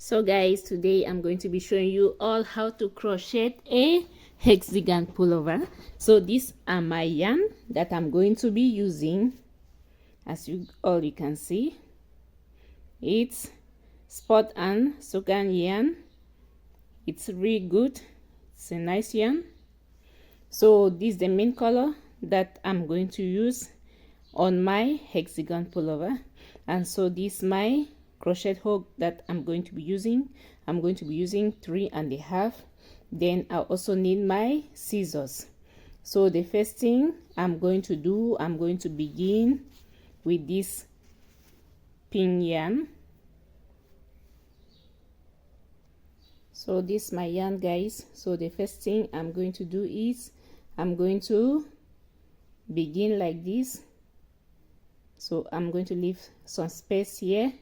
So guys, today I'm going to be showing you all how to crochet a hexagon pullover. So these are my yarn that I'm going to be using. As you can see, it's spot and Hexagon yarn. It's really good. It's a nice yarn. So this is the main color that I'm going to use on my hexagon pullover. And so this is my crochet hook that I'm going to be using. I'm going to be using 3.5. Then I also need my scissors. So the first thing I'm going to do, I'm going to begin with this pink yarn. So this is my yarn, guys. So the first thing I'm going to do is I'm going to begin like this. So I'm going to leave some space here.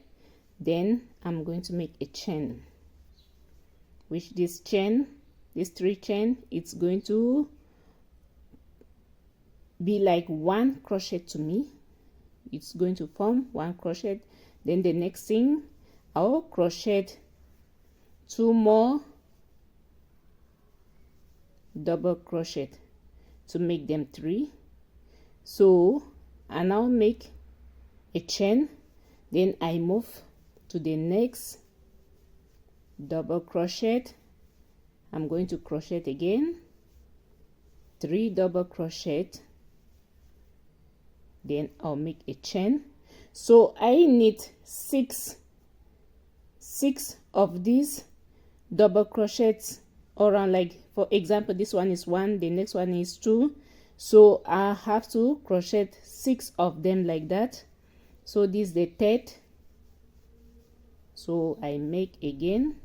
Then I'm going to make a chain, which this 3 chain, it's going to be like 1 crochet to me. It's going to form 1 crochet. Then the next thing, I'll crochet 2 more double crochet to make them 3. So I now make a chain, then I move to the next double crochet. I'm going to crochet again, 3 double crochet, then I'll make a chain. So I need 6 of these double crochets around. Like for example, this one is 1, the next one is 2, so I have to crochet 6 of them like that. So this is the 3rd. So I make again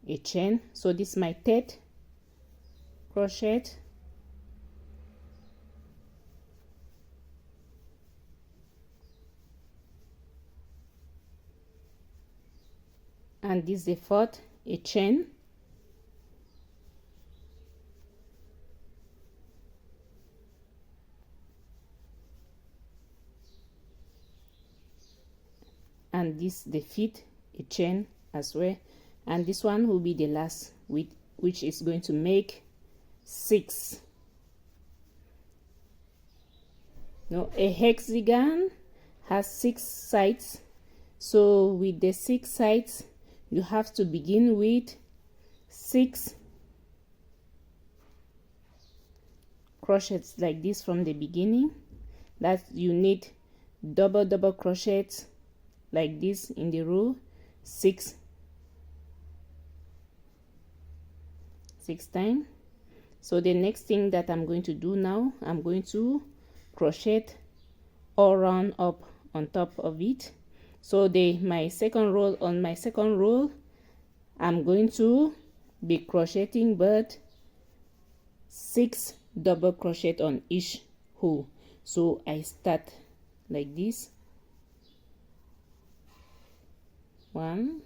a chain. So this is my 3rd crochet. And this is the 4th, a chain. And this the 5th, a chain as well. And this one will be the last, which is going to make 6. Now a hexagon has 6 sides. So with the 6 sides, you have to begin with 6 crochets like this from the beginning. That you need double crochets like this in the row, 6 times. So the next thing that I'm going to do now, I'm going to crochet all round up on top of it. So my second row, on my second row, I'm going to be crocheting but 6 double crochet on each hole. So I start like this. 1,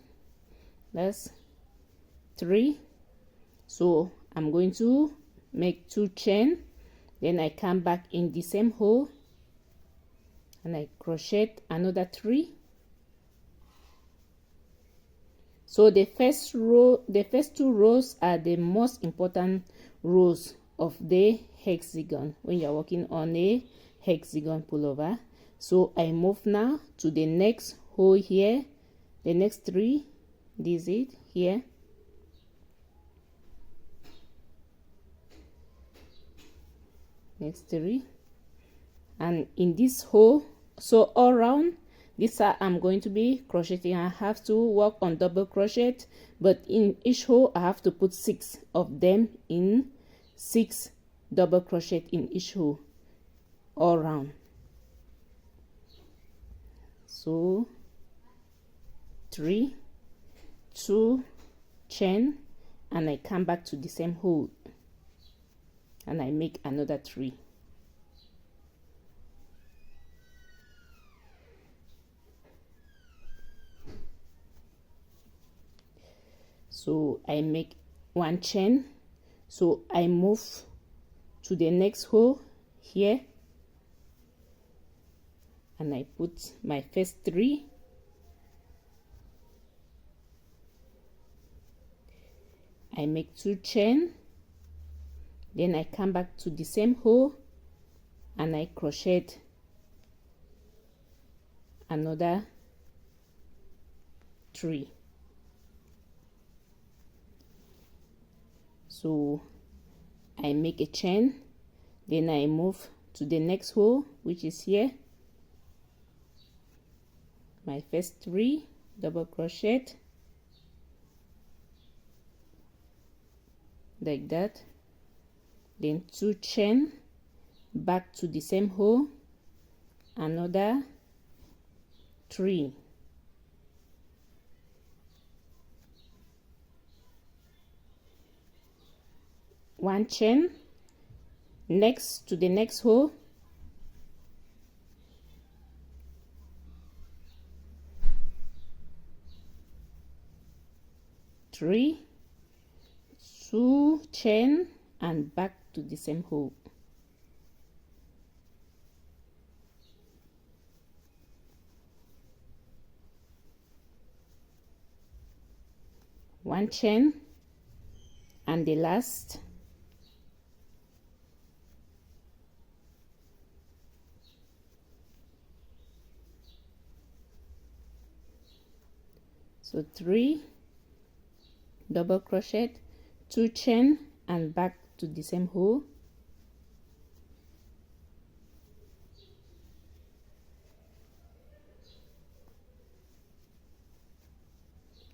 that's 3. So I'm going to make 2 chain, then I come back in the same hole and I crochet another 3. So the first 2 rows are the most important rows of the hexagon when you're working on a hexagon pullover. So I move now to the next hole here, the next 3. This is it here. Next 3, and in this hole, so all around this side I'm going to be crocheting. I have to work on double crochet, but in each hole I have to put 6 of them in, 6 double crochet in each hole all around. So 3, 2 chain, and I come back to the same hole and I make another 3. So I make 1 chain. So I move to the next hole here, and I put my first 3. I make 2 chain, then I come back to the same hole and I crochet another 3. So I make a chain, then I move to the next hole, which is here. My first 3 double crochet like that, then 2 chain, back to the same hole, another 3. One chain, next to the next hole, three, 2 chain, and back to the same hole. One chain, and the last, so 3 double crochet, 2 chain, and back to the same hole.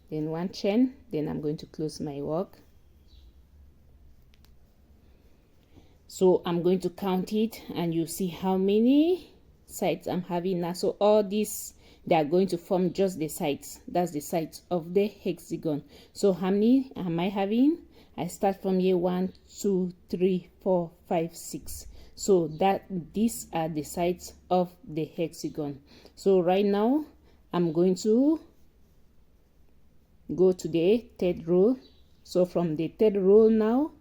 Then 1 chain, then I'm going to close my work. So I'm going to count it and you see how many sides I'm having now. So all these, they are going to form just the sides. That's the sides of the hexagon. So how many am I having? I start from here 1, 2, 3, 4, 5, 6. So that these are the sides of the hexagon. So right now I'm going to go to the 3rd row. So from the 3rd row now,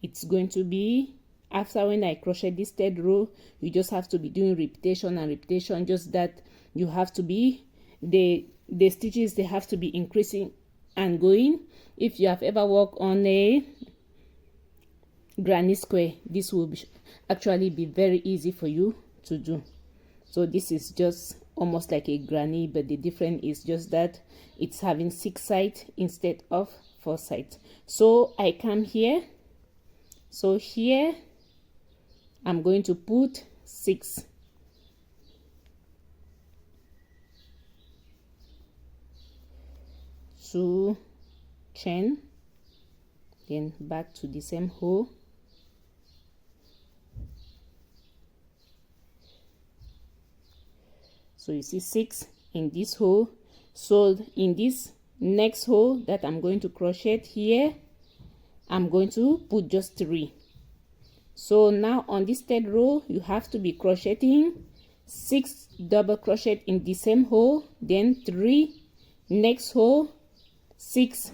it's going to be, after when I crochet this 3rd row, you just have to be doing repetition and repetition, just that you have to be, the stitches, they have to be increasing and going. If you have ever worked on a granny square, this will actually be very easy for you to do. So this is just almost like a granny, but the difference is just that it's having 6 sides instead of 4 sides. So I come here, so here I'm going to put 6. Two chain, then back to the same hole, so you see 6 in this hole. So in this next hole that I'm going to crochet here, I'm going to put just 3. So now on this 3rd row, you have to be crocheting 6 double crochet in the same hole, then 3, next hole, 6,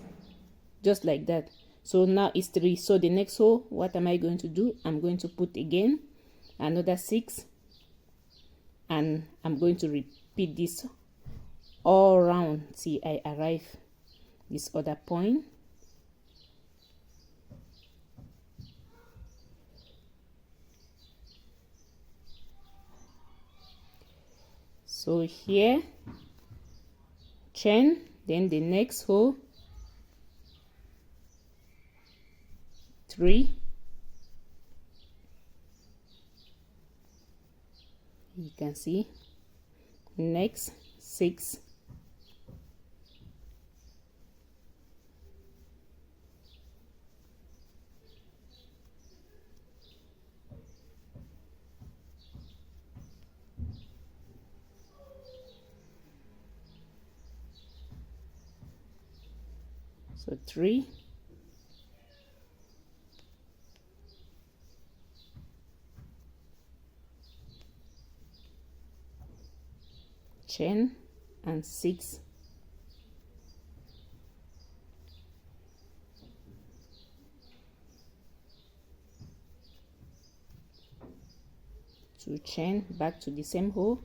just like that. So now it's 3. So the next hole, what am I going to do? I'm going to put again another 6, and I'm going to repeat this all around. See, I arrive this other point. So here, chain, then the next hole, 3, you can see, next 6, so 3, chain, and 6, 2 chain, back to the same hole,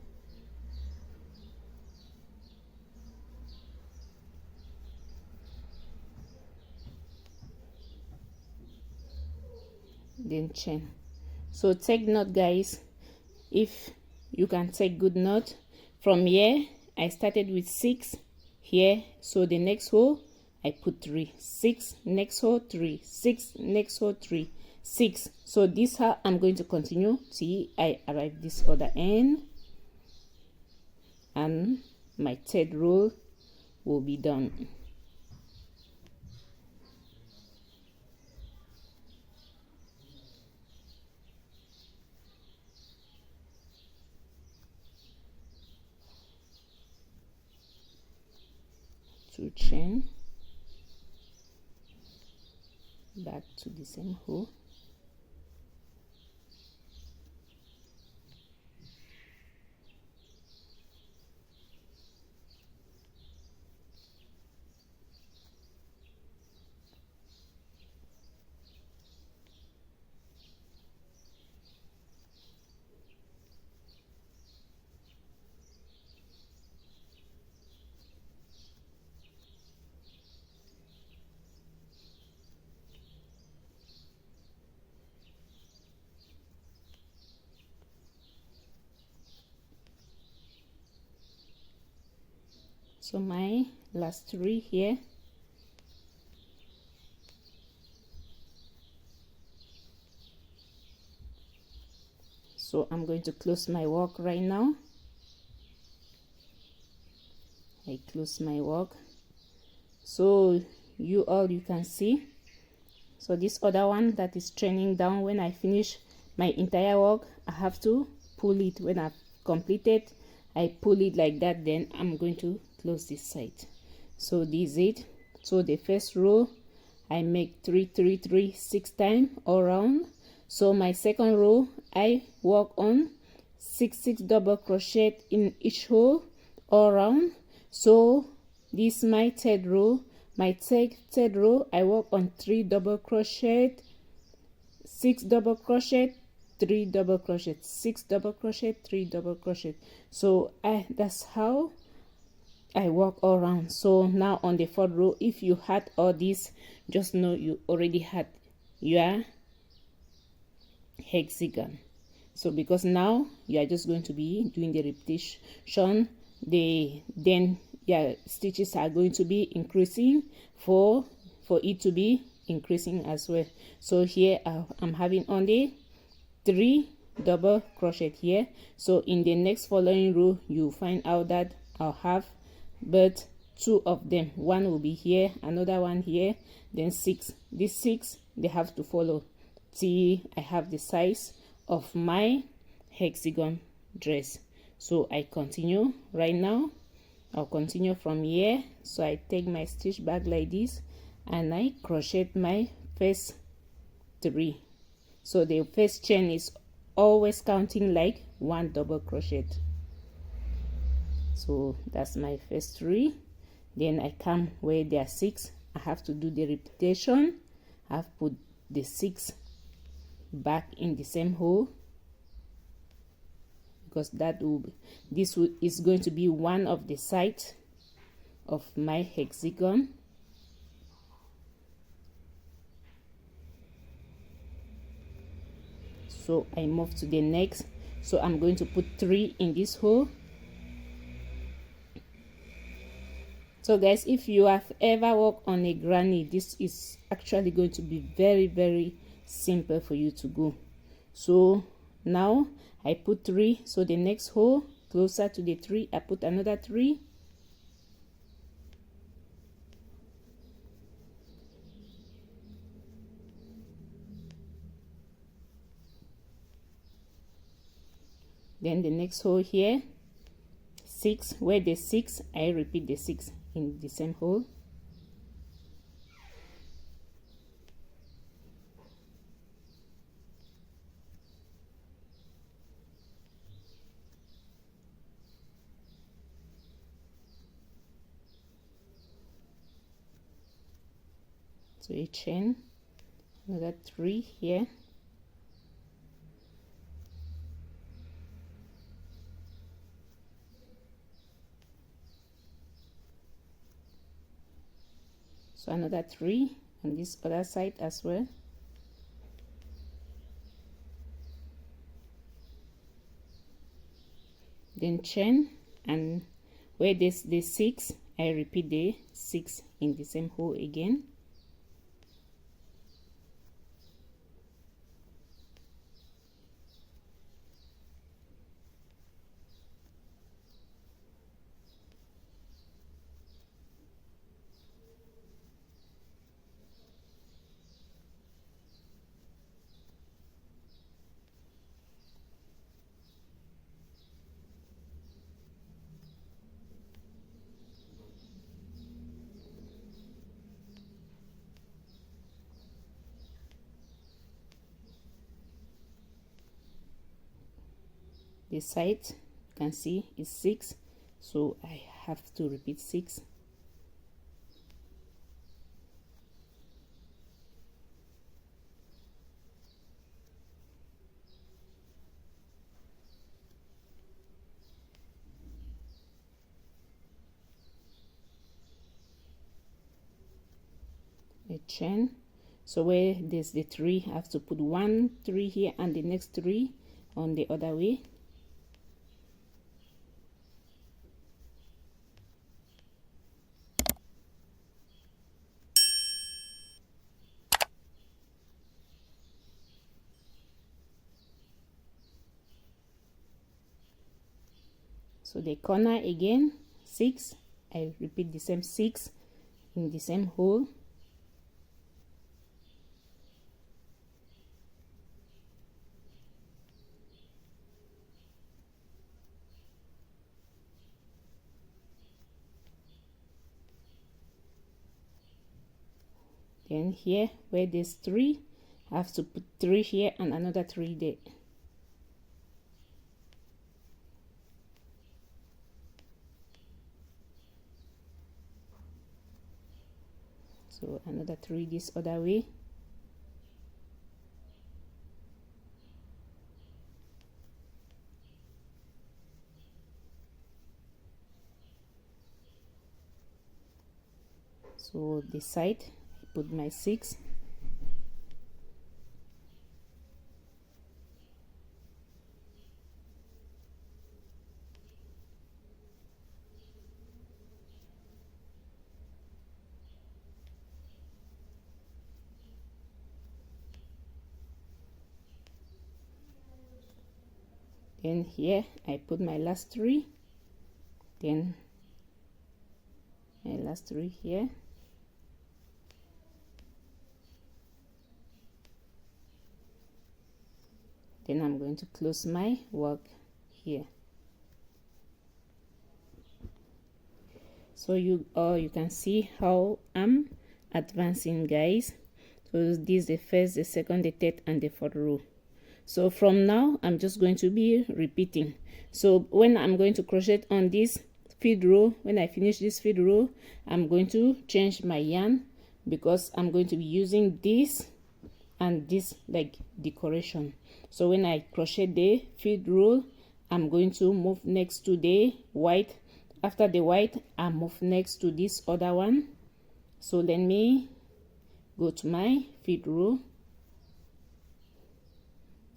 then chain. So take note, guys, if you can take good note. From here I started with 6 here, so the next hole I put 3, 6, next hole 3, 6, next hole 3, 6. So this how I'm going to continue till I arrive this other end, and my third row will be done. To chain, back to the same hole, so my last 3 here. So I'm going to close my work right now. I close my work, so you can see. So this other one that is training down, when I finish my entire work, I have to pull it. When I've completed, I pull it like that, then I'm going to close this side. So this is it. So the first row I make 3 3 3 6 times all around. So my second row I work on 6 6 double crochet in each hole all around. So this is my third row. My third row I work on 3 double crochet, 6 double crochet, 3 double crochet, 6 double crochet, 3 double crochet. So that's how I work all around. So now on the fourth row, if you had all this, just know you already had your hexagon. So because now you are just going to be doing the repetition, then your stitches are going to be increasing for it to be increasing as well. So here I'm having only 3 double crochet here. So in the next following row you find out that I'll have but 2 of them. One will be here, another one here, then 6. These 6 they have to follow till I have the size of my hexagon dress. So I continue right now. I'll continue from here. So I take my stitch back like this and I crochet my first 3. So the first chain is always counting like 1 double crochet. So that's my first 3. Then I come where there are 6. I have to do the repetition. I've put the 6 back in the same hole, because this is going to be one of the sides of my hexagon. So I move to the next. So I'm going to put 3 in this hole. So guys, if you have ever worked on a granny, this is actually going to be very, very simple for you to go. So now I put 3. So the next hole closer to the 3, I put another 3. Then the next hole here, 6. Where the 6, I repeat the 6 in the same hole. So a chain, another 3 here, So another 3 on this other side as well. Then chain, and where this the 6, I repeat the 6 in the same hole again. The side you can see is 6, so I have to repeat 6. A chain, so where there's the 3, I have to put 1 3 here and the next 3 on the other way. So the corner again 6, I repeat the same 6 in the same hole. Then here where there's 3, I have to put 3 here and another 3 there. So another 3 this other way. So this side I put my 6. Then here I put my last 3, then my last 3 here. Then I'm going to close my work here. So you can see how I'm advancing, guys. So this is the first, the second, the third, and the fourth row. So from now I'm just going to be repeating. So when I'm going to crochet on this feed row, when I finish this feed row, I'm going to change my yarn because I'm going to be using this and this like decoration. So when I crochet the feed row, I'm going to move next to the white. After the white, I move next to this other one. So let me go to my feed row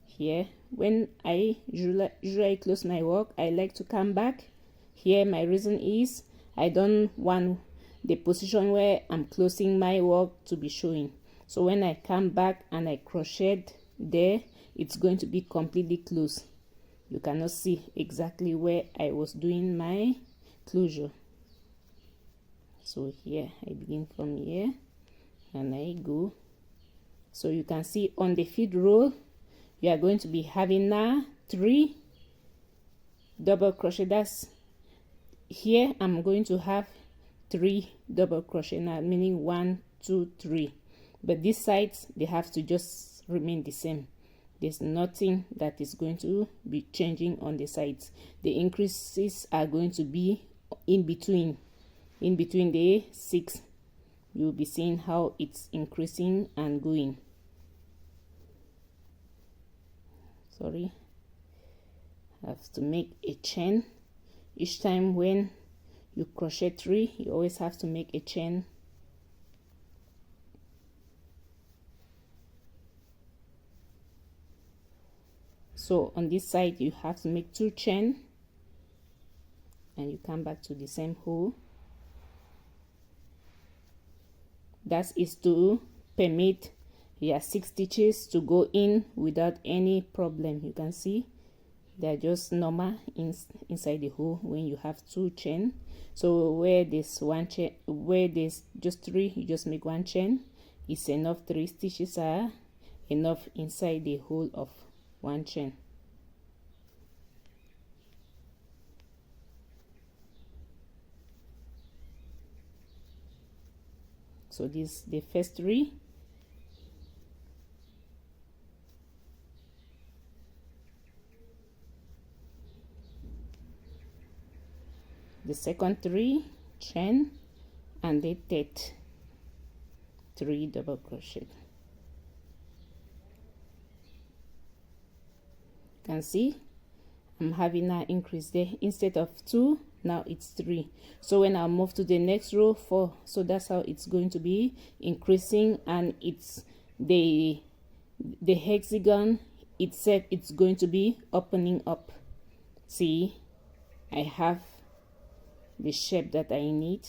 here. When I usually close my work, I like to come back here. My reason is I don't want the position where I'm closing my work to be showing. So when I come back and I crochet there, it's going to be completely closed. You cannot see exactly where I was doing my closure. So here I begin from here and I go. So you can see on the feed row you are going to be having now 3 double crochet. That's here I'm going to have 3 double crochet now, meaning 1 2 3, but these sides they have to just remain the same. There's nothing that is going to be changing on the sides. The increases are going to be in between the 6. You'll be seeing how it's increasing and going. Sorry, I have to make a chain each time. When you crochet 3, you always have to make a chain. So on this side you have to make 2 chain, and you come back to the same hole. That is to permit your 6 stitches to go in without any problem. You can see they're just normal inside the hole when you have 2 chain. So where there's 1 chain, where there's just 3, you just make 1 chain. It's enough. 3 stitches are enough inside the hole of 1 chain. So this the first 3. The second 3 chain, and the third 3 double crochet. You can see I'm having an increase there. Instead of 2, now it's 3. So when I move to the next row, 4. So that's how it's going to be increasing, and it's the hexagon itself, it's going to be opening up. See, I have the shape that I need.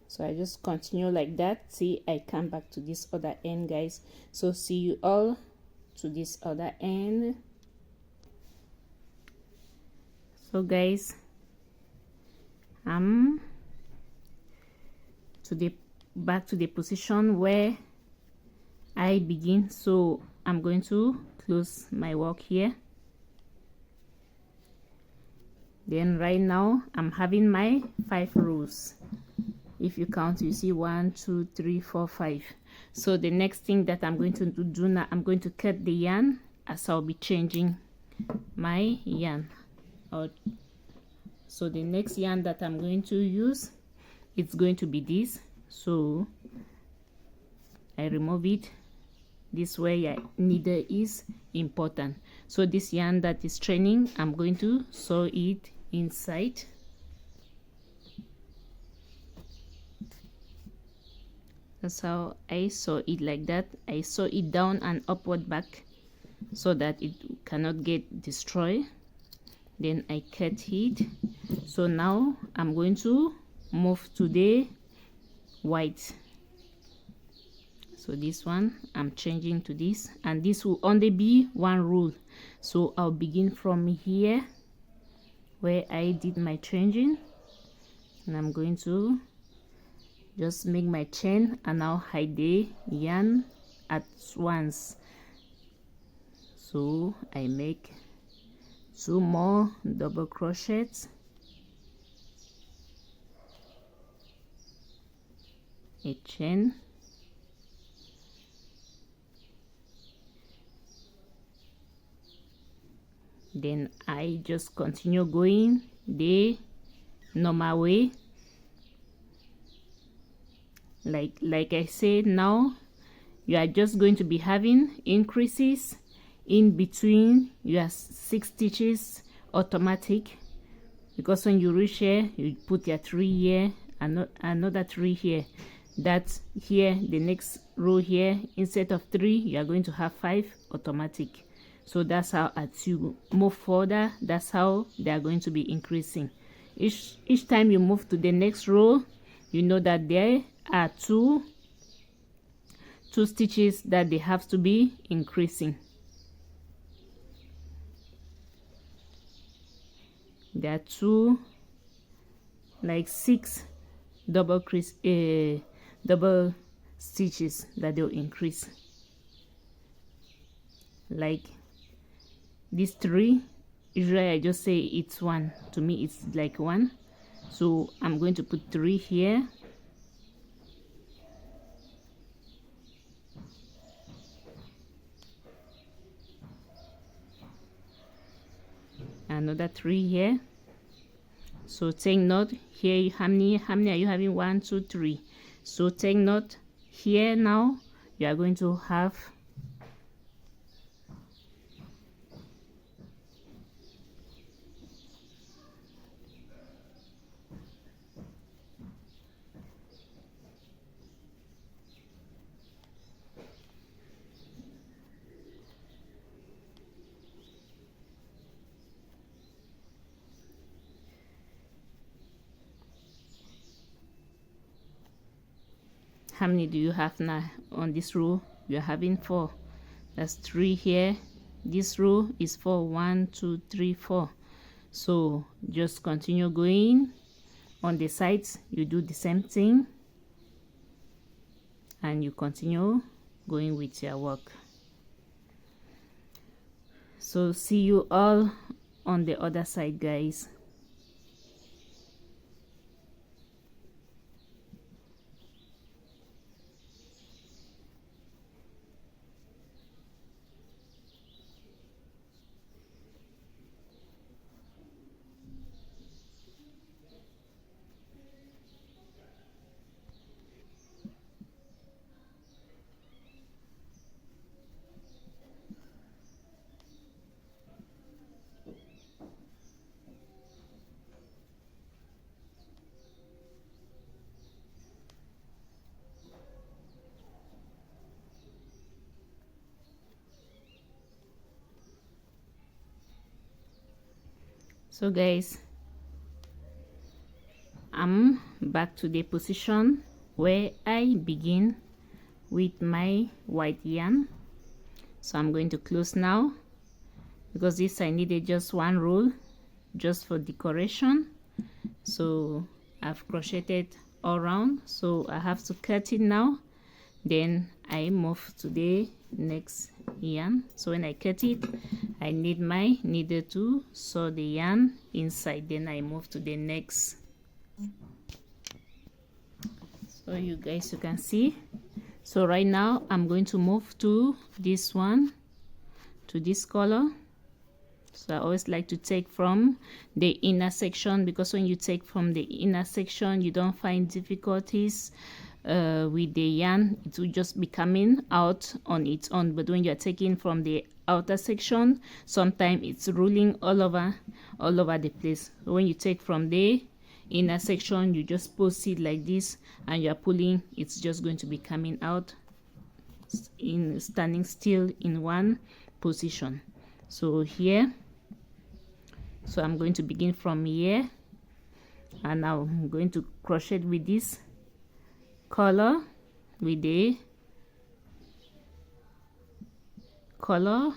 So I just continue like that. See, I come back to this other end, guys. So see you all to this other end. So guys, I'm to the back to the position where I begin. So I'm going to close my work here. Then right now I'm having my 5 rows. If you count, you see 1, 2, 3, 4, 5. So the next thing that I'm going to do now, I'm going to cut the yarn as I'll be changing my yarn. So the next yarn that I'm going to use, it's going to be this. So I remove it. This way your needle is important. So this yarn that is training, I'm going to sew it inside. That's how I sew it, like that. I sew it down and upward back so that it cannot get destroyed. Then I cut it. So now I'm going to move to the white. So this one I'm changing to this, and this will only be 1 row. So I'll begin from here where I did my changing, and I'm going to just make my chain, and now hide the yarn at once. So I make 2 more double crochets, a chain, then I just continue going the normal way. Like I said, now you are just going to be having increases in between your 6 stitches automatic, because when you reach here you put your 3 here and another 3 here. That's here, the next row here, instead of 3 you are going to have 5 automatic. So that's how, as you move further, that's how they are going to be increasing. Each time you move to the next row, you know that there are two stitches that they have to be increasing. There are 2, like 6 double stitches that they'll increase. Like these 3, usually I just say it's 1. To me it's like 1. So I'm going to put 3 here. another 3 here. So take note here, how many are you having? 1 2 3. So take note here. Now you are going to have how many do you have now on this row? You're having 4. That's 3 here. This row is 4. 1 2 3 4. So just continue going on the sides. You do the same thing and you continue going with your work. So see you all on the other side, guys. So guys, I'm back to the position where I begin with my white yarn. So I'm going to close now, because this I needed just 1 row just for decoration. So I've crocheted all around, so I have to cut it now. Then I move to the next yarn. So when I cut it, I need my needle to sew the yarn inside. Then I move to the next. So you guys, you can see. So right now I'm going to move to this one, to this color. So I always like to take from the inner section, because when you take from the inner section, you don't find difficulties with the yarn. It will just be coming out on its own. But when you're taking from the outer section, sometimes it's rolling all over the place. So when you take from the inner section, you just post it like this and you're pulling, it's just going to be coming out in standing still in one position. So here, so I'm going to begin from here, and now I'm going to crochet with this color, with the color,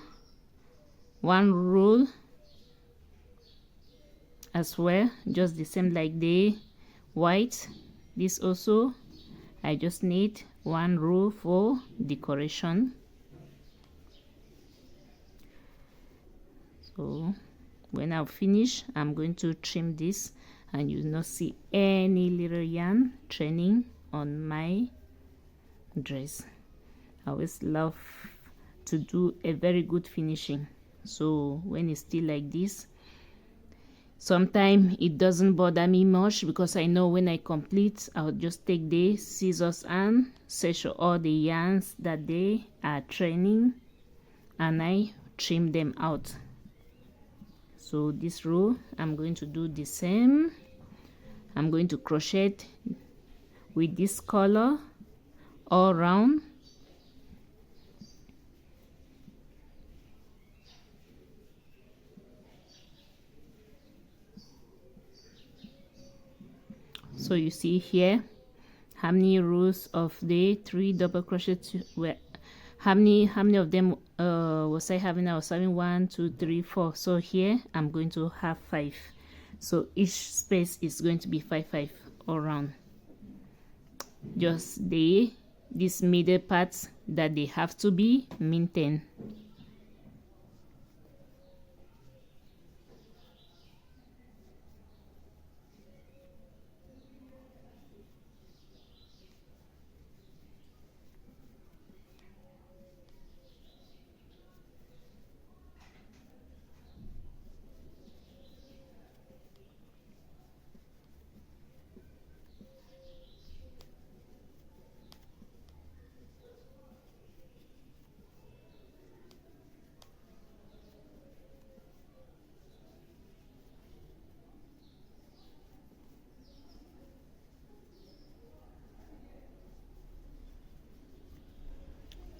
1 row as well, just the same like the white. This also I just need 1 row for decoration. So when I finish, I'm going to trim this, and you will not see any little yarn training on my dress. I always love to do a very good finishing. So when it's still like this, sometimes it doesn't bother me much, because I know when I complete, I'll just take the scissors and search all the yarns that they are training, and I trim them out. So this row I'm going to do the same. I'm going to crochet with this color all around. So you see here how many rows of the 3 double crochet were, how many of them was I having? I was having 1 2 3 4. So here I'm going to have 5. So each space is going to be 5 5 all around. Just these middle parts that they have to be maintained.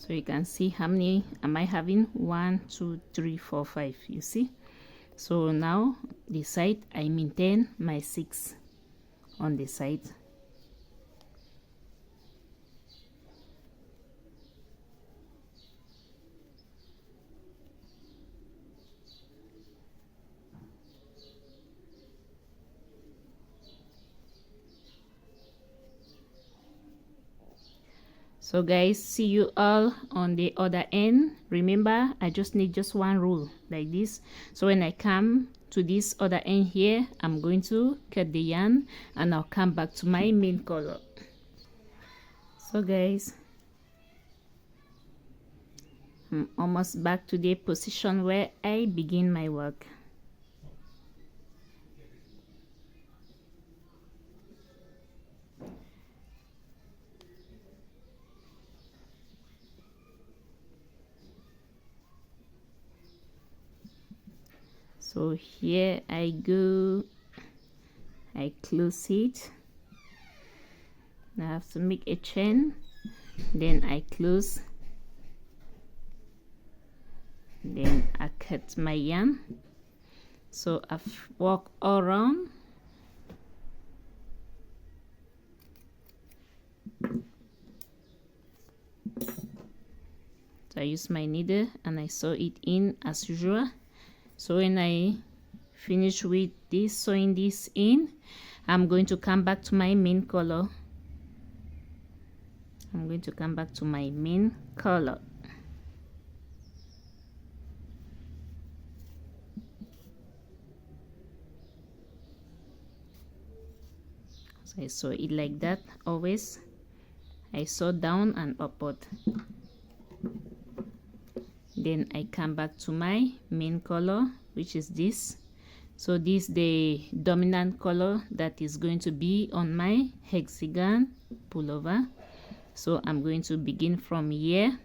So you can see how many am I having. 1 2 3 4 5, you see. So now the side, I maintain my 6 on the side. So guys, see you all on the other end. Remember, I just need just one row like this. So when I come to this other end here, I'm going to cut the yarn and I'll come back to my main color. So guys, I'm almost back to the position where I begin my work. So here I go, I close it. Now I have to make a chain, then I close, then I cut my yarn. So I've walked all around. So I use my needle and I sew it in as usual. So when I finish with this, sewing this in, I'm going to come back to my main color. I'm going to come back to my main color. So I sew it like that always. I sew down and upward. Then I come back to my main color, which is this. So this is the dominant color that is going to be on my hexagon pullover. So I'm going to begin from here.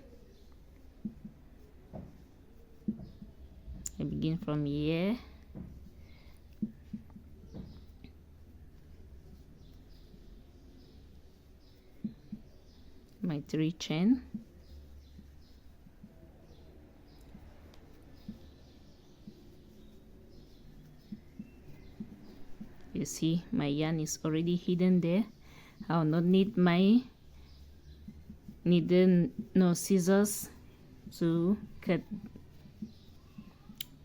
I begin from here. My 3 chain. You see my yarn is already hidden there. I'll not need my needle no scissors to cut.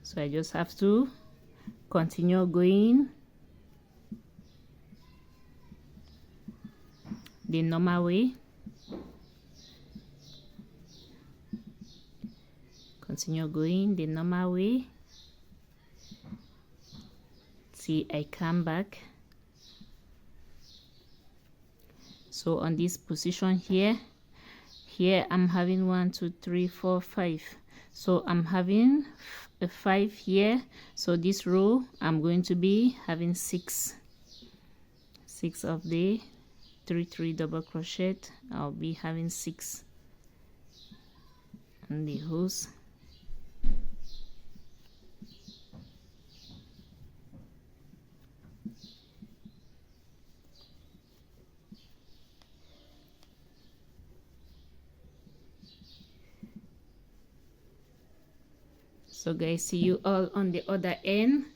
So I just have to continue going the normal way. Continue going the normal way. See, I come back. So on this position here I'm having 1 2 3 4 5. So I'm having a 5 here. So this row I'm going to be having 6 of the 3 double crochet. I'll be having 6 on the hose. So guys, see you all on the other end.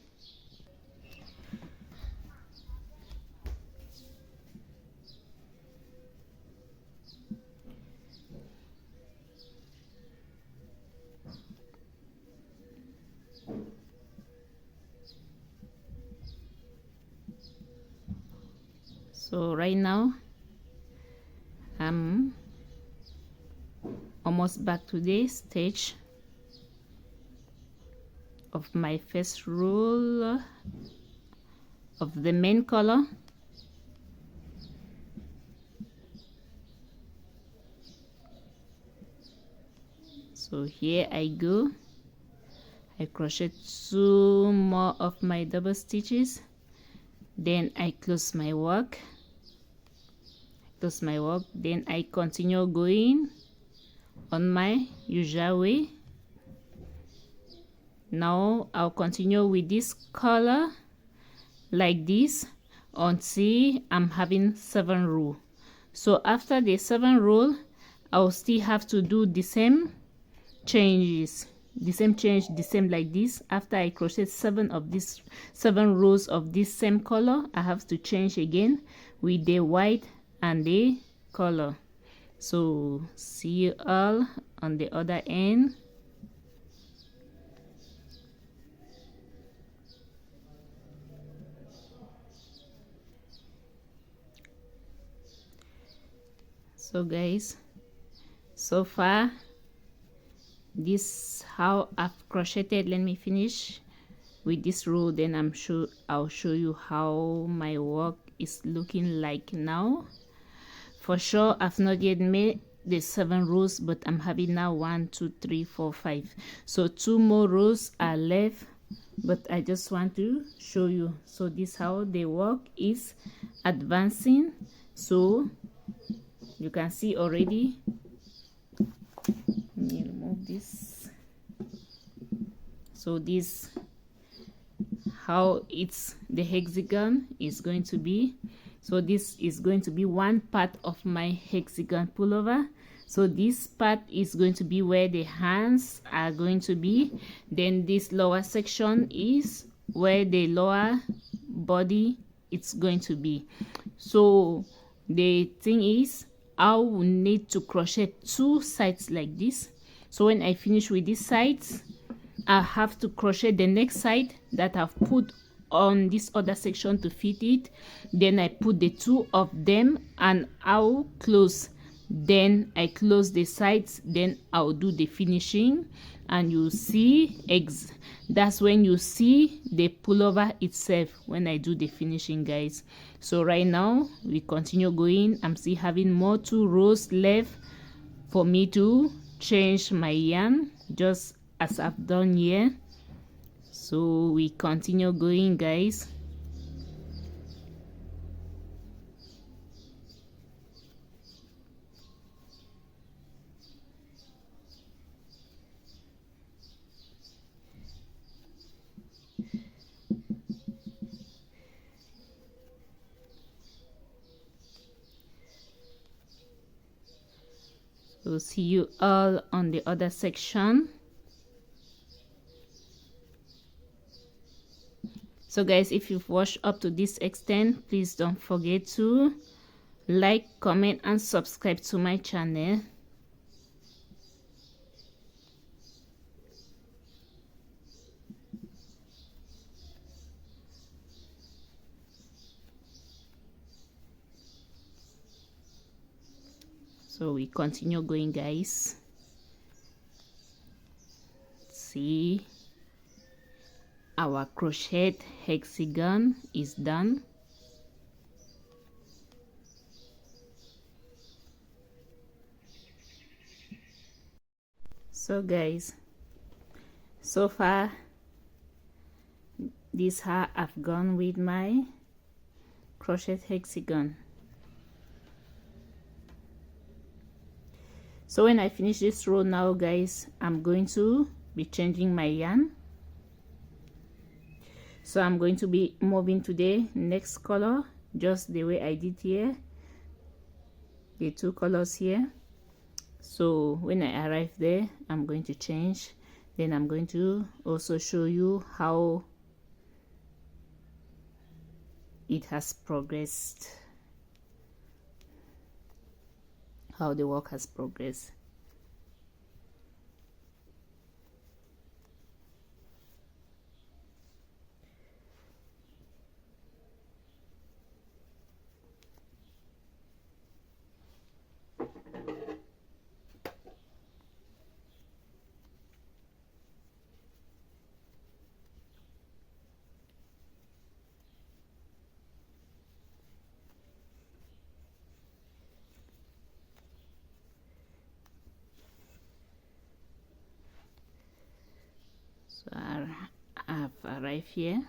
So right now I'm almost back to the stage of my first row of the main color. So here I go. I crochet 2 more of my double stitches, then I close my work. Then I continue going on my usual way. Now I'll continue with this color like this until I'm having 7 rows. So after the 7 rows, I'll still have to do the same changes, the same like this. After I crochet 7 rows of this same color, I have to change again with the white and the color. So see you all on the other end. So guys, so far this how I've crocheted. Let me finish with this row, then I'll show you how my work is looking like now. For sure I've not yet made the 7 rows, but I'm having now 1 2 3 4 5, so 2 more rows are left, but I just want to show you. So this how the work is advancing. So you can see already. Let me remove this. So this how the hexagon is going to be. So this is going to be one part of my hexagon pullover. So this part is going to be where the hands are going to be. Then this lower section is where the lower body it's going to be. So the thing is, I will need to crochet 2 sides like this. So when I finish with these sides, I have to crochet the next side that I've put on this other section to fit it. Then I put the 2 of them and I'll close. Then I close the sides, then I'll do the finishing, and you see that's when you see the pullover itself when I do the finishing, guys. So right now we continue going. I'm still having more 2 rows left for me to change my yarn, just as I've done here. So we continue going, guys. So see you all on the other section. So guys, if you've watched up to this extent, please don't forget to like, comment and subscribe to my channel. So we continue going, guys. See, our crochet hexagon is done. So guys, so far this how I've gone with my crochet hexagon. So when I finish this row now, guys, I'm going to be changing my yarn. So I'm going to be moving to the next color, just the way I did here, the 2 colors here. So when I arrive there, I'm going to change. Then I'm going to also show you how it has progressed, how the work has progressed. So I've arrived here.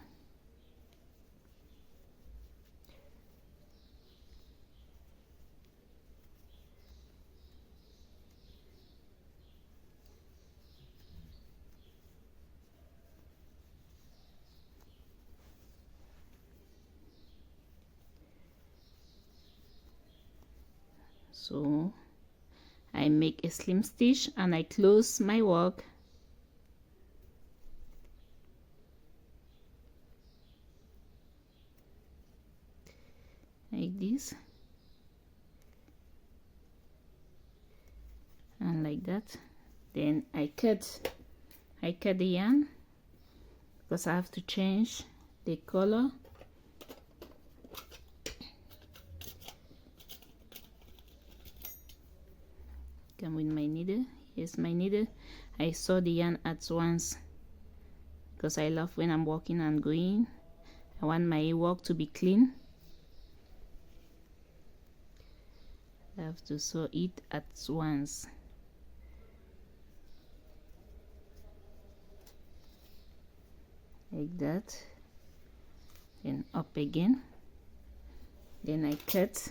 So I make a slim stitch and I close my work. Like this and like that. Then I cut the yarn because I have to change the color. Come with my needle. Here's my needle. I sew the yarn at once because I love when I'm walking and going. I want my work to be clean. I have to sew it at once. Like that. Then up again. Then I cut.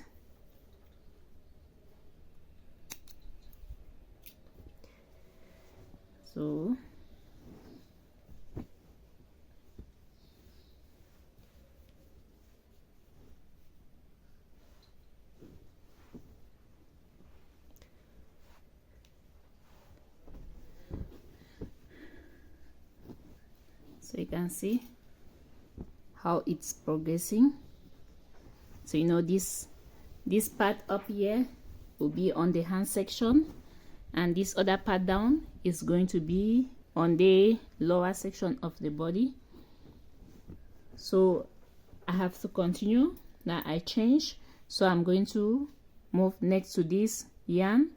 So you can see how it's progressing. So you know this part up here will be on the hand section, and this other part down is going to be on the lower section of the body. So I have to continue. Now I change, so I'm going to move next to this yarn,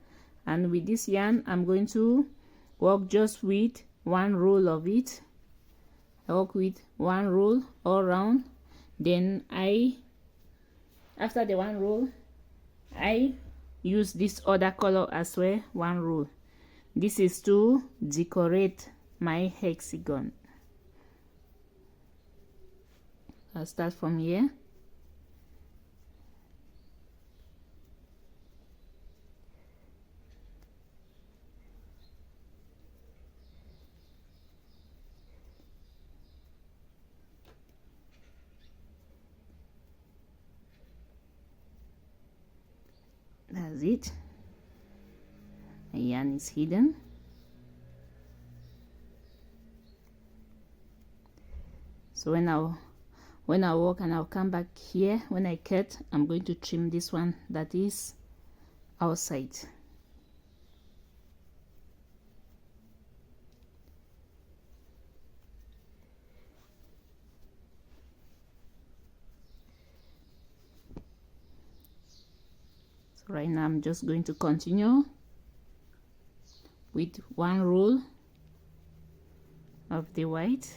and with this yarn I'm going to work just with one roll of it. I work with one roll all around. Then after the one roll, I use this other color as well, one roll. This is to decorate my hexagon. I'll start from here. That's it. My yarn is hidden. So when I work and I'll come back here, when I cut, I'm going to trim this one that is outside. So right now I'm just going to continue with one roll of the white.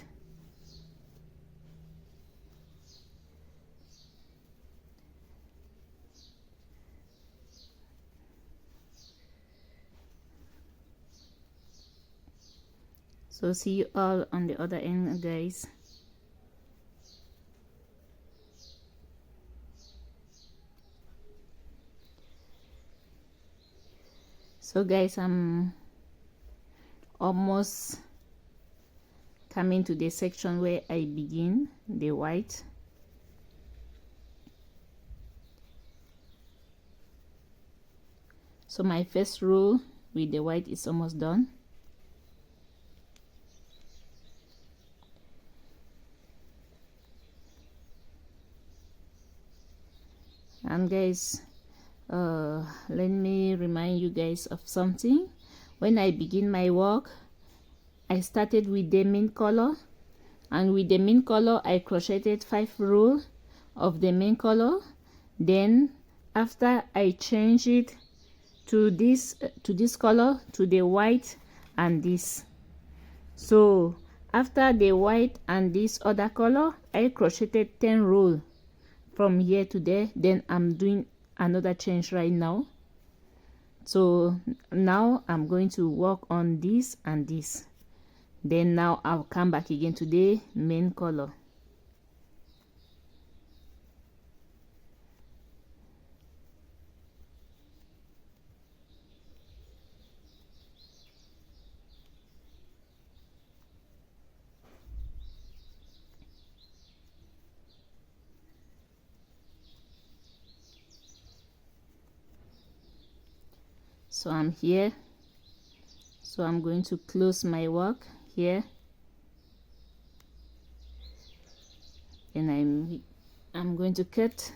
So see you all on the other end, guys. So guys, I'm almost coming to the section where I begin the white. So my first row with the white is almost done. And guys, let me remind you guys of something. When I begin my work, I started with the main color, and with the main color I crocheted 5 rows of the main color. Then after I change it to this color, to the white and this. So after the white and this other color, I crocheted 10 rows from here to there. Then I'm doing another change right now. So now I'm going to work on this and this. Then now I'll come back again to the main color. So I'm here, so I'm going to close my work here, and I'm going to cut.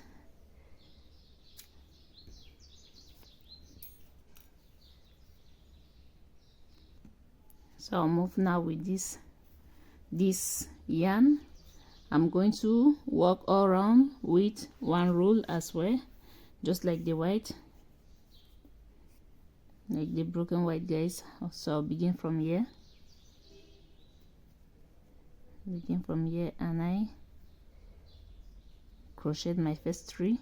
So I'll move now with this yarn. I'm going to work all around with one roll as well, just like the white, like the broken white, guys. So I'll begin from here, and I crochet my first 3.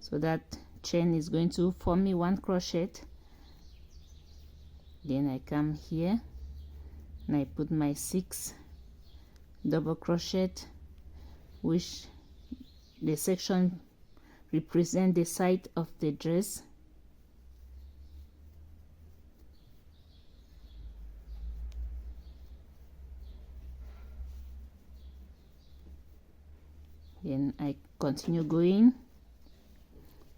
So that chain is going to form me 1 crochet. Then I come here and I put my 6 double crochet, which the section represent the side of the dress. Then I continue going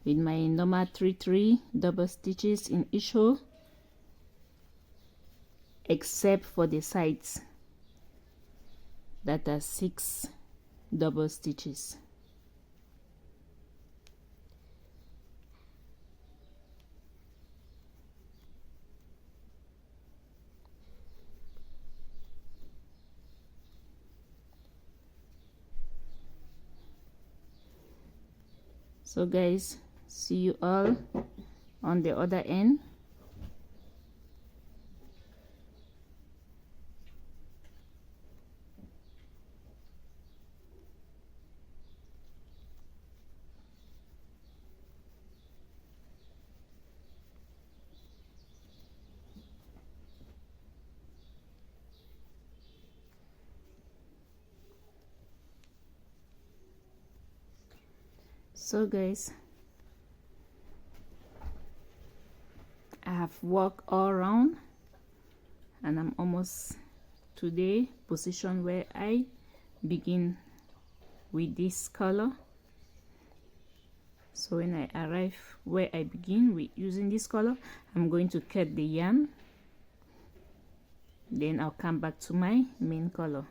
with my normal 3 double stitches in each hole, except for the sides that are 6 double stitches. So guys, see you all on the other end. So guys, I have worked all around and I'm almost to the position where I begin with this color. So when I arrive where I begin with using this color, I'm going to cut the yarn, then I'll come back to my main color.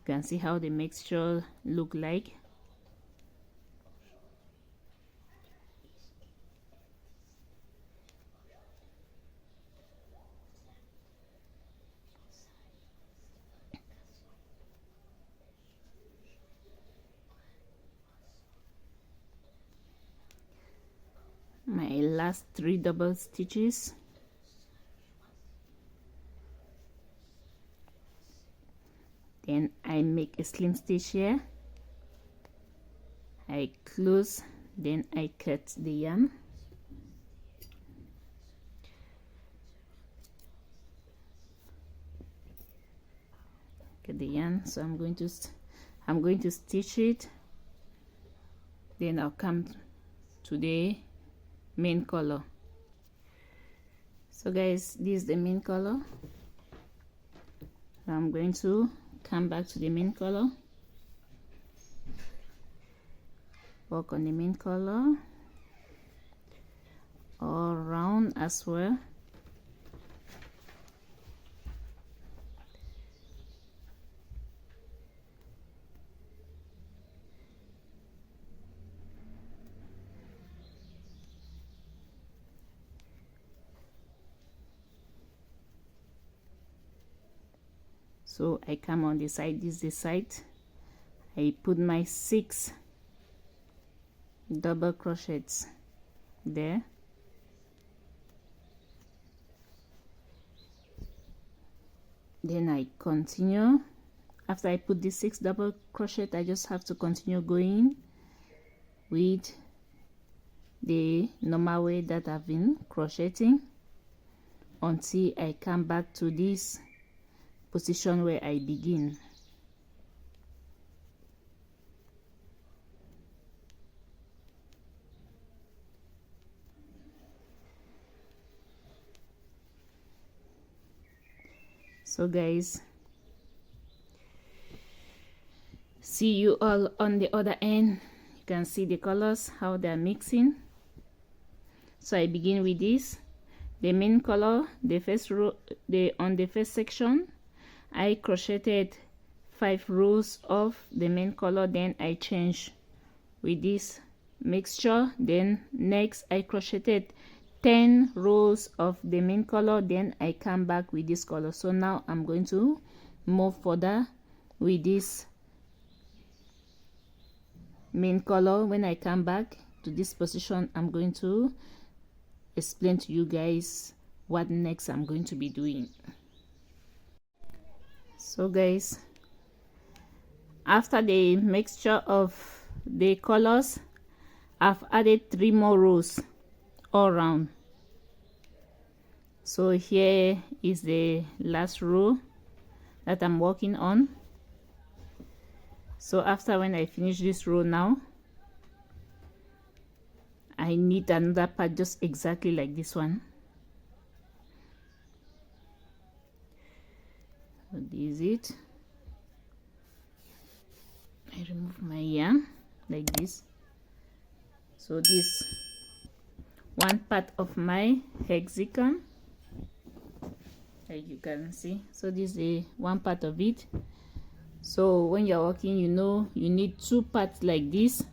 You can see how the mixture look like. My last 3 double stitches, then I make a slim stitch here, I close, then I cut the yarn. Cut the yarn. So I'm going to stitch it, then I'll come to the main color. So guys, this is the main color. I'm going to come back to the main color, work on the main color all around as well. So I come on the side, this is the side, I put my 6 double crochets there, then I continue. After I put the 6 double crochet, I just have to continue going with the normal way that I've been crocheting until I come back to this position where I begin. So guys, see you all on the other end. You can see the colors, how they're mixing. So I begin with this, the main color, the first row, on the first section I crocheted 5 rows of the main color, then I change with this mixture. Then next I crocheted 10 rows of the main color, then I come back with this color. So now I'm going to move further with this main color. When I come back to this position, I'm going to explain to you guys what next I'm going to be doing. So guys, after the mixture of the colors, I've added 3 more rows all around. So here is the last row that I'm working on. So after, when I finish this row now, I need another part just exactly like this one. So this is it. I remove my yarn like this. So this one part of my hexagon, like you can see. So this is the one part of it. So when you're working, you know you need 2 parts like this.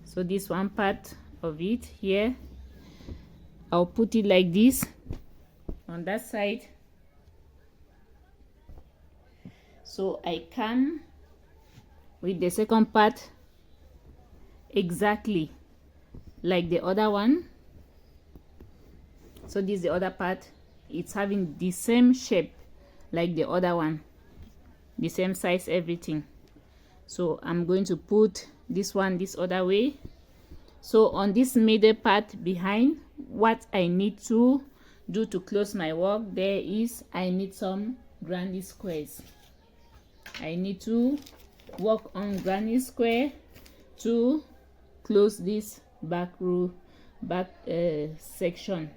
So this one part of it here, I'll put it like this on that side. So I come with the second part exactly like the other one. So this is the other part. It's having the same shape like the other one, the same size, everything. So I'm going to put this one this other way. So on this middle part behind, what I need to do to close my work there is I need some granny squares. I need to work on granny square to close this back row, back section.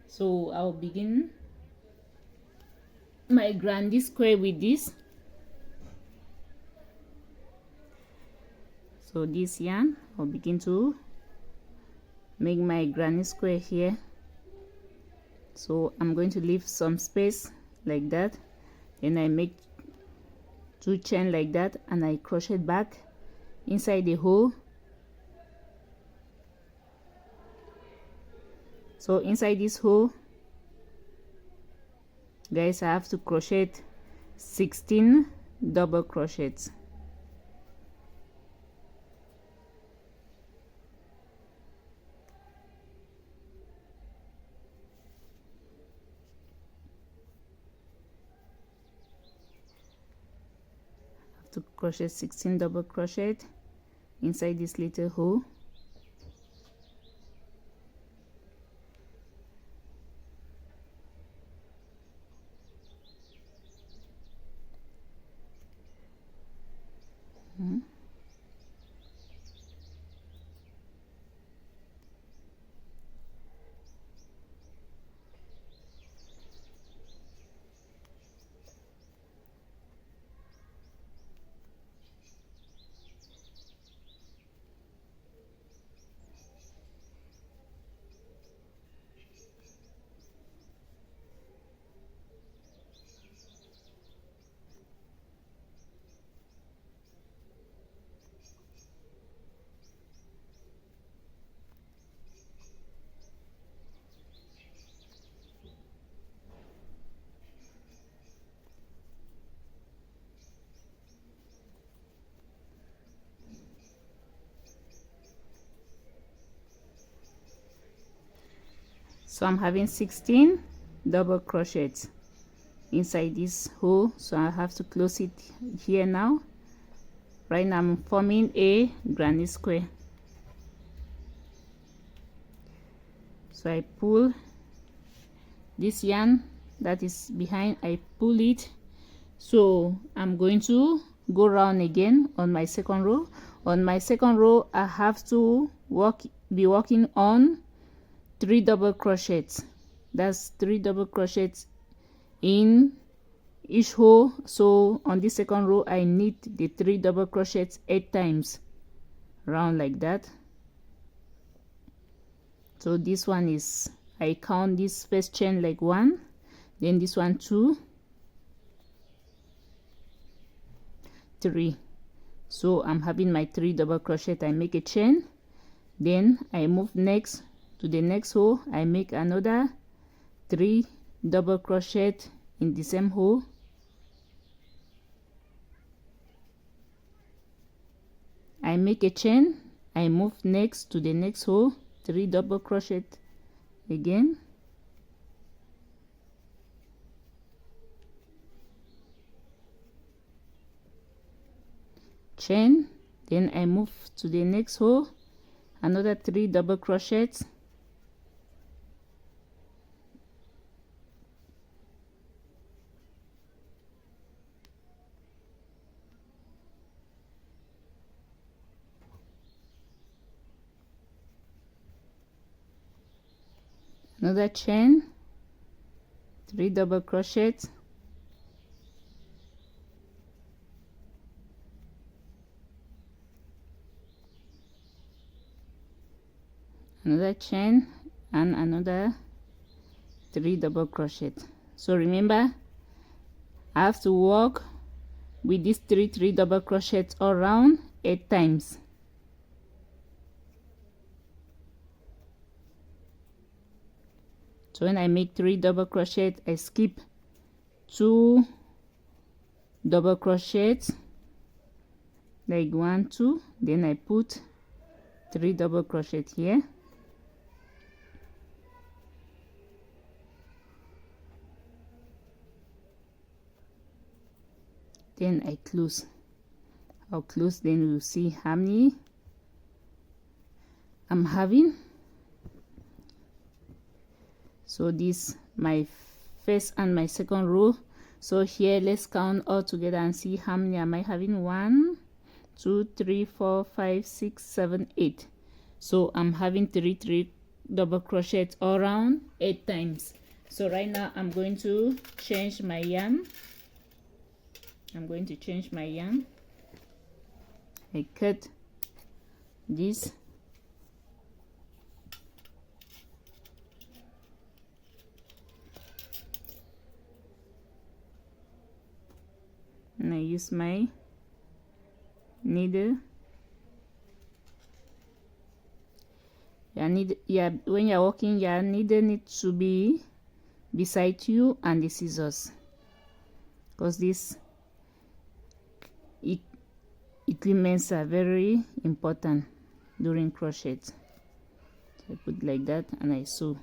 So I'll begin my granny square with this. So this yarn, I'll begin to make my granny square here. So I'm going to leave some space like that, then I make 2 chain like that, and I crochet back inside the hole. So inside this hole, guys, I have to crochet 16 double crochets. To crochet 16 double crochet inside this little hole. So I'm having 16 double crochets inside this hole, so I have to close it here now. Right now I'm forming a granny square. So I pull this yarn that is behind, I pull it. So I'm going to go round again on my second row. On my second row I have to be working on 3 double crochets. That's 3 double crochets in each row. So on this second row I need the 3 double crochets 8 times round like that. So this one is, I count this first chain like 1, then this one 2, 3. So I'm having my 3 double crochet. I make a chain, then I move next to the next row. I make another 3 double crochet in the same row. I make a chain, I move next to the next row, 3 double crochet again, chain, then I move to the next row, another 3 double crochets, another chain, 3 double crochets, another chain, and another 3 double crochet. So remember, I have to work with these 3 double crochets all around 8 times. So when I make 3 double crochet, I skip 2 double crochets like 1, 2, then I put 3 double crochet here, then I close. I'll close, then we'll see how many I'm having. So this my first and my second row. So here let's count all together and see how many am I having. 1, 2, 3, 4, 5, 6, 7, 8. So I'm having 3 double crochets all around 8 times. So right now I'm going to change my yarn. I'm going to change my yarn. I cut this, and I use my needle. When you're working, your needle needs to be beside you and the scissors, because these equipments are very important during crochet. So I put like that and I sew.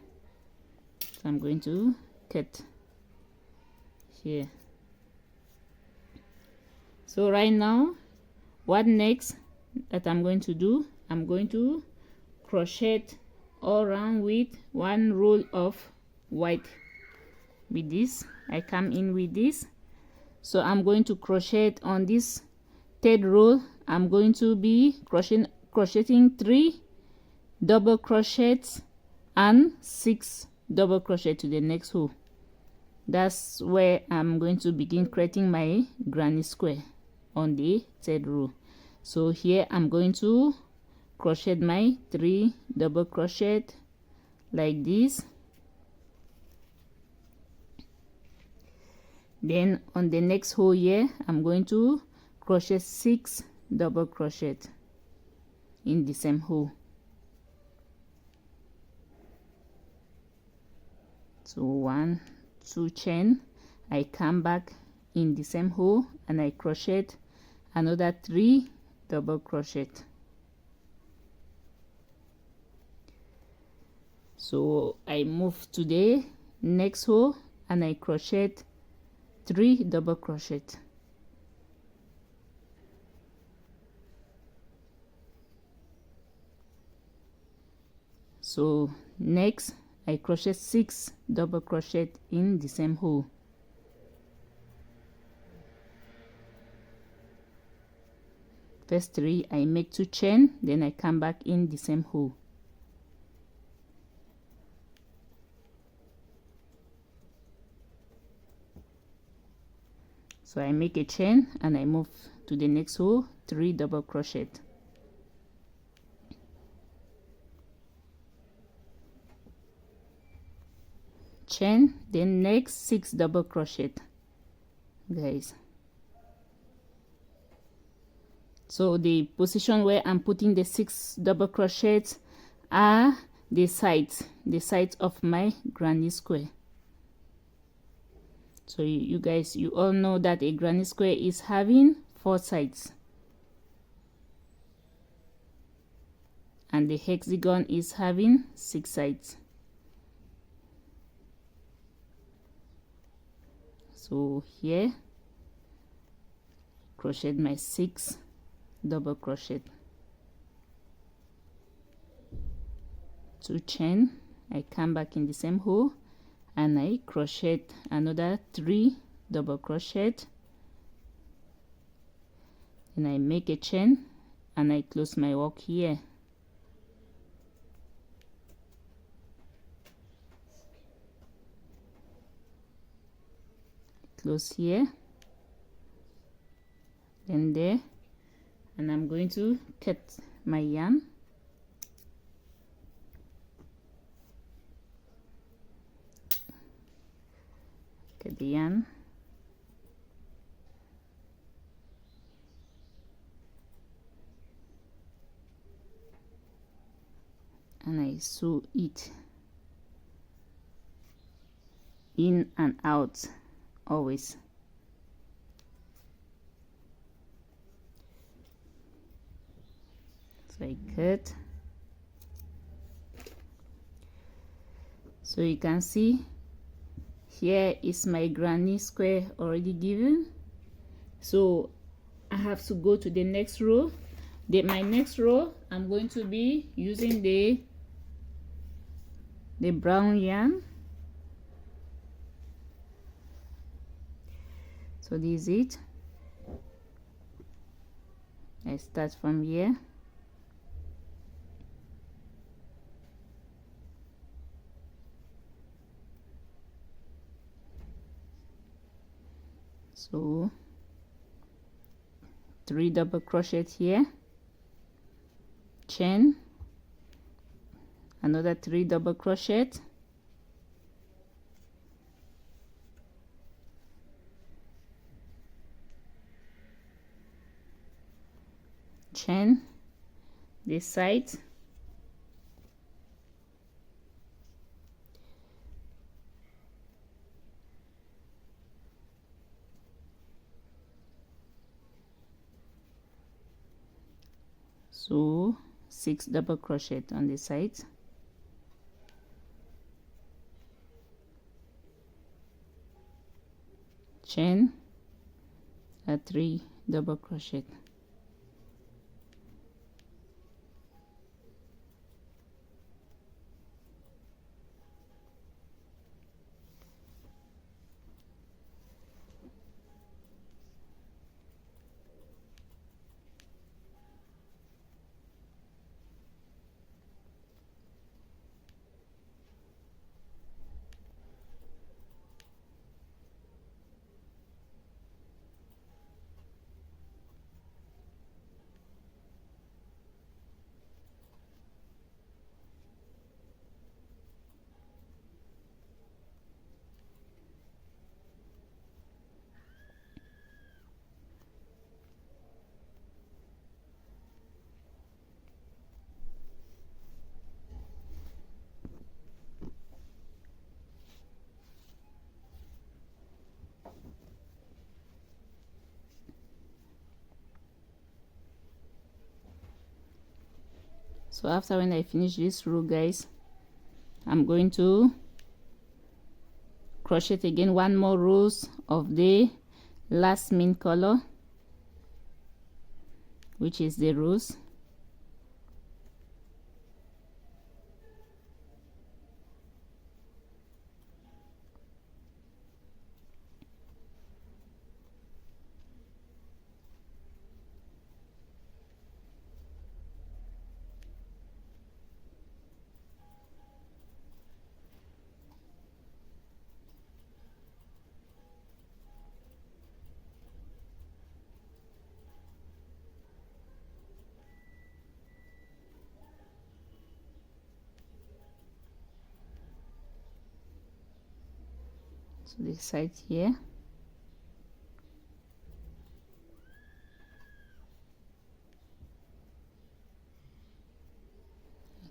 So I'm going to cut here. So right now, what next that I'm going to do, I'm going to crochet all around with 1 roll of white. With this, I come in with this. So I'm going to crochet on this 3rd row. I'm going to be crocheting 3 double crochets and 6 double crochet to the next row. That's where I'm going to begin creating my granny square on the 3rd row. So here I'm going to crochet my 3 double crochet like this. Then on the next row here I'm going to crochet 6 double crochet in the same row. So 1, 2 chain, I come back in the same row and I crochet another 3 double crochet. So I move to the next row and I crochet 3 double crochet. So next I crochet 6 double crochet in the same row. first 3 I make 2 chain, then I come back in the same hole. So I make a chain and I move to the next hole, 3 double crochet, chain, then next 6 double crochet, guys. So the position where I'm putting the 6 double crochets are the sides of my granny square. So you guys, you all know that a granny square is having 4 sides and the hexagon is having 6 sides. So here crochet my 6 double crochet, 2 chain, I come back in the same hole and I crochet another 3 double crochet, and I make a chain and I close my work here. Close here, then there, and I'm going to cut my yarn. Cut the yarn, and I sew it in and out always. So I cut. So you can see here is my granny square already given. So I have to go to the next row. My next row I'm going to be using the brown yarn. So this is it. I start from here. So 3 double crochet here, chain, another 3 double crochet, chain, this side, so 6 double crochet on the sides, chain, a 3 double crochet, So after when I finish this row, guys, I'm going to crochet again 1 more rows of the last main color, which is the rose. So this side here,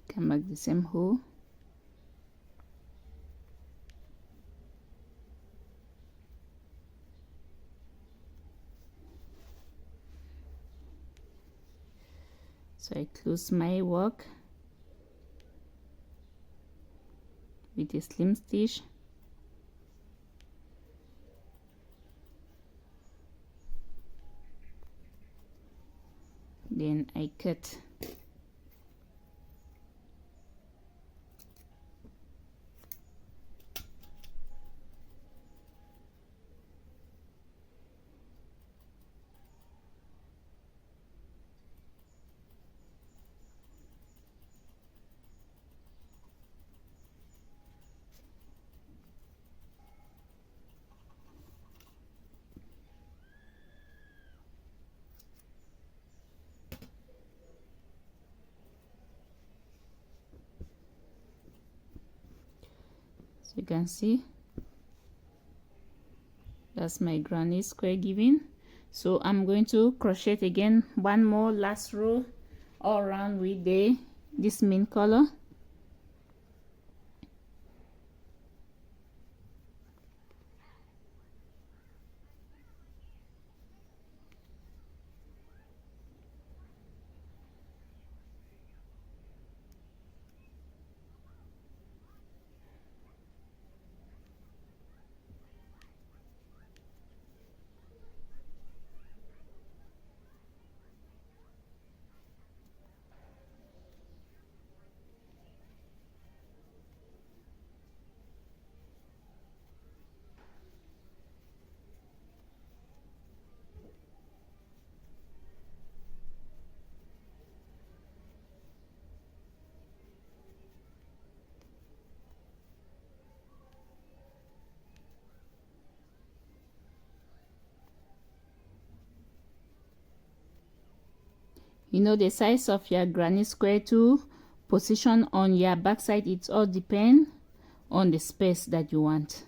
come back the same hole, so I close my work with a slim stitch, then I cut. So you can see that's my granny square given. So I'm going to crochet again one more last row all around with this main color. You know the size of your granny square to position on your back side, it all depends on the space that you want.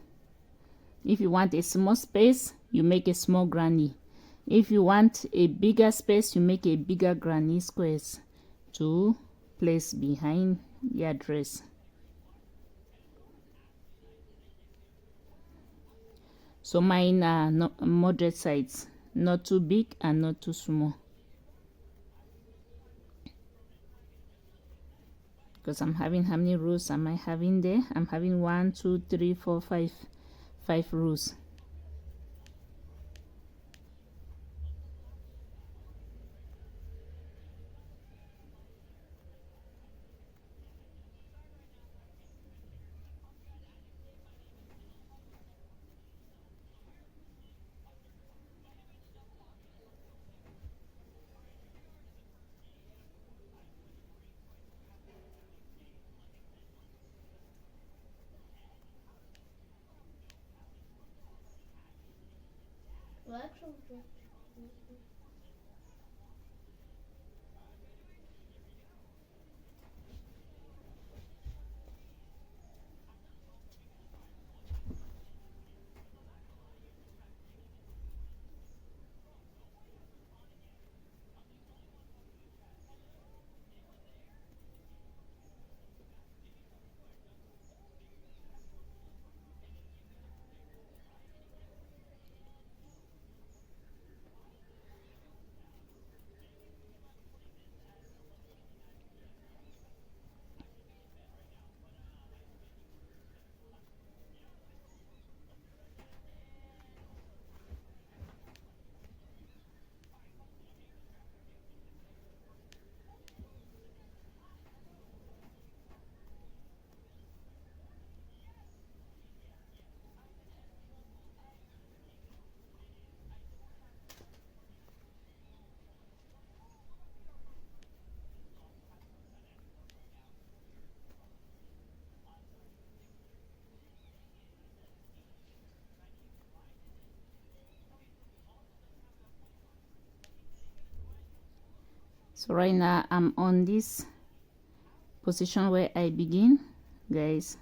If you want a small space, you make a small granny. If you want a bigger space, you make a bigger granny squares to place behind your dress. So mine are moderate size, not too big and not too small. Because I'm having, how many rows am I having there? I'm having 1 2 3 4 5 rows. So right now I'm on this position where I begin, guys.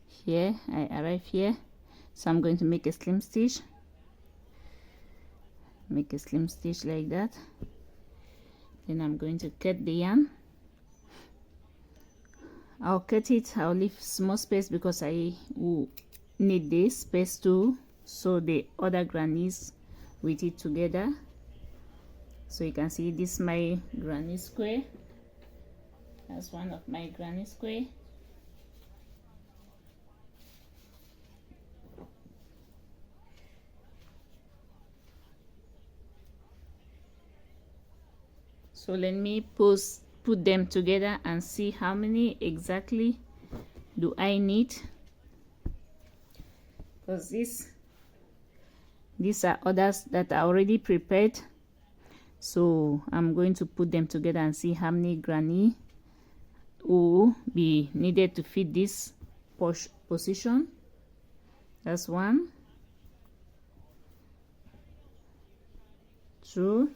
Here I arrive here. So I'm going to make a slim stitch, like that. Then I'm going to cut the yarn. I'll cut it, I'll leave small space because I will need this space to sew the other grannies with it together. So you can see this is my granny square. That's one of my granny square. So let me put them together and see how many exactly do I need, because these are others that are already prepared. So I'm going to put them together and see how many granny will be needed to fit this position. That's 1, 2,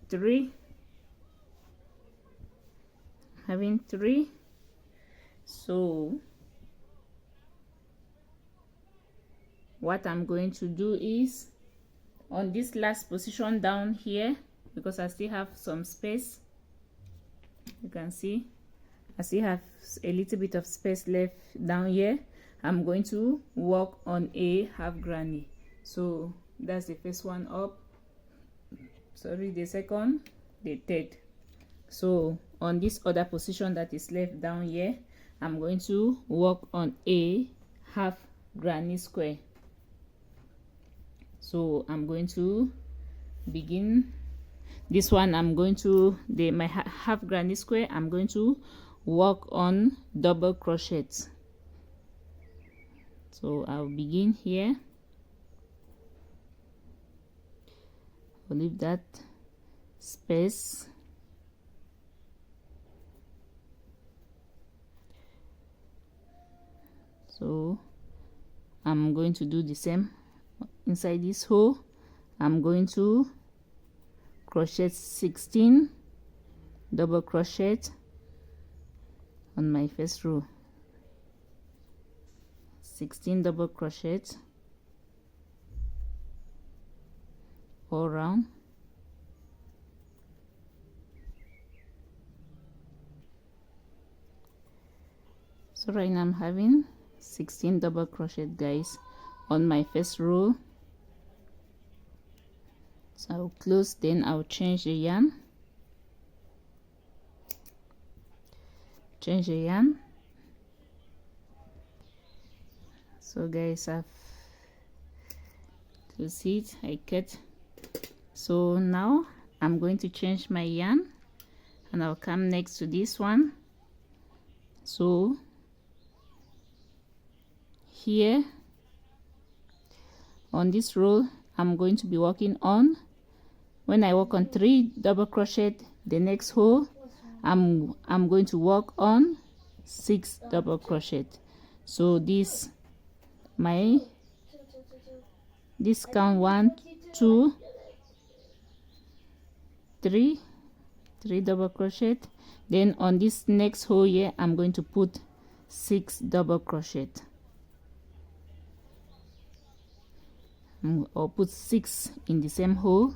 3, having 3. So what I'm going to do is, on this last position down here, because I still have some space, you can see I still have a little bit of space left down here, I'm going to work on a half granny. So that's the first one up, sorry, the second, the third. So on this other position that is left down here, I'm going to work on a half granny square. So I'm going to begin this one. I'm going to my half granny square, I'm going to work on double crochets. So I'll begin here. I'll leave that space. So I'm going to do the same inside this hole. I'm going to crochet 16 double crochet on my first row, 16 double crochet all around. So right now I'm having 16 double crochet, guys, on my first row. So I'll close, then I'll change the yarn, So guys, I've to see it, I cut. So now I'm going to change my yarn and I'll come next to this one. So here on this row I'm going to be working on, when I work on 3 double crochet, the next row I'm going to work on 6 double crochet. So this count 1, 2, 3 double crochet. Then on this next row here I'm going to put 6 double crochet. I'll put 6 in the same hole.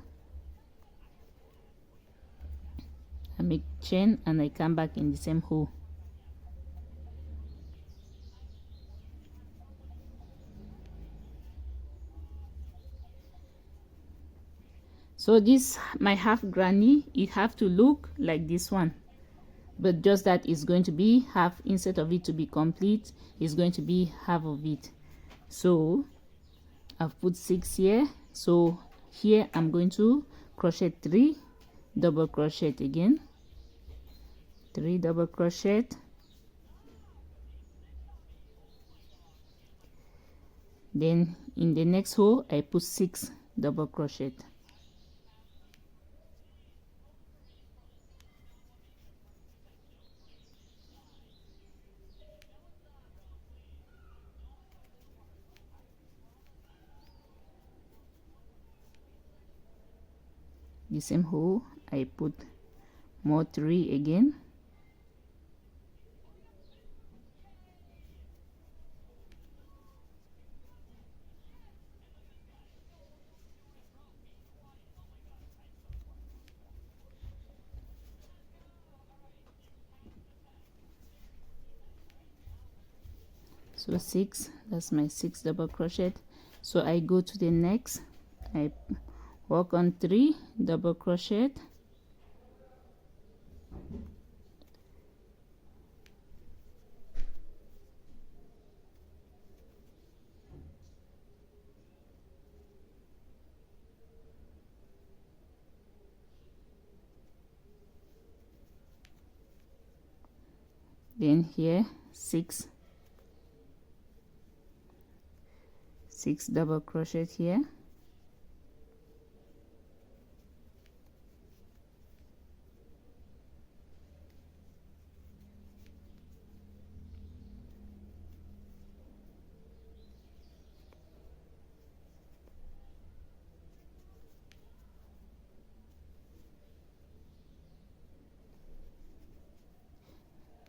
I make chain and I come back in the same hole. So this my half granny, it have to look like this one, but just that it's going to be half. Instead of it to be complete, it's going to be half of it. So I've put 6 here. So here I'm going to crochet 3 double crochet again, 3 double crochet, then in the next row I put 6 double crochet. The same hole I put more 3 again, so 6. That's my 6 double crochet. So I go to the next, I work on 3 double crochet, then here 6 double crochet here,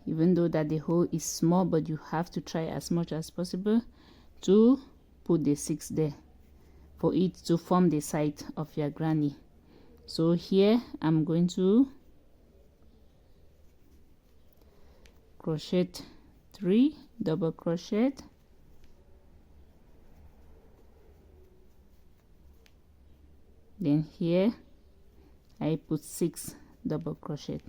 even though that the hole is small, but you have to try as much as possible to put the 6 there for it to form the side of your granny. So here I'm going to crochet 3 double crochet, then here I put 6 double crochet.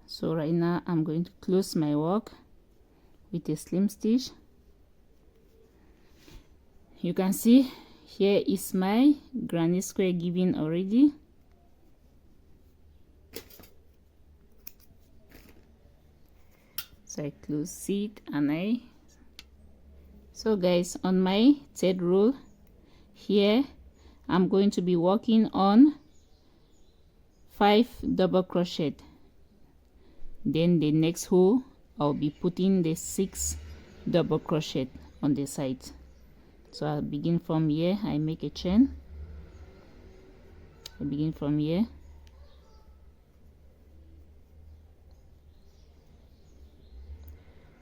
So right now I'm going to close my work with a slim stitch. You can see here is my granny square given already. So I close it and so guys, on my third row here I'm going to be working on 5 double crochet. Then the next row I'll be putting the 6 double crochet on the side. So I'll begin from here. I make a chain. I begin from here.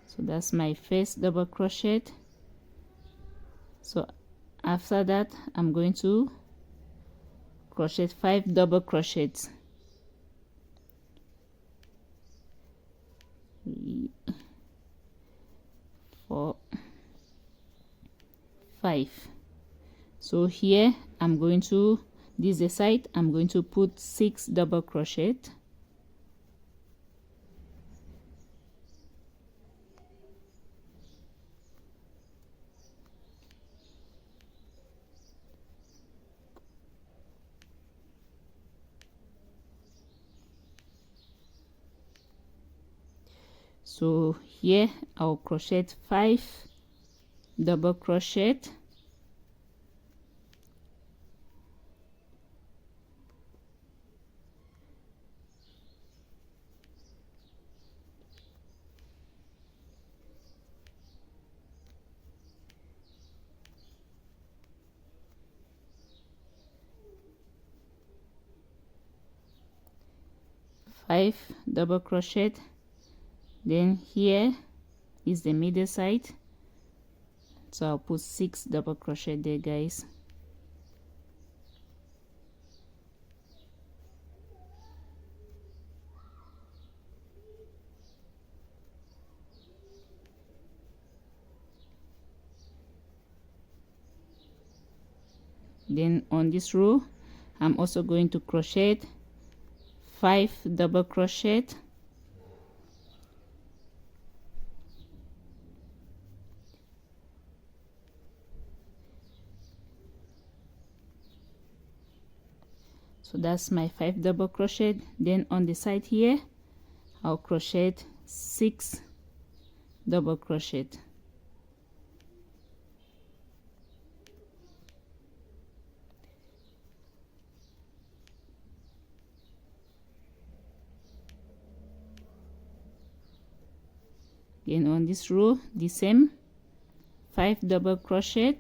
So that's my first double crochet. So after that I'm going to crochet 5 double crochets. 3, 4, 5. So here I'm going to, this is the side, I'm going to put 6 double crochet. So here I'll crochet 5 double crochet, five double crochet. Then here is the middle side, so I'll put 6 double crochet there, guys. Then on this row I'm also going to crochet 5 double crochet, so that's my 5 double crochet. Then on the side here I'll crochet 6 double crochet. Again on this row the same 5 double crochet,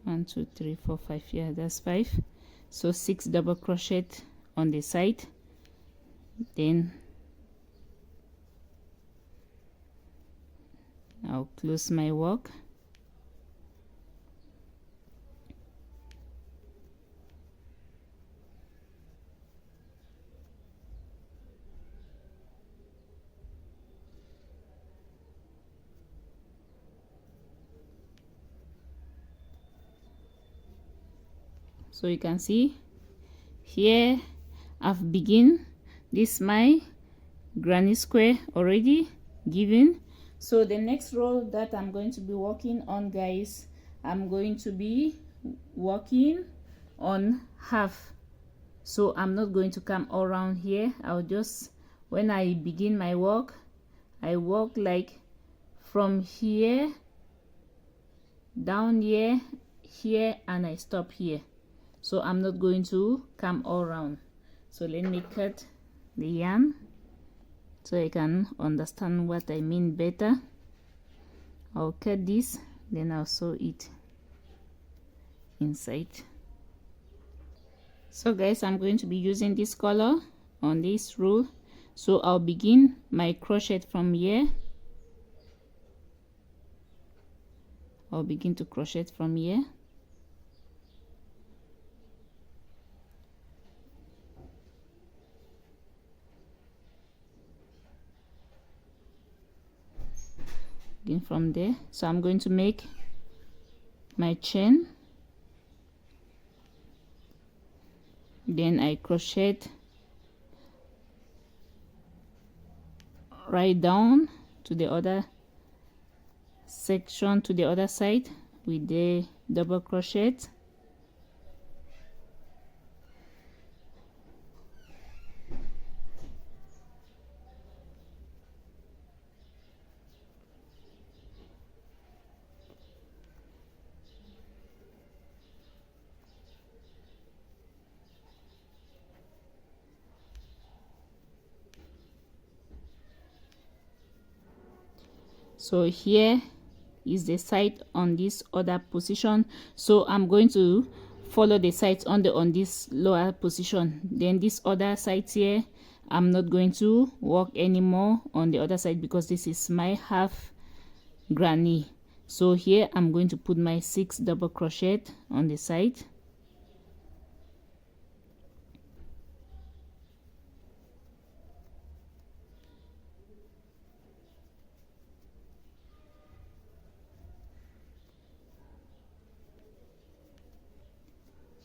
one, two, three, four, five. Yeah, that's 5. So 6 double crochet on the side, then I'll close my work. So you can see here I've begin this my granny square already given. So the next row that I'm going to be working on, guys, I'm going to be working on half. So I'm not going to come all around here. I'll just, when I begin my work, I work like from here down here, and I stop here. So I'm not going to come all around. So let me cut the yarn so I can understand what I mean better. I'll cut this, then I'll sew it inside. So guys, I'm going to be using this color on this row. So I'll begin my crochet from here. I'll begin to crochet from here. Begin from there. So I'm going to make my chain, then I crochet right down to the other section, to the other side with the double crochet. So here is the side on this other position. So I'm going to follow the sides on this lower position. Then this other side here, I'm not going to work anymore on the other side because this is my half granny. So here I'm going to put my 6 double crochet on the side.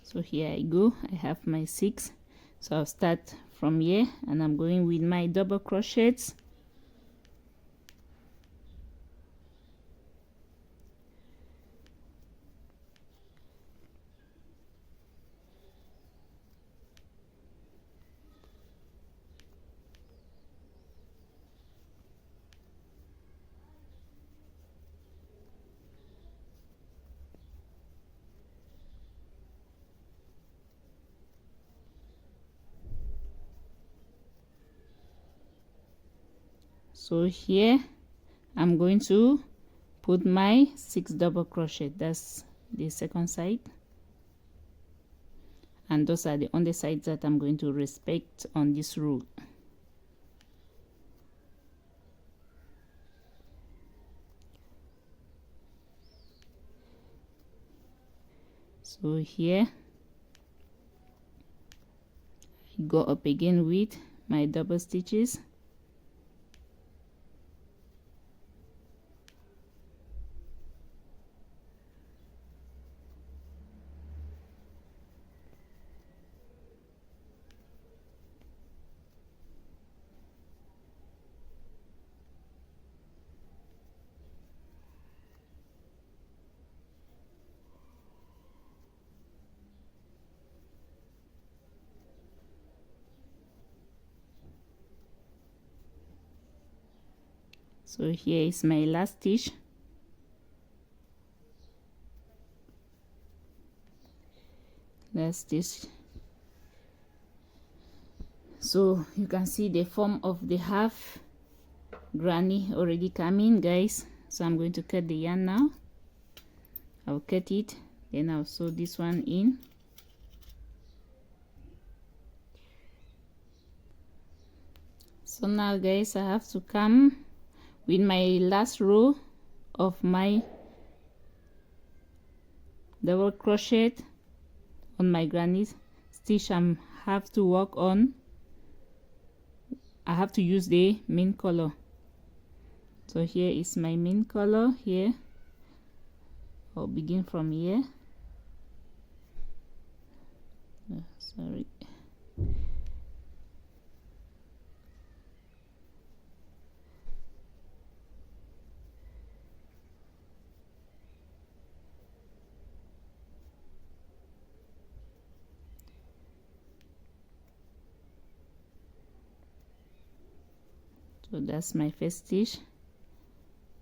So here I go, I have my 6. So I'll start from here and I'm going with my double crochets. So here I'm going to put my 6 double crochet. That's the second side, and those are the only sides that I'm going to respect on this row. So here I go up again with my double stitches. So here is my last stitch. Last stitch. So you can see the form of the half granny already coming, guys. So I'm going to cut the yarn now. I'll cut it, then I'll sew this one in. So now, guys, I have to come with my last row of my double crochet on my granny stitch. I have to work on, I have to use the main color. So here is my main color. Here I'll begin from here. Oh, sorry. So that's my first stitch.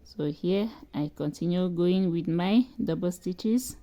So here I continue going with my double stitches.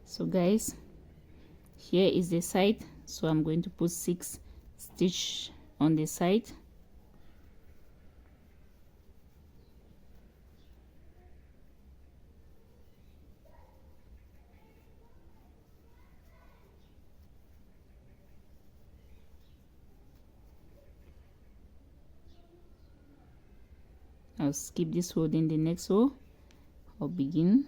So guys, here is the side, so I'm going to put 6 stitch on the side. I'll skip this row, then the next row I'll begin.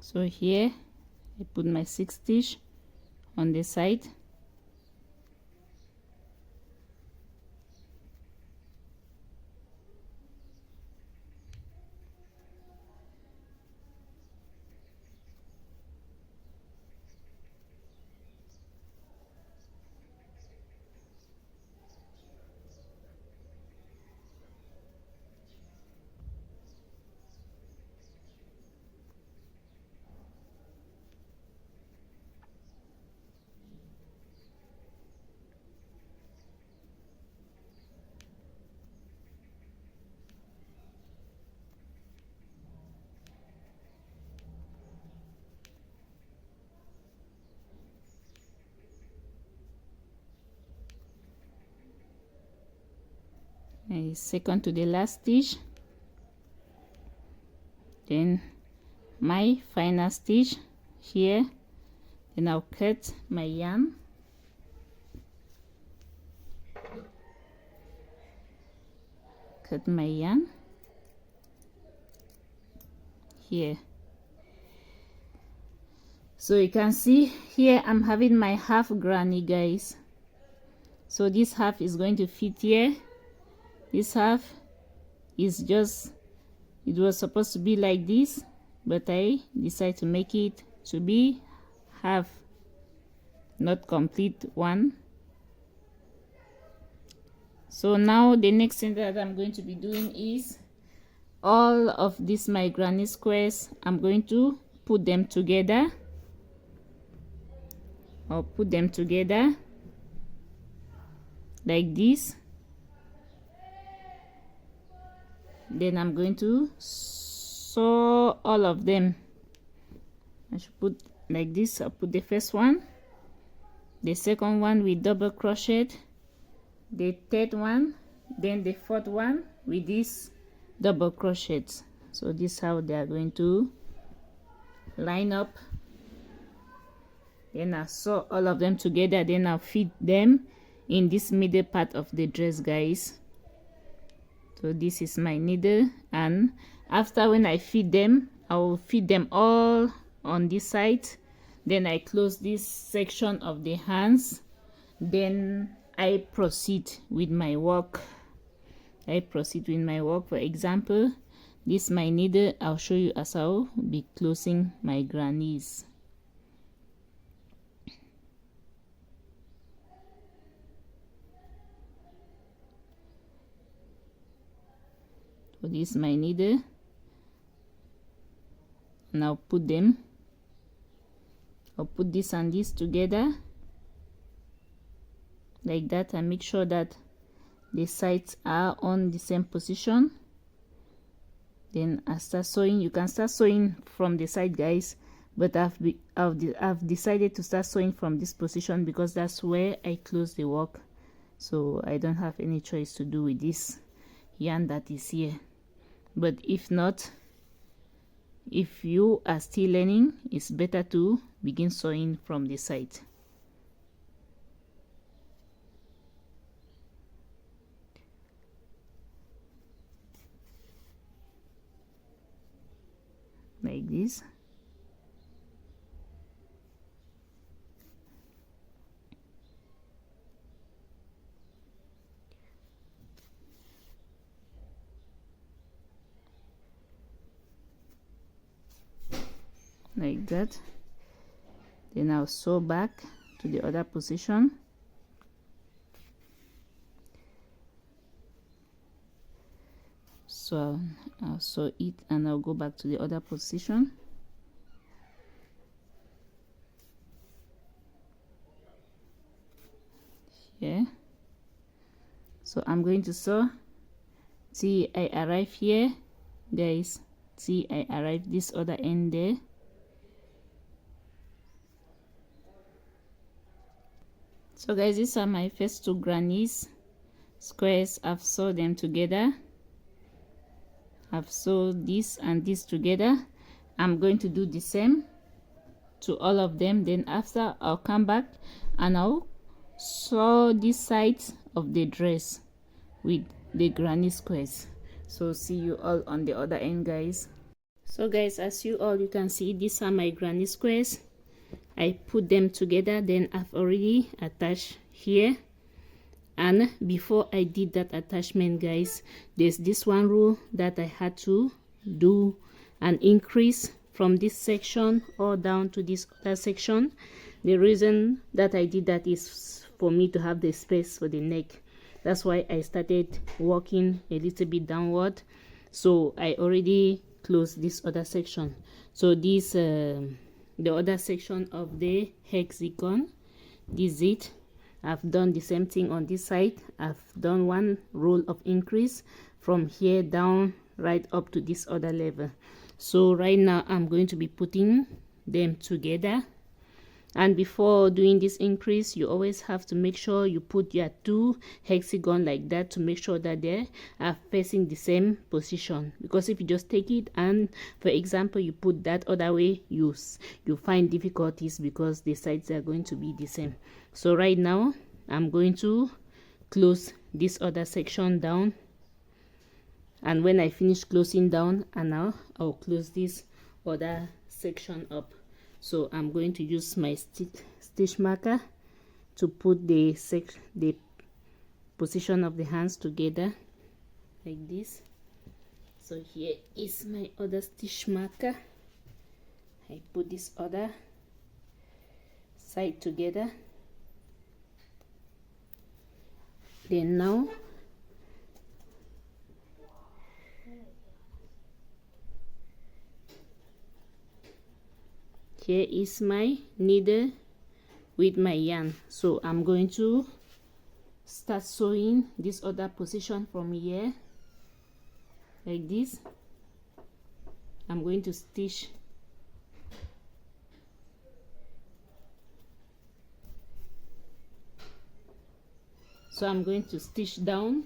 So here I put my 6 stitch on the side. My second to the last stitch, then my final stitch here, then I'll cut my yarn, here. So you can see here I'm having my half granny, guys. So this half is going to fit here. This half is just, it was supposed to be like this, but I decided to make it to be half, not complete one. So now the next thing that I'm going to be doing is all of these my granny squares I'm going to put them together. I'll put them together like this. Then I'm going to sew all of them. I should put like this. I'll put the first one, the second one with double crochet, the third one, then the fourth one with this double crochet. So this is how they are going to line up. Then I'll sew all of them together. Then I'll fit them in this middle part of the dress, guys. So this is my needle, and after when I feed them, I will feed them all on this side. Then I close this section of the hands. Then I proceed with my work. For example, this is my needle. I'll show you as I'll be closing my grannies. So this is my needle, and I'll put this and this together like that, and make sure that the sides are on the same position. Then I start sewing. You can start sewing from the side, guys, but I've decided to start sewing from this position because that's where I close the work. So I don't have any choice to do with this yarn that is here. But if not, if you are still learning, it's better to begin sewing from the side. Like this. Like that. Then I'll sew back to the other position. So I'll sew it and I'll go back to the other position. Here. So I'm going to sew till I arrive here, guys. See, I arrive this other end there. So guys, these are my first two grannies squares. I've sewed them together. I've sewed this and this together. I'm going to do the same to all of them. Then after, I'll come back and I'll sew this side of the dress with the granny squares. So see you all on the other end, guys. So guys, as you can see, these are my granny squares. I put them together. Then I've already attached here, and before I did that attachment, guys, there's this one rule that I had to do an increase from this section or down to this other section. The reason that I did that is for me to have the space for the neck. That's why I started working a little bit downward. So I already closed this other section. So this the other section of the hexagon, this is it. I've done the same thing on this side. I've done one row of increase from here down right up to this other level. So right now I'm going to be putting them together. And before doing this increase, you always have to make sure you put your two hexagon like that to make sure that they are facing the same position. Because if you just take it and, for example, you put that other way, you find difficulties because the sides are going to be the same. So right now I'm going to close this other section down, and when I finish closing down, and now I'll close this other section up. So I'm going to use my stitch marker to put the position of the hands together like this. So here is my other stitch marker. I put this other side together. Then now here is my needle with my yarn. So I'm going to start sewing this other position from here like this. I'm going to stitch I'm going to stitch down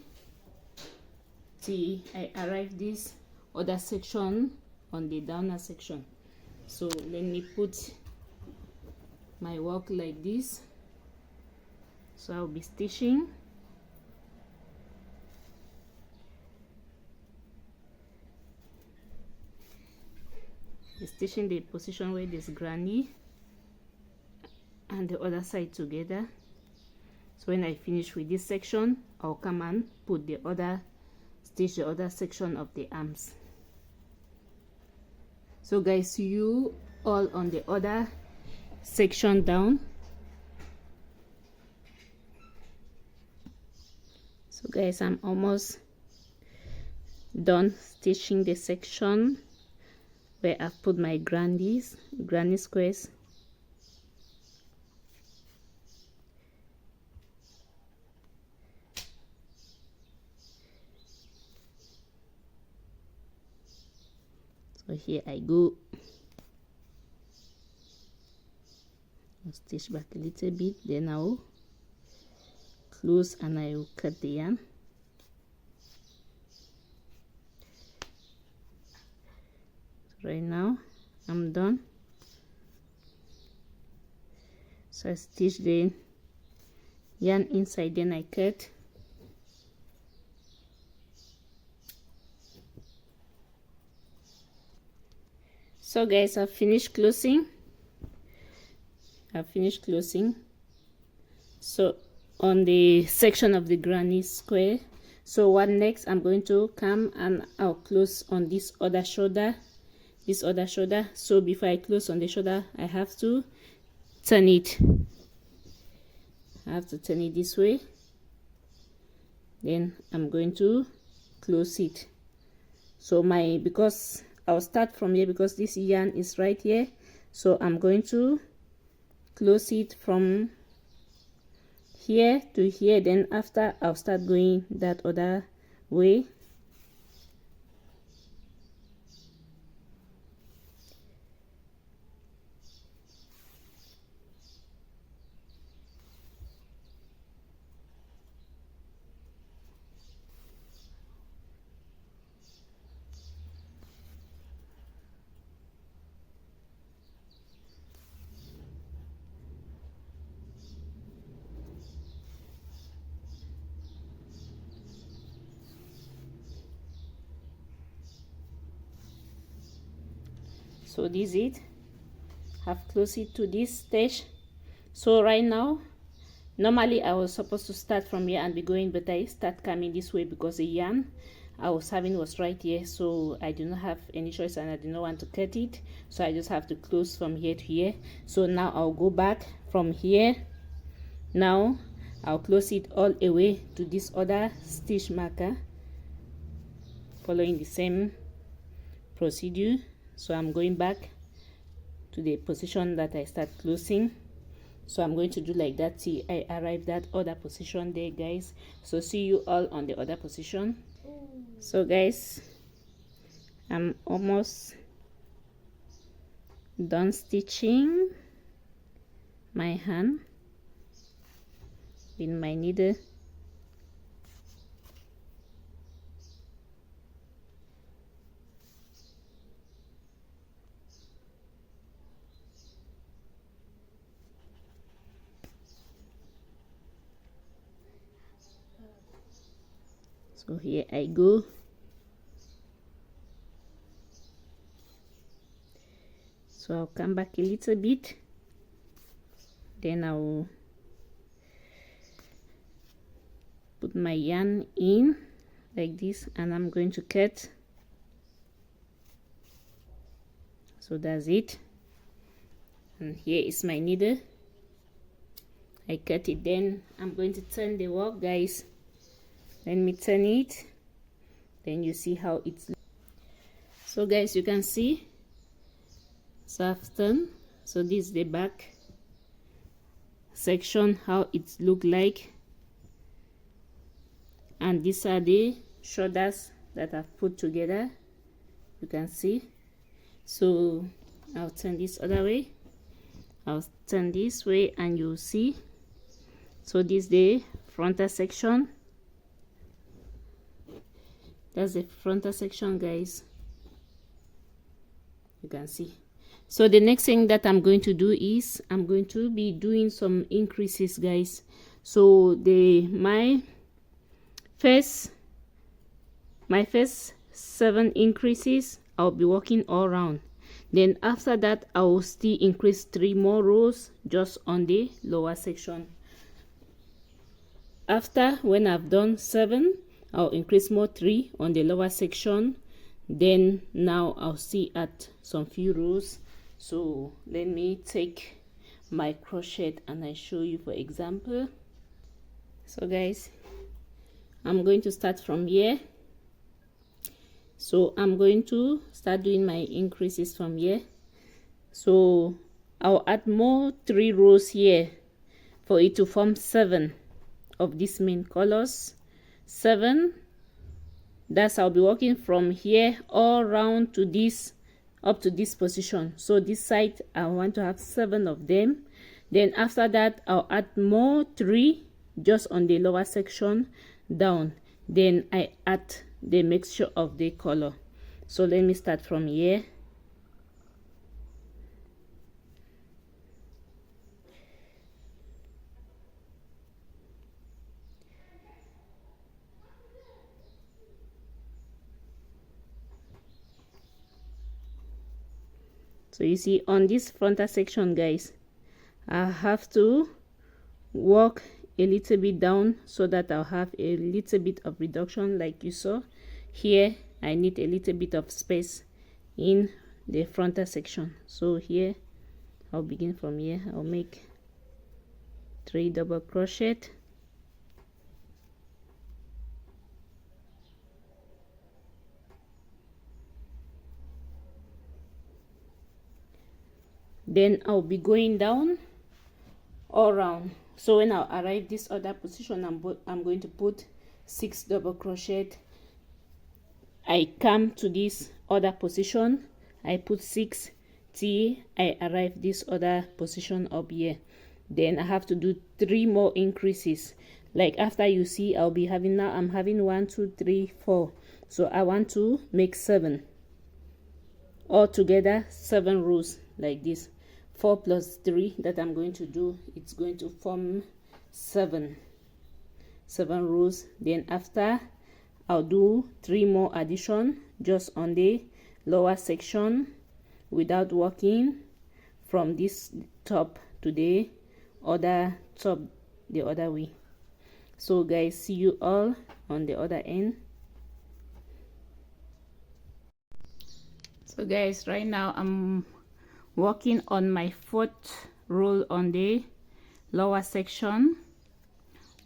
till I arrive this other section on the downer section. So let me put my work like this. So I'll be stitching the position where there's granny and the other side together. So when I finish with this section, I'll come and put stitch the other section of the arms. So guys, see you all on the other section down. So guys, I'm almost done stitching the section where I've put my granny squares. So here I go. I'll stitch back a little bit, then I'll close and I will cut the yarn. So right now I'm done. So I stitch the yarn inside, then I cut. So guys, I've finished closing. So on the section of the granny square. So what next? I'm going to come and I'll close on this other shoulder. So before I close on the shoulder, I have to turn it. This way. Then I'm going to close it. So because I'll start from here because this yarn is right here. So I'm going to close it from here to here. Then after, I'll start going that other way. So this is it. Have closed it to this stage. So right now, normally I was supposed to start from here and be going, but I start coming this way because the yarn I was having was right here. So I do not have any choice and I do not want to cut it. So I just have to close from here to here. So now I'll go back from here. Now I'll close it all the way to this other stitch marker, following the same procedure. So I'm going back to the position that I start closing. So I'm going to do like that till I arrive that other position there, guys. So see you all on the other position. So guys, I'm almost done stitching my hand with my needle. So here I go. So I'll come back a little bit, then I'll put my yarn in like this and I'm going to cut. So that's it, and here is my needle. I cut it, then I'm going to turn the work, guys. Let me turn it, then you see how it's. So guys, you can see, so I've turned. So this is the back section, how it look like, and these are the shoulders that I've put together, you can see. So I'll turn this other way, I'll turn this way, and you'll see. So this is the frontal section. That's the frontal section, guys, you can see. So the next thing that I'm going to do is I'm going to be doing some increases, guys. So my first 7 increases, I'll be working all around. Then after that, I will still increase 3 more rows just on the lower section. After, when I've done 7, I'll increase more 3 on the lower section. Then now I'll see at some few rows. So let me take my crochet and I show you, for example. So guys, I'm going to start from here. So I'm going to start doing my increases from here. So I'll add more 3 rows here for it to form 7 of these main colors. 7, that's I'll be working from here all around to this, up to this position. So this side I want to have 7 of them. Then after that, I'll add more 3 just on the lower section down. Then I add the mixture of the color. So let me start from here. So you see on this frontal section, guys, I have to work a little bit down so that I'll have a little bit of reduction. Like you saw here, I need a little bit of space in the frontal section. So here I'll begin from here. I'll make 3 double crochet, then I'll be going down all around. So when I arrive this other position, I'm going to put 6 double crochet. I come to this other position, I put 6 till I arrive this other position up here. Then I have to do 3 more increases. Like after, you see I'll be having, now I'm having 1 2 3 4. So I want to make 7 all together, 7 rows like this. 4 plus 3 that I'm going to do, it's going to form 7 rows. Then after, I'll do 3 more addition just on the lower section without working from this top to the other top the other way. So guys, see you all on the other end. So guys, right now I'm working on my 4th row on the lower section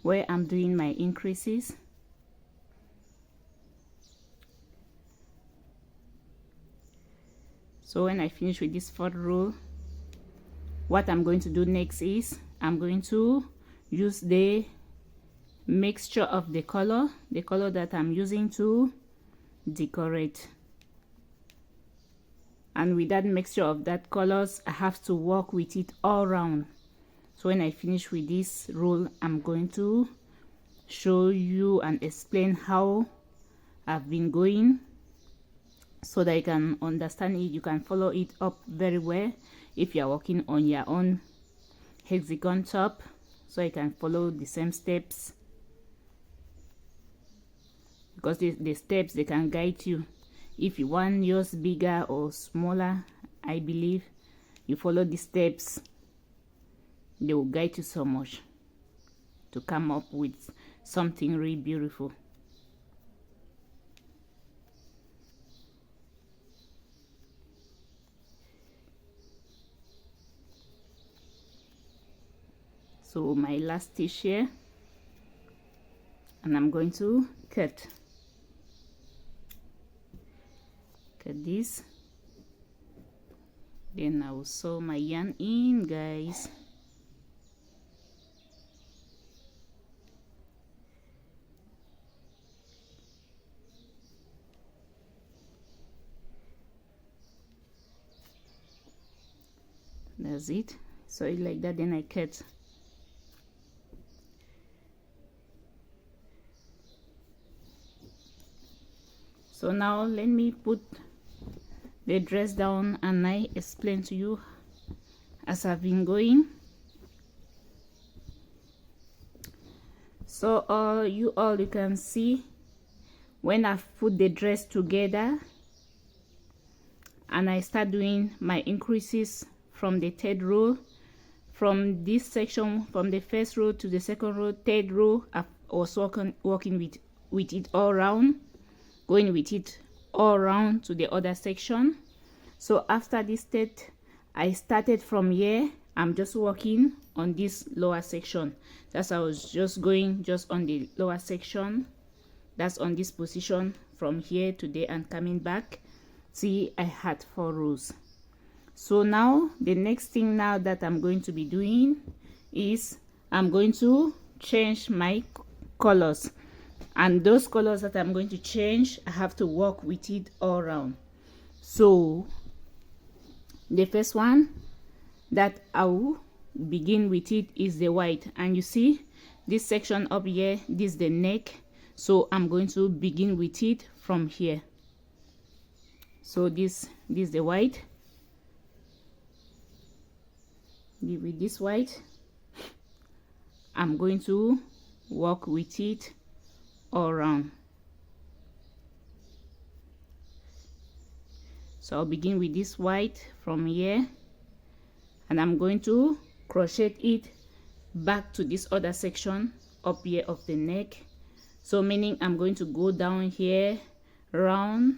where I'm doing my increases. So when I finish with this 4th row, what I'm going to do next is I'm going to use the mixture of the color that I'm using to decorate. And with that mixture of that colors, I have to work with it all around. So when I finish with this roll, I'm going to show you and explain how I've been going so that you can understand it. You can follow it up very well if you're working on your own hexagon top, so you can follow the same steps, because the steps, they can guide you. If you want yours bigger or smaller, I believe you follow the steps, they will guide you so much to come up with something really beautiful. So my last stitch here, and I'm going to cut Then I will sew my yarn in, guys. That's it. So it like that, then I cut. So now let me put the dress down and I explain to you as I've been going. So you can see when I've put the dress together and I start doing my increases from the third row, from this section, from the first row to the second row, third row, I was working with it all around, going with it all around to the other section. So after this step, I started from here. I'm just working on this lower section. That's I was just going just on the lower section. That's on this position from here to there and coming back. See, I had 4 rows. So now the next thing now that I'm going to be doing is I'm going to change my colors, and those colors that I'm going to change, I have to work with it all around. So the first one that I will begin with it is the white, and you see this section up here, this is the neck, so I'm going to begin with it from here. So this is the white. With this white, I'm going to work with it all around. So I'll begin with this white from here, and I'm going to crochet it back to this other section up here of the neck. So meaning I'm going to go down here, round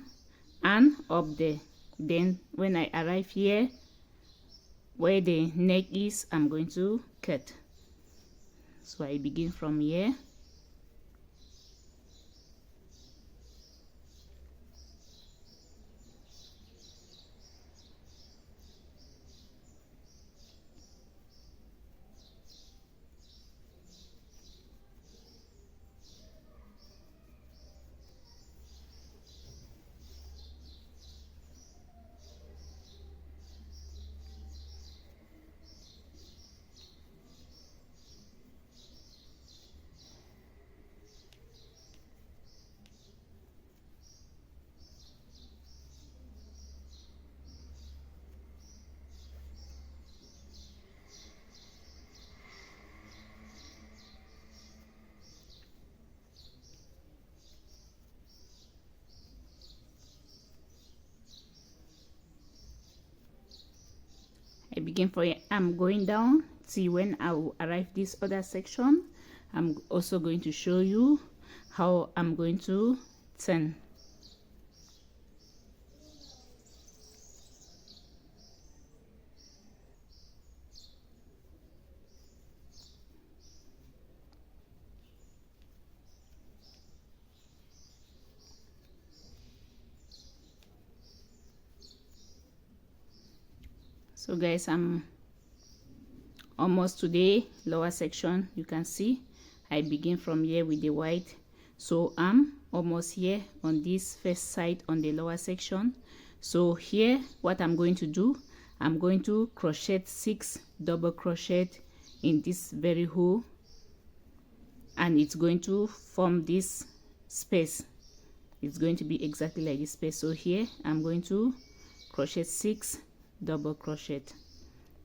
and up there. Then when I arrive here where the neck is, I'm going to cut. So I begin from here. I begin for it. I'm going down. See, when I will arrive this other section, I'm also going to show you how I'm going to turn. So guys, I'm almost to the lower section. You can see I begin from here with the white, so I'm almost here on this first side on the lower section. So here what I'm going to do, I'm going to crochet 6 double crochet in this very hole, and it's going to form this space. It's going to be exactly like this space. So here I'm going to crochet 6 double crochet.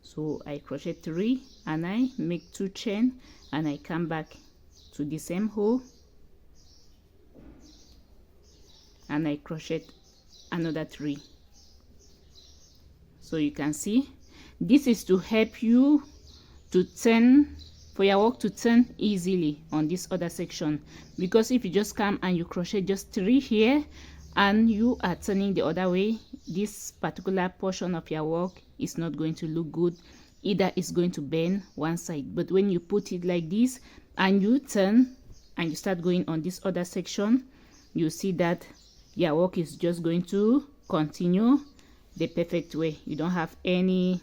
So I crochet 3 and I make 2 chain, and I come back to the same hole and I crochet another 3. So you can see this is to help you to turn, for your work to turn easily on this other section, because if you just come and you crochet just 3 here and you are turning the other way, this particular portion of your work is not going to look good. Either it's going to bend one side, but when you put it like this and you turn and you start going on this other section, you see that your work is just going to continue the perfect way. You don't have any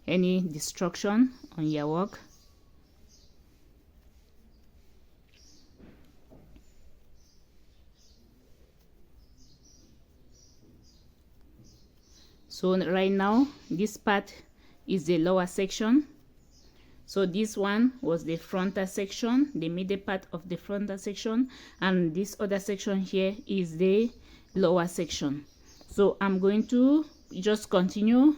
destruction on your work. So right now this part is the lower section. So this one was the frontal section, the middle part of the frontal section, and this other section here is the lower section. So I'm going to just continue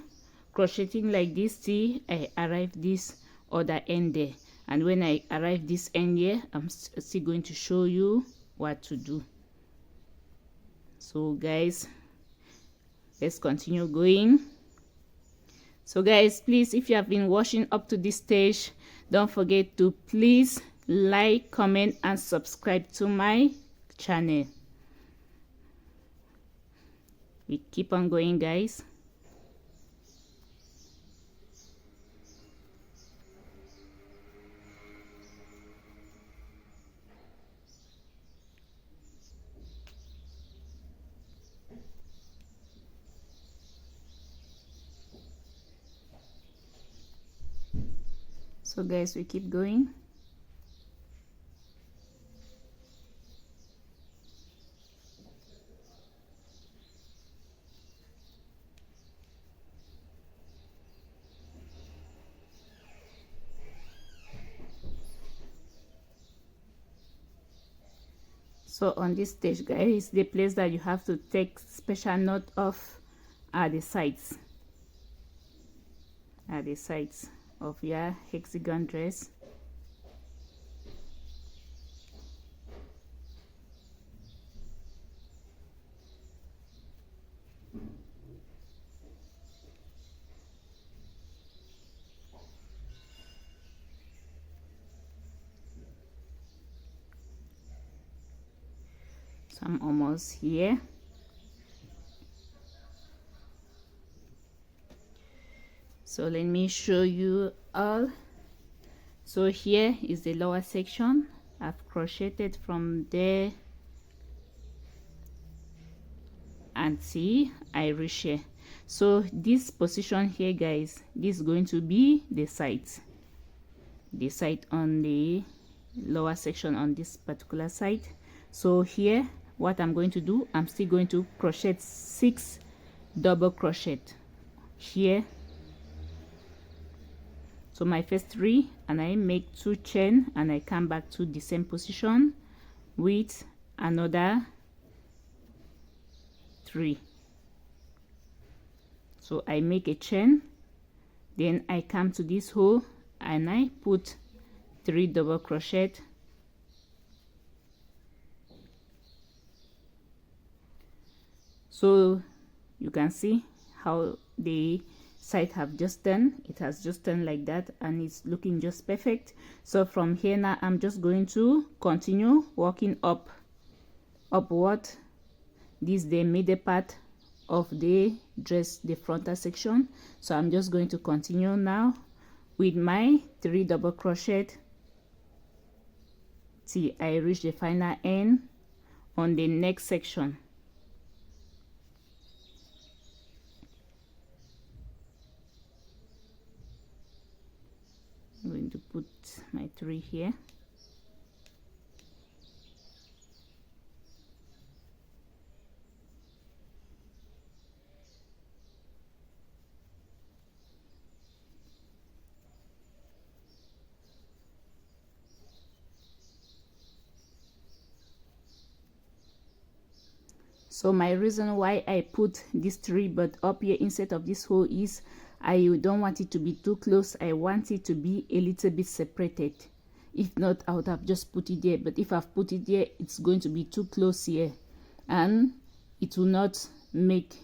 crocheting like this till I arrive this other end there. And when I arrive this end here, I'm still going to show you what to do. So guys, let's continue going. So guys, please, if you have been watching up to this stage, don't forget to please like, comment and subscribe to my channel. We keep on going, guys. So guys, we keep going. So on this stage, guys, the place that you have to take special note of are the sides. Of your hexagon dress. So I'm almost here. So let me show you all. So here is the lower section. I've crocheted from there and see I reach here. So this position here, guys, this is going to be the side on the lower section on this particular side. So here what I'm going to do, I'm still going to crochet 6 double crochet here. So my first 3, and I make 2 chain, and I come back to the same position with another 3. So I make a chain, then I come to this hole and I put 3 double crochet. So you can see how the side have just turned. It has just turned like that, and it's looking just perfect. So from here now, I'm just going to continue working upward. This is the middle part of the dress, the frontal section. So I'm just going to continue now with my 3 double crochet till I reach the final end on the next section. I'm going to put my 3 here. So my reason why I put this 3 but up here instead of this hole is I don't want it to be too close. I want it to be a little bit separated. If not, I would have just put it there, but if I've put it there, it's going to be too close here and it will not make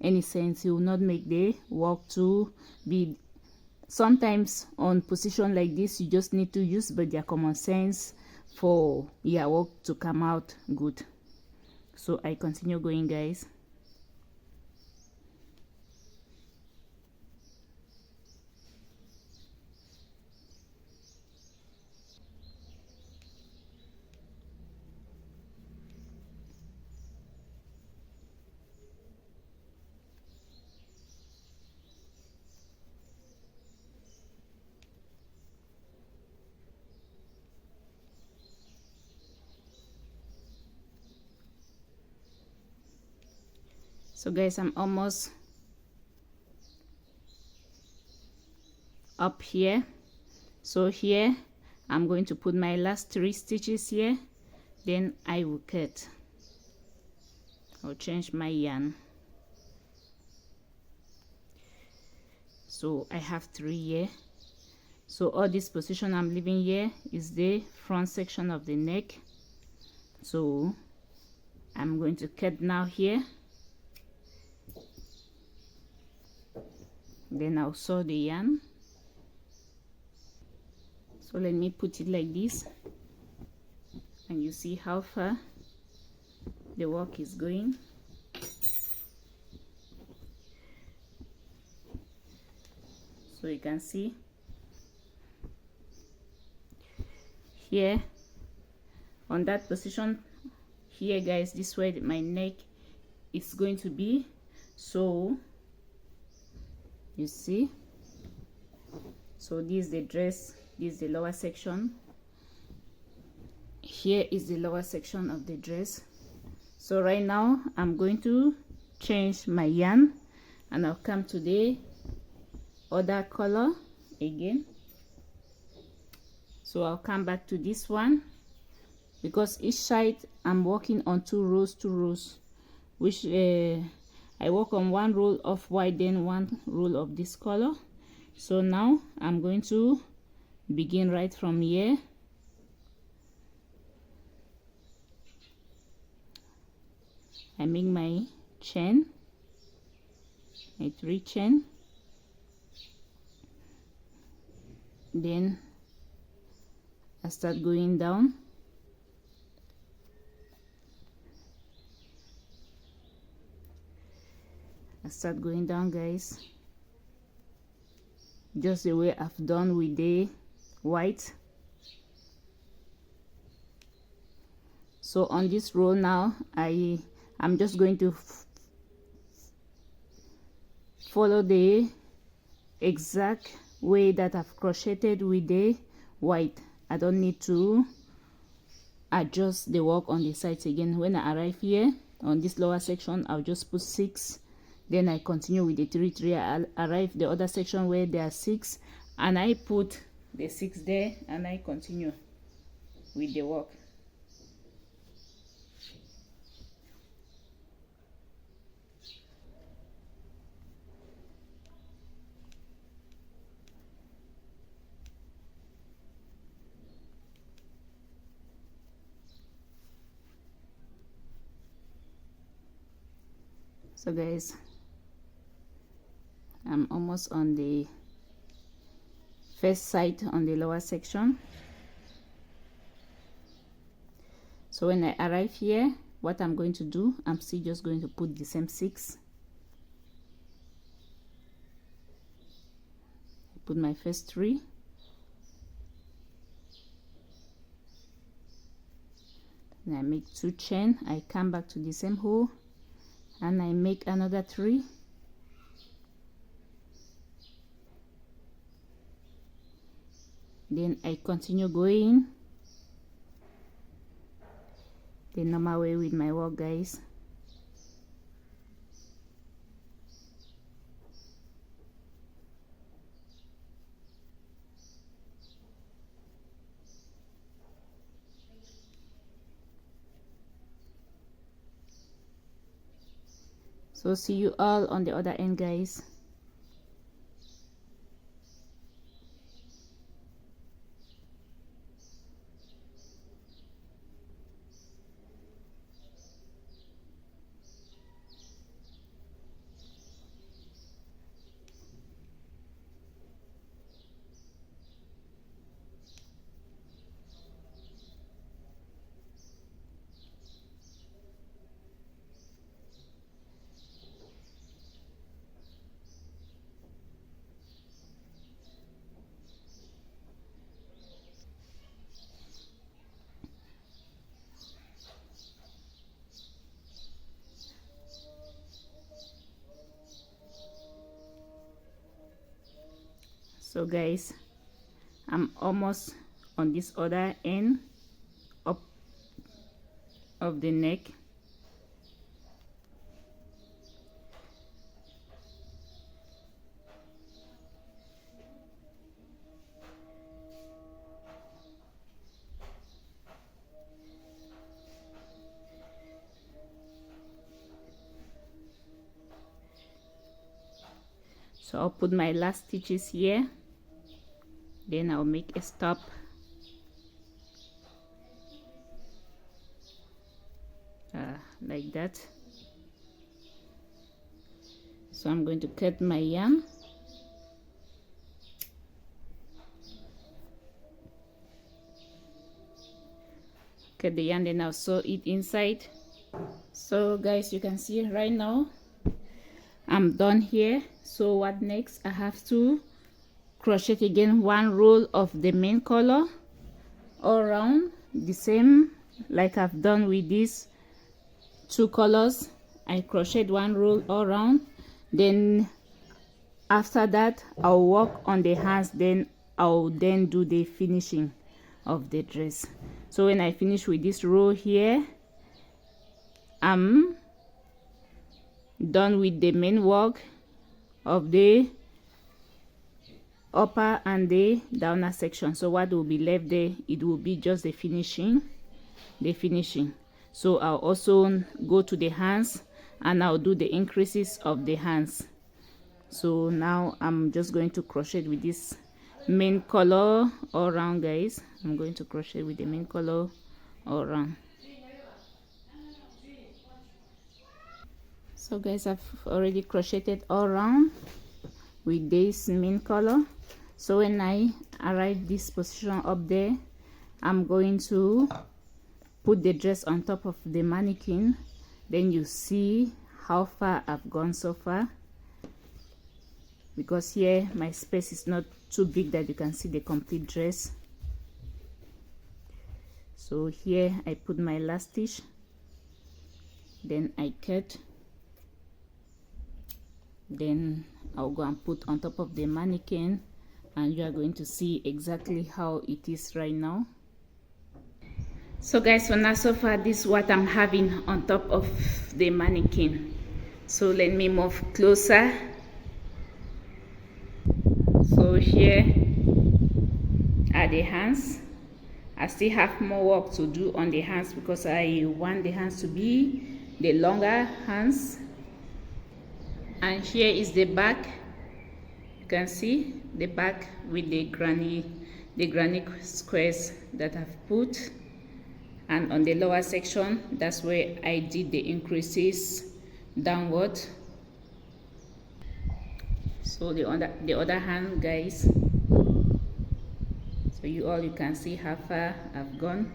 any sense. It will not make the work to be. Sometimes on position like this, you just need to use but your common sense for your work to come out good. So I continue going, guys. So guys, I'm almost up here. So here I'm going to put my last 3 stitches here, then I will cut. I'll change my yarn. So I have 3 here. So all this position I'm leaving here is the front section of the neck. So I'm going to cut now here, then I'll sew the yarn. So let me put it like this, and you see how far the work is going. So you can see here on that position here, guys, this way my neck is going to be. So you see, so this is the dress, this is the lower section, here is the lower section of the dress. So right now I'm going to change my yarn, and I'll come to the other color again. So I'll come back to this one, because each side I'm working on 2 rows, which I work on 1 row of white, then 1 row of this color. So now I'm going to begin right from here. I make my chain, my 3 chain, then I start going down. I start going down, guys, just the way I've done with the white. So on this row now I'm just going to follow the exact way that I've crocheted with the white. I don't need to adjust the work on the sides again. When I arrive here on this lower section, I'll just put 6, then I continue with the 3 I'll arrive the other section where there are 6, and I put the 6 there, and I continue with the work. So guys, I'm almost on the first side on the lower section. So when I arrive here, what I'm going to do, I'm still just going to put the same 6. I put my first 3, and I make 2 chain. I come back to the same hole, and I make another 3, then I continue going the normal way with my work, guys. So see you all on the other end, guys. So guys, I'm almost on this other end up of the neck. So I'll put my last stitches here, then I'll make a stop. Like that. So I'm going to cut my yarn. Cut the yarn, then I'll sew it inside. So guys, you can see right now I'm done here. So what next? I have to crochet again one row of the main color all around, the same like I've done with these two colors. I crocheted one row all around, then after that I'll work on the hands, then I'll then do the finishing of the dress. So when I finish with this row here, I'm done with the main work of the upper and the downer section. So what will be left there, it will be just the finishing. So I'll also go to the hands and I'll do the increases of the hands. So now I'm just going to crochet with this main color all around, guys. I'm going to crochet with the main color all around. So guys, I've already crocheted all around with this main color. So when I arrive this position up there, I'm going to put the dress on top of the mannequin. Then you see how far I've gone so far, because here my space is not too big that you can see the complete dress. So here I put my last stitch, then I cut, then I'll go and put on top of the mannequin, and you are going to see exactly how it is right now. So guys, for now, so far this is what I'm having on top of the mannequin. So let me move closer. So here are the hands. I still have more work to do on the hands because I want the hands to be the longer hands. And here is the back. You can see the back with the granny squares that I've put. And on the lower section, that's where I did the increases downward. So the other hand, guys, so you can see how far I've gone.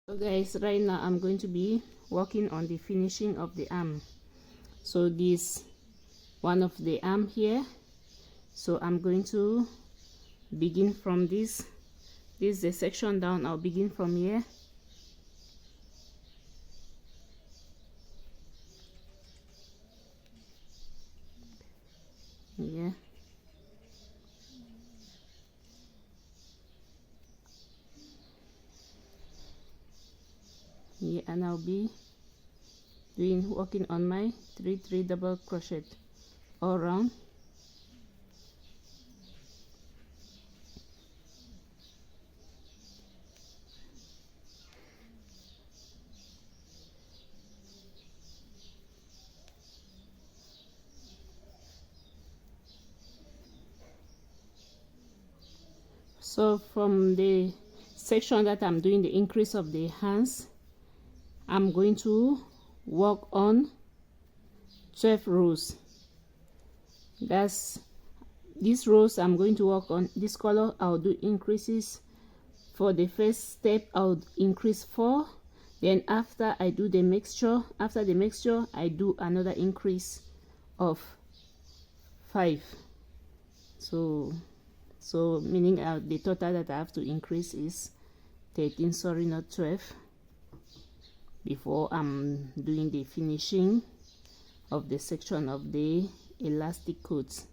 So guys, right now I'm going to be working on the finishing of the arm. So this one of the arm here, so I'm going to begin from this is the section down. I'll begin from here. Yeah. Yeah, and I'll be working on my 3 double crochet all around. So from the section that I'm doing the increase of the hands, I'm going to work on 12 rows. That's these rows I'm going to work on this color. I'll do increases. For the first step, I'll increase 4. Then after I do the mixture, after the mixture, I do another increase of 5. So meaning the total that I have to increase is 13, sorry, not 12, before I'm doing the finishing of the section of the elastic coats.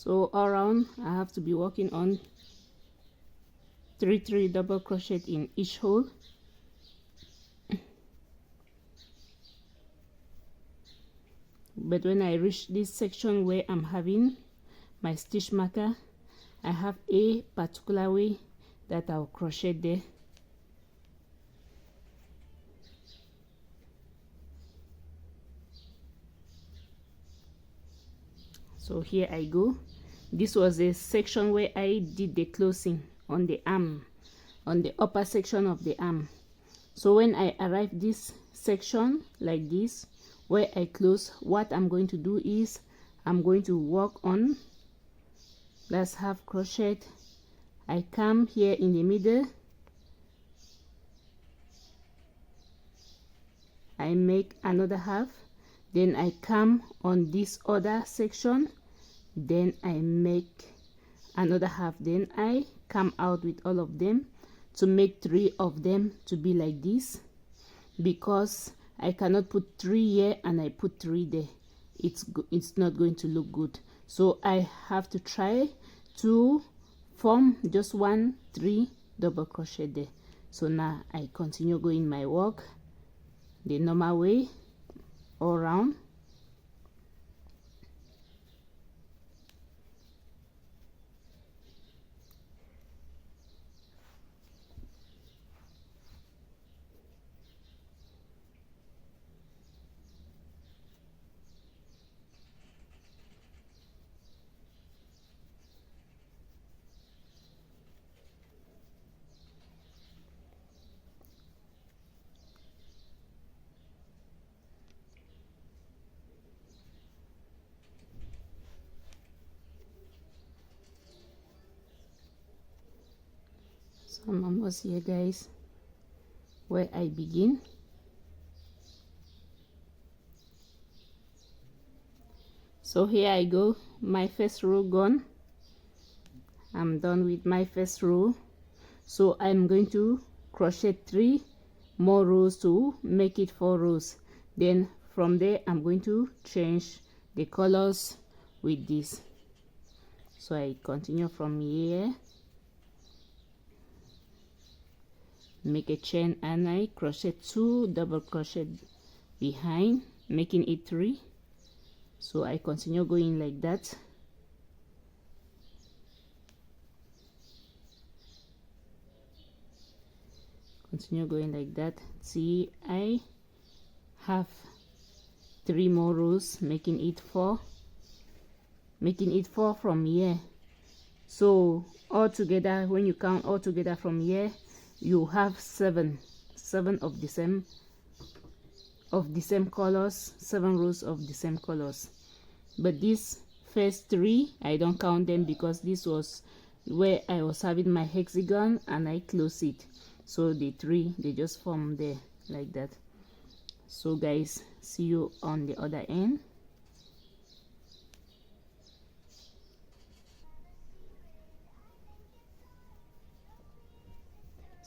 So around I have to be working on 3 double crochet in each hole. But when I reach this section where I'm having my stitch marker, I have a particular way that I'll crochet there. So here I go. This was a section where I did the closing on the arm, on the upper section of the arm. So when I arrive this section like this where I close, what I'm going to do is I'm going to work on, let's half crochet. I come here in the middle, I make another half, then I come on this other section, then I make another half, then I come out with all of them to make 3 of them to be like this, because I cannot put 3 here and I put 3 there. It's not going to look good. So I have to try to form just 1 3 double crochet there. So now I continue going my work the normal way all around. So I'm almost here, guys, where I begin. So here I go, my first row gone. I'm done with my first row. So I'm going to crochet 3 more rows to make it 4 rows. Then from there I'm going to change the colors with this. So I continue from here, make a chain, and I crochet 2 double crochet behind, making it 3. So I continue going like that. Continue going like that. See, I have 3 more rows, making it 4. Making it 4 from here. So all together, when you count all together from here, you have 7 of the same colors, 7 rows of the same colors. But these first 3 I don't count them because this was where I was having my hexagon and I close it. So the 3, they just form there like that. So guys, see you on the other end.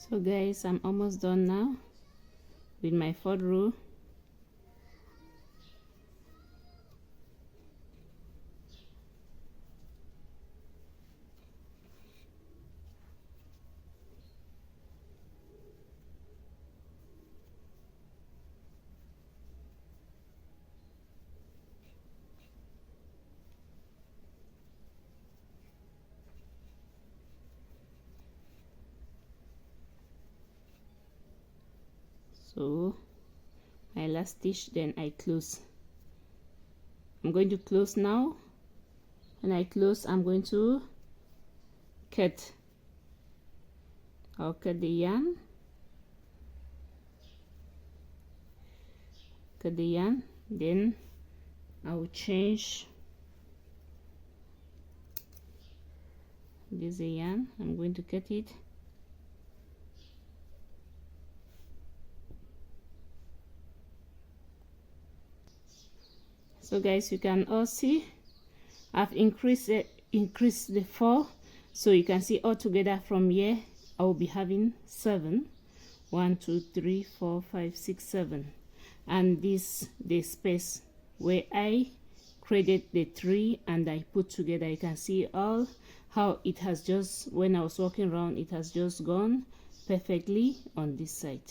So guys, I'm almost done now with my 4th row. So my last stitch, then I close. I'm going to close now. When I close, I'm going to cut. I'll cut the yarn. Cut the yarn, then I will change this yarn. I'm going to cut it. So guys, you can all see I've increased the 4, so you can see all together from here I will be having 7. 1 2 3 4 5 6 7, and this the space where I created the 3 and I put together. You can see all how it has just, when I was walking around, it has just gone perfectly on this side.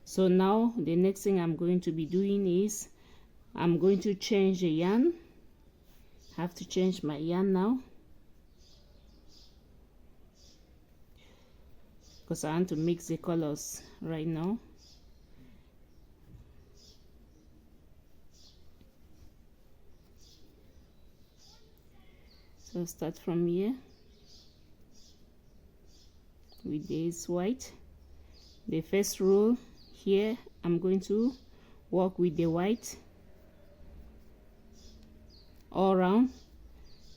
So now the next thing I'm going to be doing is I'm going to change the yarn. I have to change my yarn now because I want to mix the colors right now. So start from here with this white. The first row here I'm going to work with the white all around.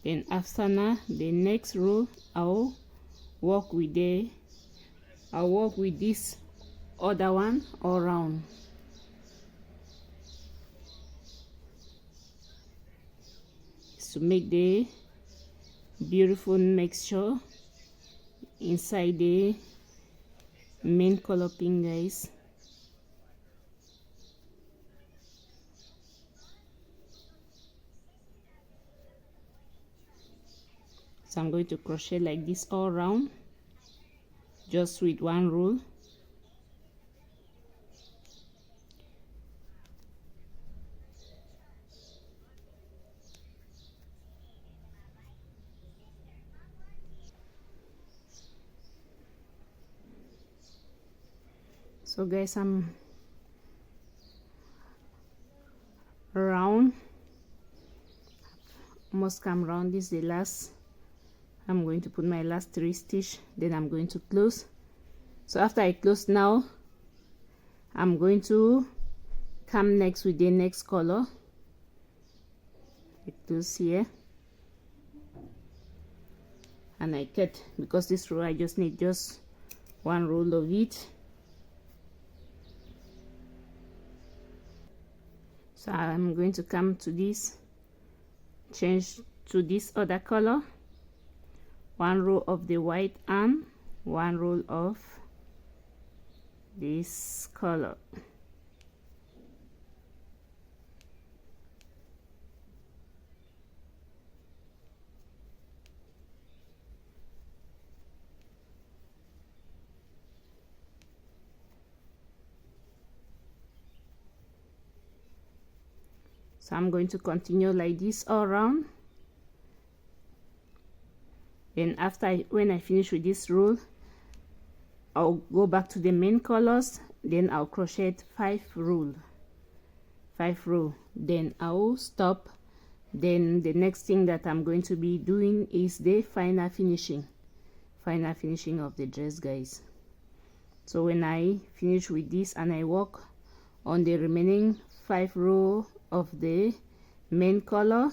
Then after now, the next row I'll work with this other one all around. To make the beautiful mixture inside the main color pink, guys. So I'm going to crochet like this all around, just with one row. So guys, I'm around, almost come around. This is the last. I'm going to put my last 3 stitches, then I'm going to close. So after I close now, I'm going to come next with the next color. I close here and I cut, because this row I just need just one roll of it. So I'm going to come to this, change to this other color, one row of the white and one row of this color. So I'm going to continue like this all around. Then after when I finish with this row, I'll go back to the main colors, then I'll crochet 5 row, then I'll stop. Then the next thing that I'm going to be doing is the final finishing of the dress, guys. So when I finish with this and I work on the remaining 5 row of the main color,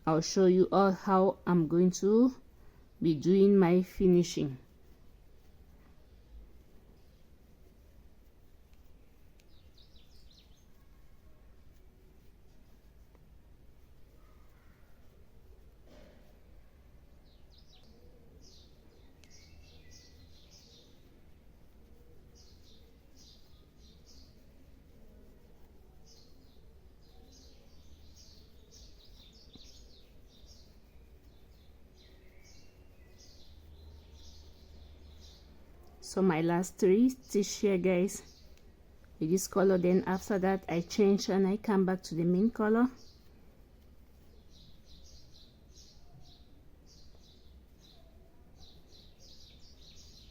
I'll show you all how I'm going to be doing my finishing. So my last 3 stitches here, guys, with this color. Then after that I change and I come back to the main color.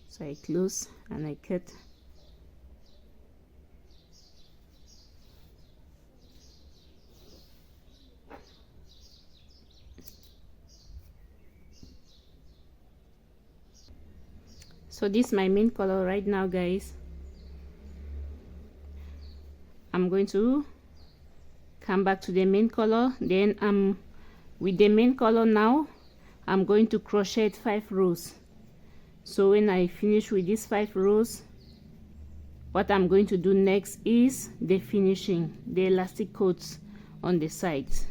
So I close and I cut. So this is my main color right now, guys. I'm going to come back to the main color. Then with the main color now, I'm going to crochet 5 rows. So when I finish with these 5 rows, what I'm going to do next is the finishing, the elastic coats on the sides.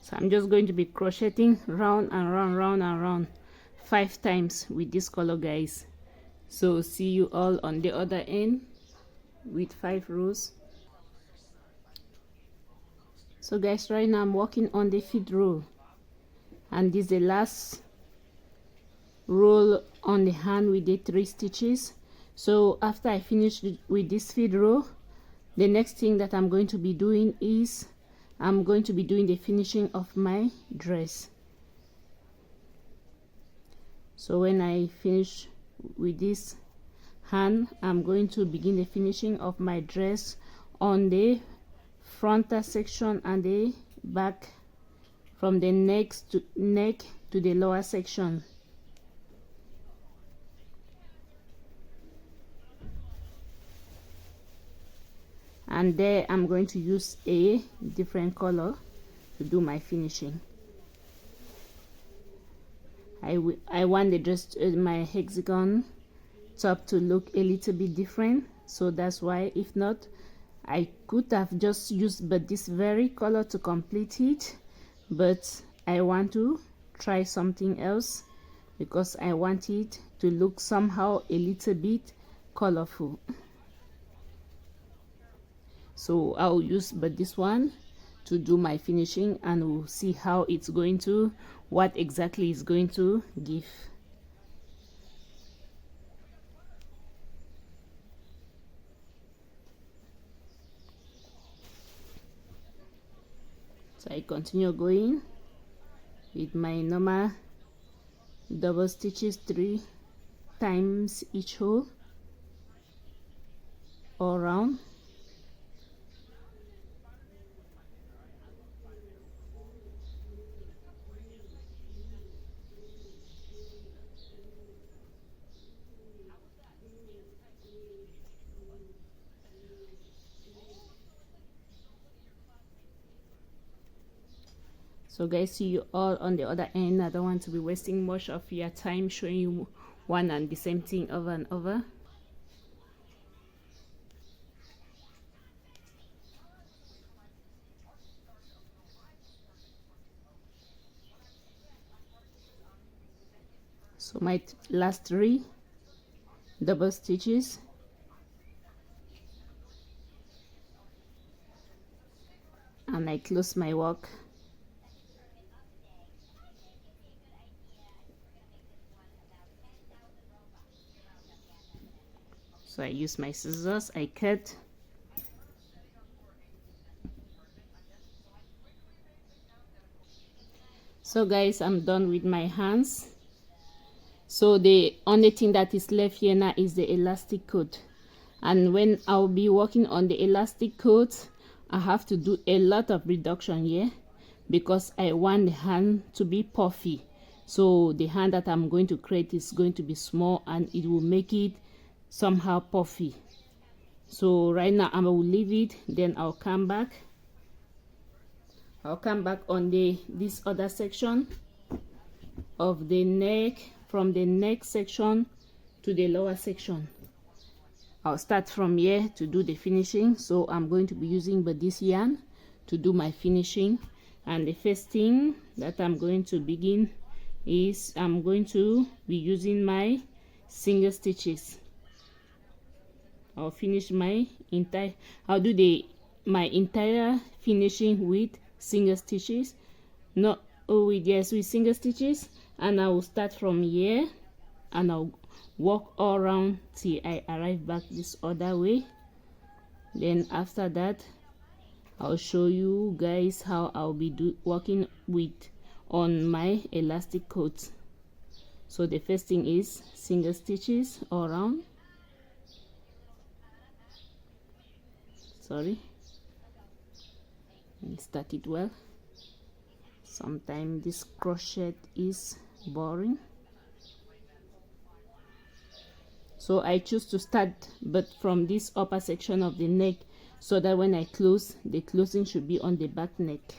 So I'm just going to be crocheting round and round, round and round 5 times with this color, guys. So see you all on the other end with 5 rows. So guys, right now I'm working on the 5th row, and this is the last row on the hand with the 3 stitches. So after I finish with this 5th row, the next thing that I'm going to be doing is I'm going to be doing the finishing of my dress. So when I finish with this hand, I'm going to begin the finishing of my dress on the frontal section and the back, from the neck to the lower section. And there I'm going to use a different color to do my finishing. I want the dress, my hexagon top, to look a little bit different, so that's why. If not, I could have just used but this very color to complete it, but I want to try something else because I want it to look somehow a little bit colorful. So I'll use but this one to do my finishing, and we'll see how it's going to, what exactly is going to give. So I continue going with my normal double stitches 3 times each hole all around. So guys, see you all on the other end. I don't want to be wasting much of your time showing you one and the same thing over and over. So my last 3 double stitches, and I close my work. So I use my scissors, I cut. So guys, I'm done with my hands. So the only thing that is left here now is the elastic coat, and when I'll be working on the elastic coat, I have to do a lot of reduction here because I want the hand to be puffy. So the hand that I'm going to create is going to be small, and it will make it somehow puffy. So right now I will leave it, then I'll come back on this other section of the neck, from the neck section to the lower section. I'll start from here to do the finishing. So I'm going to be using but this yarn to do my finishing, and the first thing that I'm going to begin is I'm going to be using my single stitches. I'll finish my entire, I'll do my entire finishing with single stitches, not with single stitches, and I will start from here and I'll walk all around till I arrive back this other way. Then after that I'll show you guys how I'll be working on my elastic coat. So the first thing is single stitches all around. Sorry, let me start it well. Sometimes this crochet is boring, so I choose to start but from this upper section of the neck, so that when I close, the closing should be on the back neck.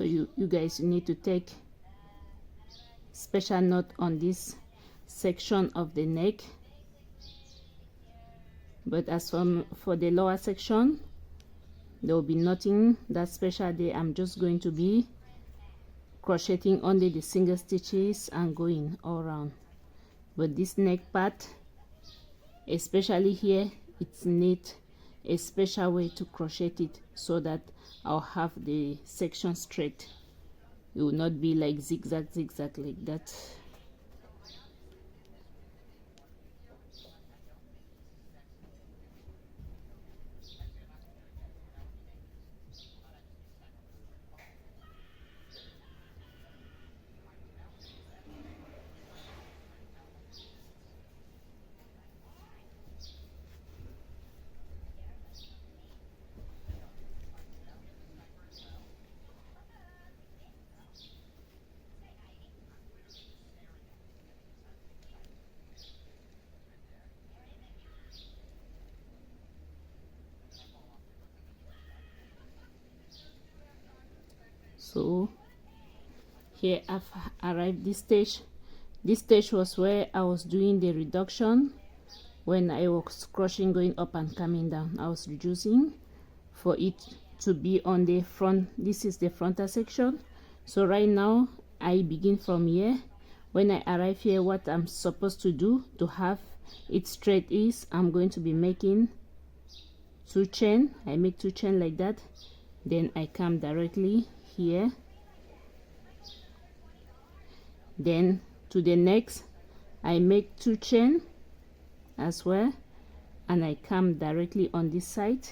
So you guys need to take special note on this section of the neck. But as for the lower section, there will be nothing that special there. I'm just going to be crocheting under the single stitches and going all around. But this neck part, especially here, it's neat a special way to crochet it so that I'll have the section straight. It will not be like zigzag like that. So here I've arrived this stage. This stage was where I was doing the reduction. When I was crocheting going up and coming down, I was reducing for it to be on the front. This is the frontal section. So right now I begin from here. When I arrive here, what I'm supposed to do to have it straight is I'm going to be making 2 chain. I make 2 chain like that, then I come directly here, then to the next I make 2 chain as well, and I come directly on this side.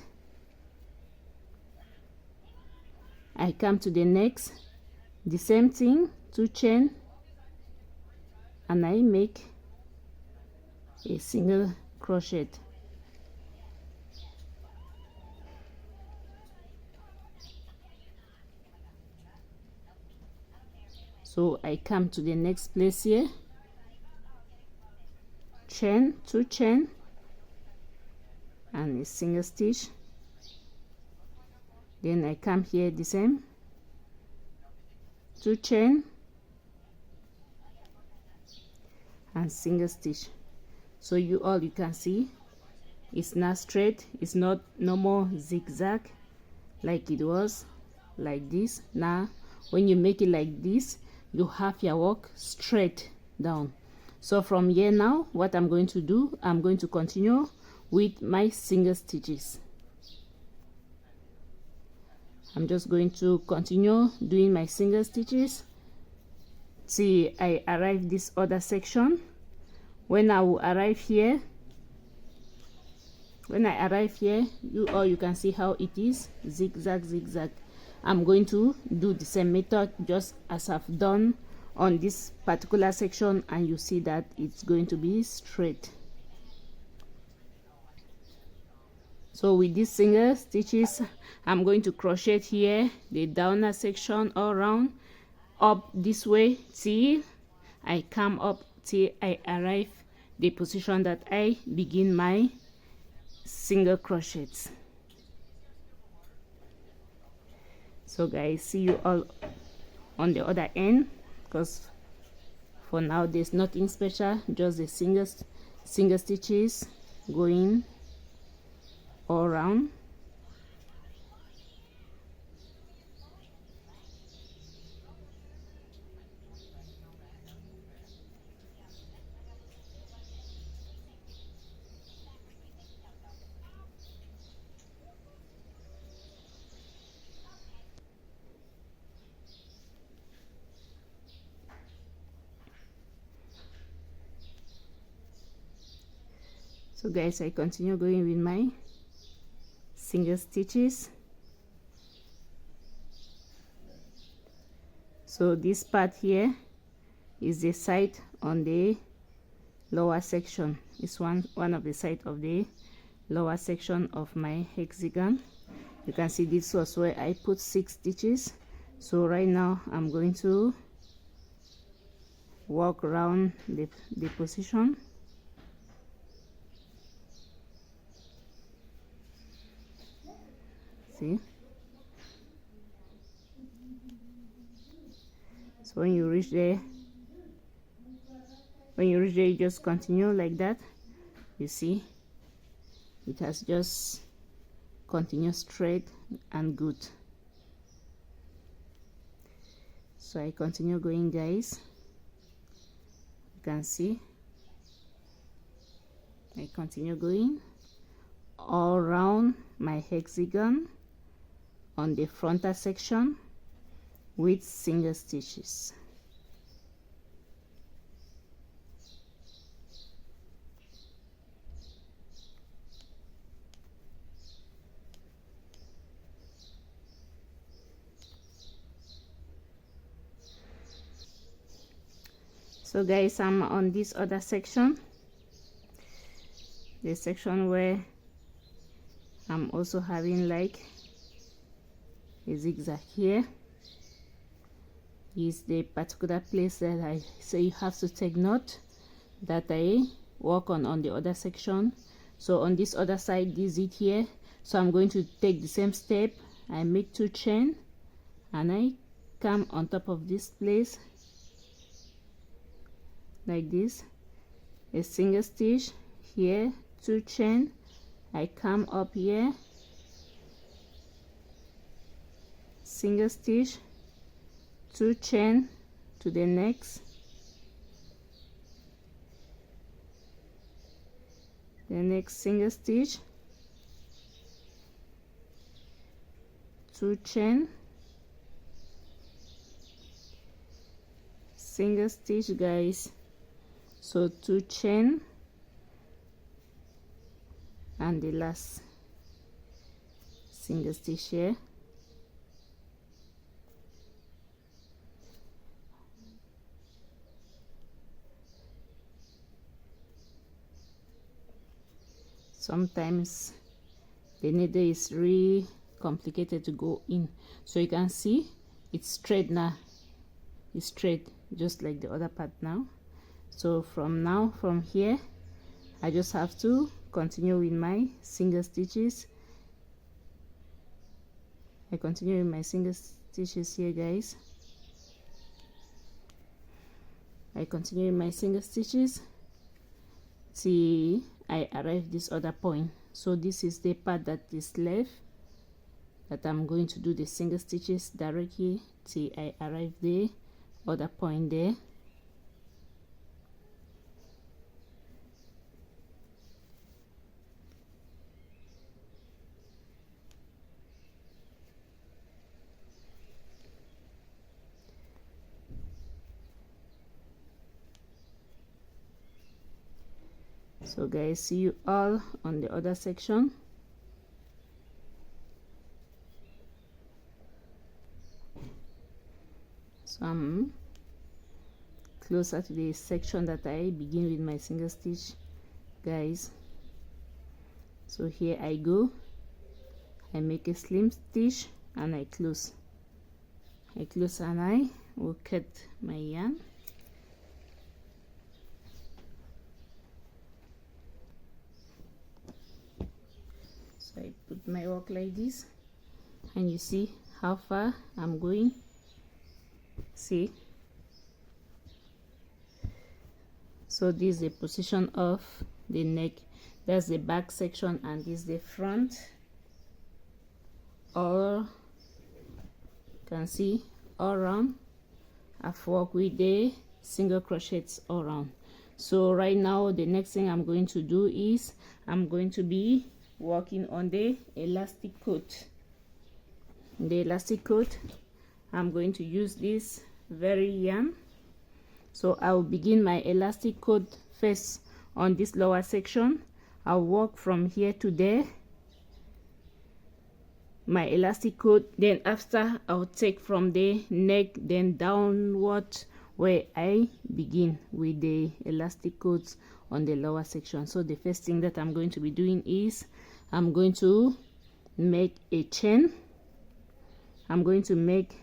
I come to the next, the same thing, 2 chain, and I make a single crochet. So I come to the next place here, chain, 2 chain, and a single stitch. Then I come here the same, 2 chain and single stitch. So you can see it's not straight, it's not no more zigzag like it was like this. Now when you make it like this, you have your work straight down. So from here now, what I'm going to do, I'm going to continue with my single stitches. I'm just going to continue doing my single stitches till I arrive this other section. When I will arrive here, you can see how it is zigzag. I'm going to do the same method just as I've done on this particular section, and you see that it's going to be straight. So with these single stitches, I'm going to crochet here the downer section all around up this way till I come up till I arrive the position that I begin my single crochets. So guys, see you all on the other end, because for now there's nothing special, just the single stitches going all around. So guys, I continue going with my single stitches. So this part here is the side on the lower section. It's one of the side of the lower section of my hexagon. You can see this was where I put 6 stitches. So right now I'm going to walk around the position. See, So when you reach there, you just continue like that. You see, it has just continued straight and good. So I continue going, guys. You can see I continue going all around my hexagon on the frontal section with single stitches. So guys, I'm on this other section, the section where I'm also having like a zigzag here. Is the particular place that I say you have to take note that I work on the other section. So on this other side, this is it here. So I'm going to take the same step. I make 2 chain and I come on top of this place like this, a single stitch here, 2 chain, I come up here, single stitch, 2 chain to the next, the next single stitch, 2 chain, single stitch, guys. So 2 chain and the last single stitch here. Sometimes the needle is really complicated to go in, so you can see it's straight now. It's straight just like the other part now. So from here I just have to continue with my single stitches. I continue with my single stitches here, guys. I continue with my single stitches till I arrive this other point. So this is the part that is left that I'm going to do the single stitches directly till I arrive the other point there. So guys, see you all on the other section. So I'm closer to the section that I begin with my single stitch, guys. So here I go, I make a slim stitch and I close and I will cut my yarn. So I put my work like this and you see how far I'm going. See, so this is the position of the neck. That's the back section and this is the front. Or you can see all around I've worked with the single crochets all around. So right now the next thing I'm going to do is I'm going to be working on the elastic coat. The elastic coat, I'm going to use this very yarn. So I'll begin my elastic coat first on this lower section. I'll work from here to there, my elastic coat, then after I'll take from the neck then downward where I begin with the elastic coats on the lower section. So the first thing that I'm going to be doing is I'm going to make a chain. I'm going to make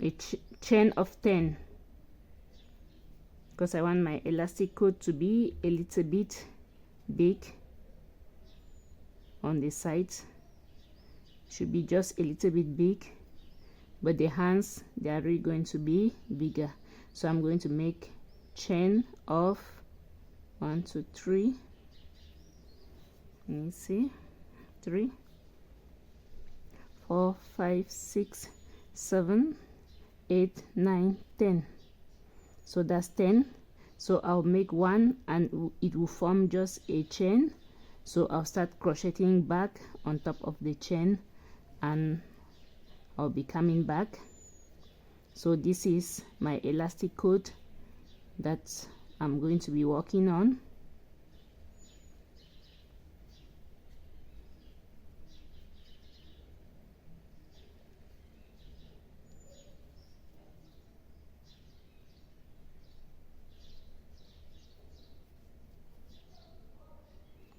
a chain of 10 because I want my elastic coat to be a little bit big on the sides. Should be just a little bit big. but the hands, they are really going to be bigger. So I'm going to make chain of 1 2 3, let me see, 3 4 5 6 7 8 9 10. So that's 10. So I'll make one and it will form just a chain. So I'll start crocheting back on top of the chain and I'll be coming back. So this is my elastic coat that I'm going to be working on.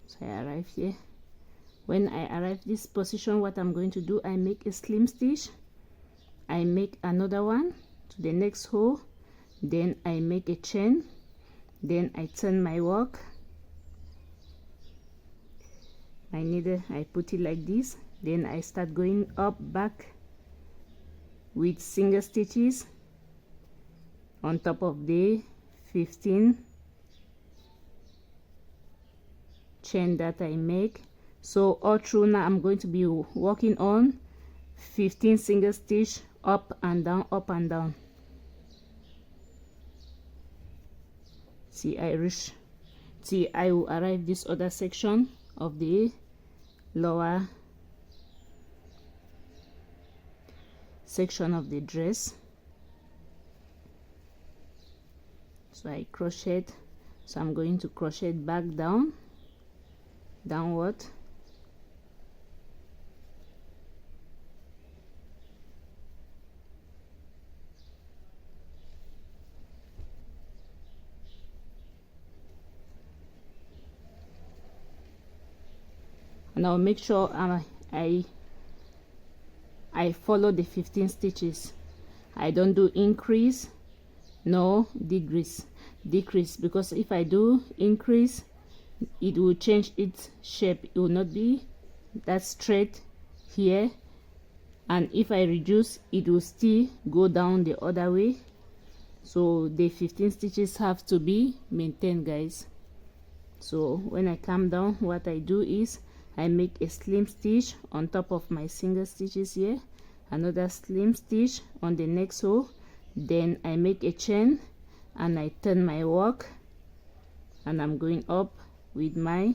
So I arrive here. When I arrive this position, what I'm going to do, I make a slim stitch, I make another one to the next hole, then I make a chain, then I turn my work, my needle, I put it like this, then I start going up back with single stitches on top of the 15 chain that I make. So all through now I'm going to be working on 15 single stitch up and down, up and down. See, I reach till I will arrive this other section of the lower section of the dress. So I crochet, so I'm going to crochet back down, downward, and I'll make sure I follow the 15 stitches. I don't do increase no decrease, because if I do increase, it will change its shape. It will not be that straight here, and if I reduce, it will still go down the other way. So the 15 stitches have to be maintained, guys. So when I come down, what I do is I make a slim stitch on top of my single stitches here, another slim stitch on the next row, then I make a chain and I turn my work, and I'm going up with my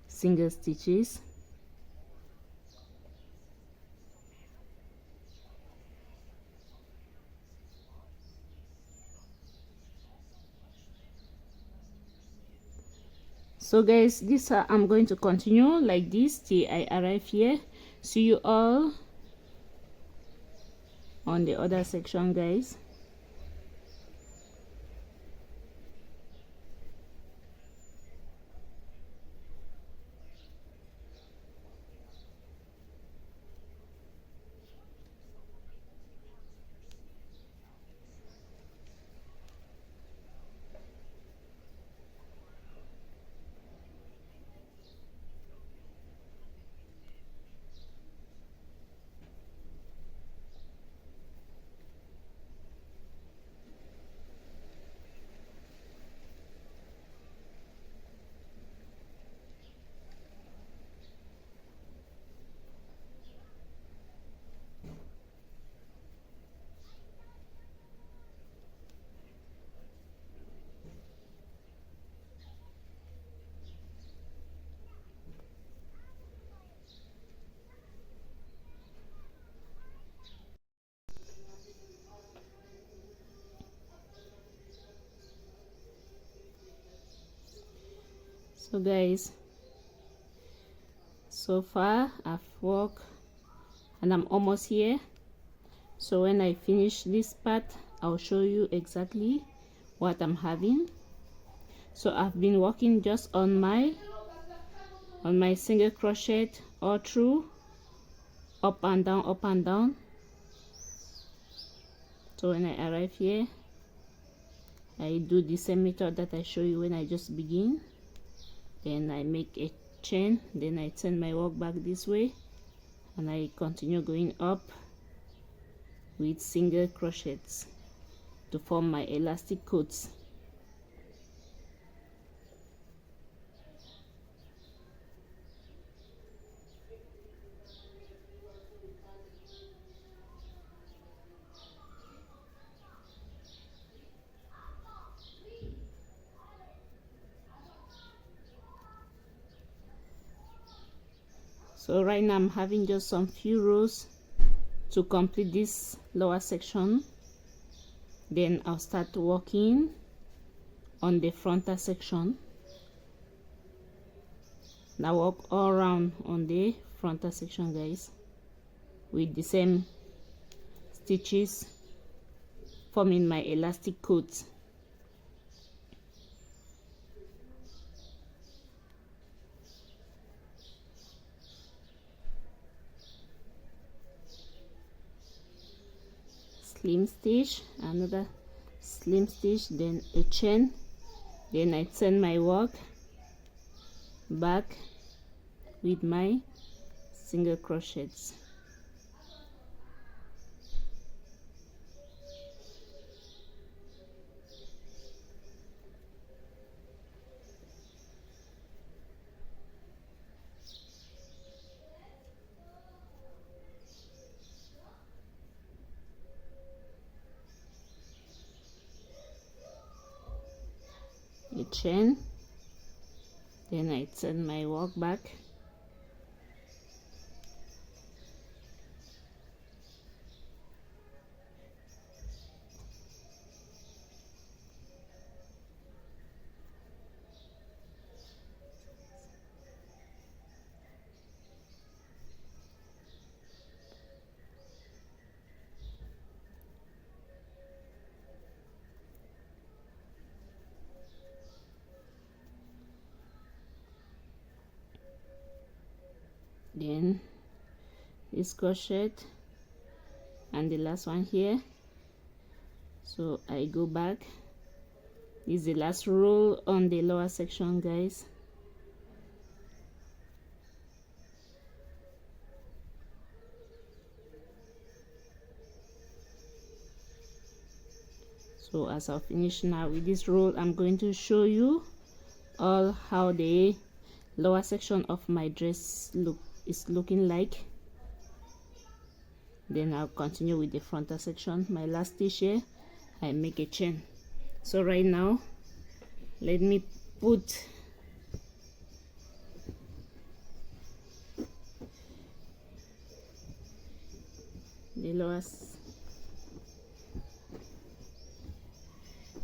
single stitches. So guys, this I'm going to continue like this till I arrive here. See you all on the other section, guys. So guys, so far I've worked and I'm almost here. So when I finish this part, I'll show you exactly what I'm having. So I've been working just on my single crochet all through, up and down, up and down. So when I arrive here, I do the same method that I show you when I just begin. Then I make a chain, then I turn my work back this way and I continue going up with single crochets to form my elastic coats. So right now I'm having just some few rows to complete this lower section, then I'll start working on the frontal section. Now work all around on the frontal section, guys, with the same stitches, forming my elastic coat. Slim stitch, another slim stitch, then a chain, then I turn my work back with my single crochets. A chain, then I turn my work back, then this crochet and the last one here. So I go back. This is the last row on the lower section, guys. So as I finish now with this row, I'm going to show you all how the lower section of my dress is looking like. Then I'll continue with the frontal section. My last stitch here, I make a chain. So right now, let me put the lower.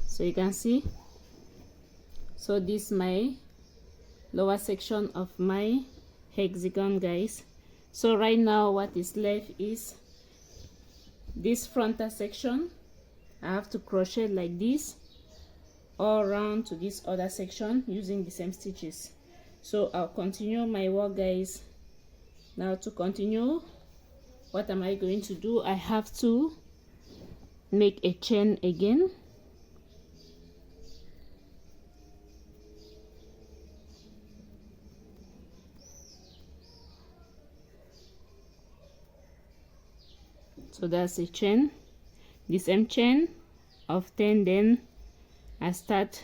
So you can see, so this is my lower section of my hexagon, guys. So right now what is left is this frontal section. I have to crochet like this all around to this other section using the same stitches. So I'll continue my work, guys. Now to continue, what am I going to do? I have to make a chain again. So that's a chain, the same chain of 10. Then I start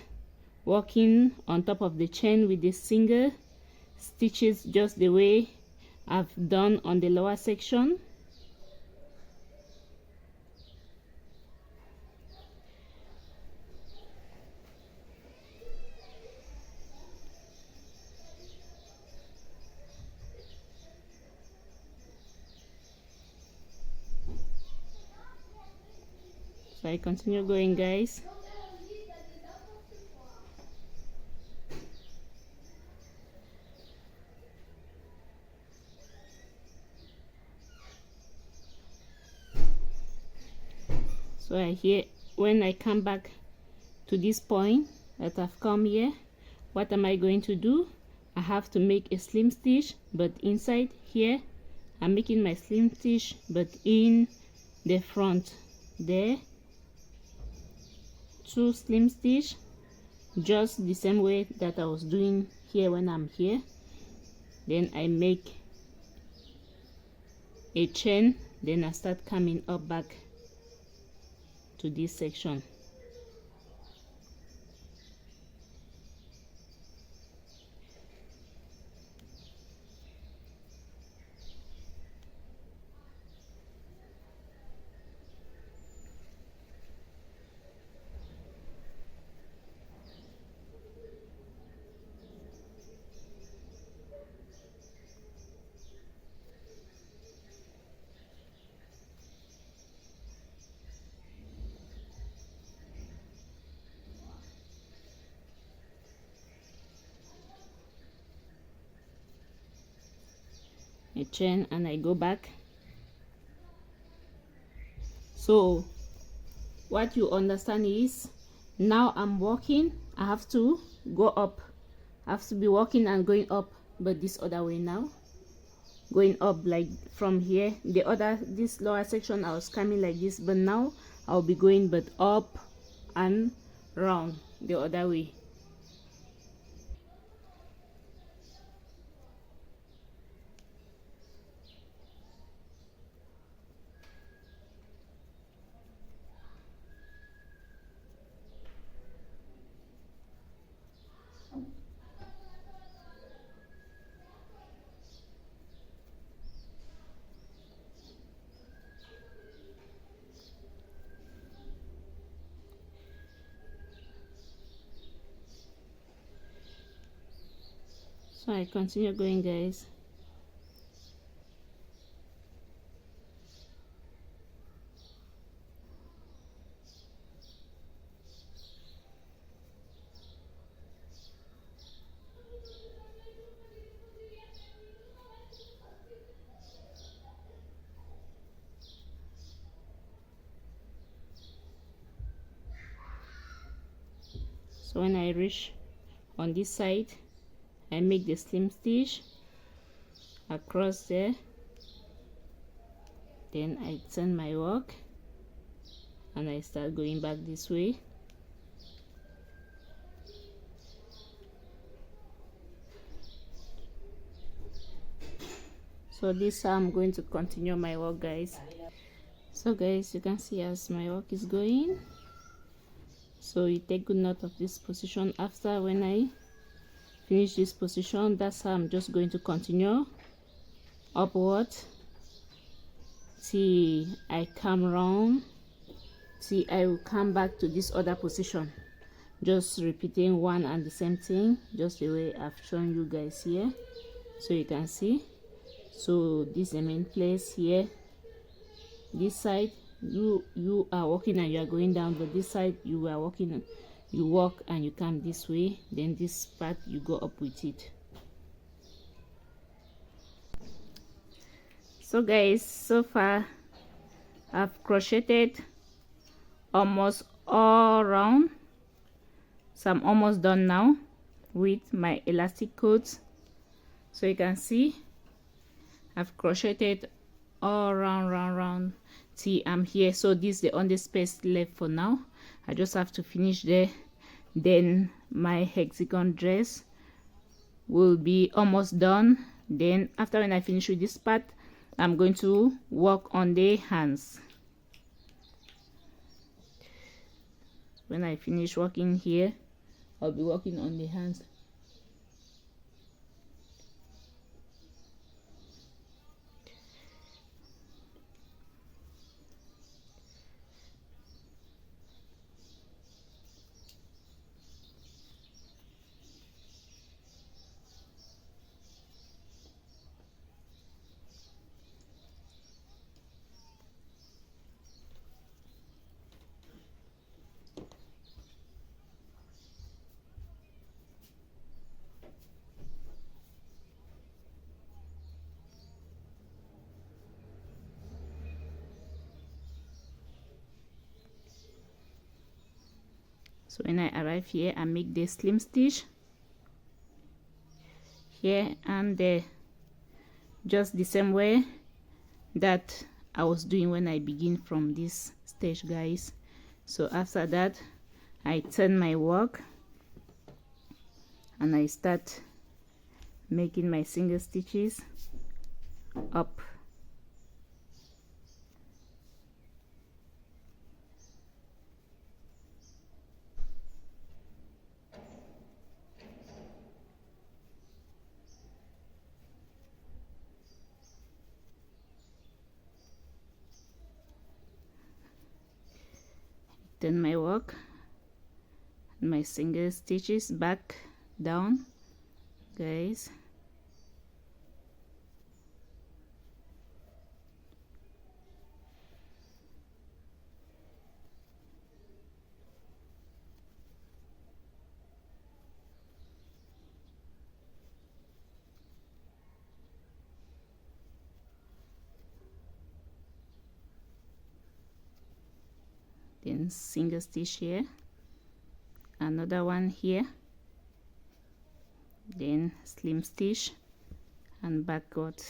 working on top of the chain with the single stitches, just the way I've done on the lower section. So I continue going, guys. So when I come back to this point that I've come here, what am I going to do? I have to make a slim stitch, but inside here I'm making my slim stitch, but in the front there, 2 slim stitch, just the same way that I was doing here when I'm here. Then I make a chain, then I start coming up back to this section. I chain and I go back. So what you understand is, now I'm walking, I have to go up. I have to be walking and going up, but this other way now, going up like from here. This lower section I was coming like this, but now I'll be going but up and round the other way. So I continue going, guys. So when I reach on this side, I make the slim stitch across there, then I turn my work and I start going back this way. So this is how I'm going to continue my work, guys. So guys, you can see as my work is going. So you take good note of this position. After when I finish this position, that's how I'm just going to continue upward till I come round, till I will come back to this other position, just repeating one and the same thing, just the way I've shown you guys here. So you can see, so this is the main place here. This side you are walking and you are going down, but this side you are walking and you walk and you come this way, then this part you go up with it. So guys, so far I've crocheted almost all around, so I'm almost done now with my elastic coats. So you can see I've crocheted all round till I'm here. So this is the only space left for now. I just have to finish there, then my hexagon dress will be almost done. Then after when I finish with this part, I'm going to work on the hands. When I finish working here, I'll be working on the hands. So when I arrive here, I make the slim stitch here and there, just the same way that I was doing when I begin from this stage, guys. So after that, I turn my work and I start making my single stitches up. turn my work, my single stitches back down, guys. Then single stitch here, another one here, then slim stitch and backward.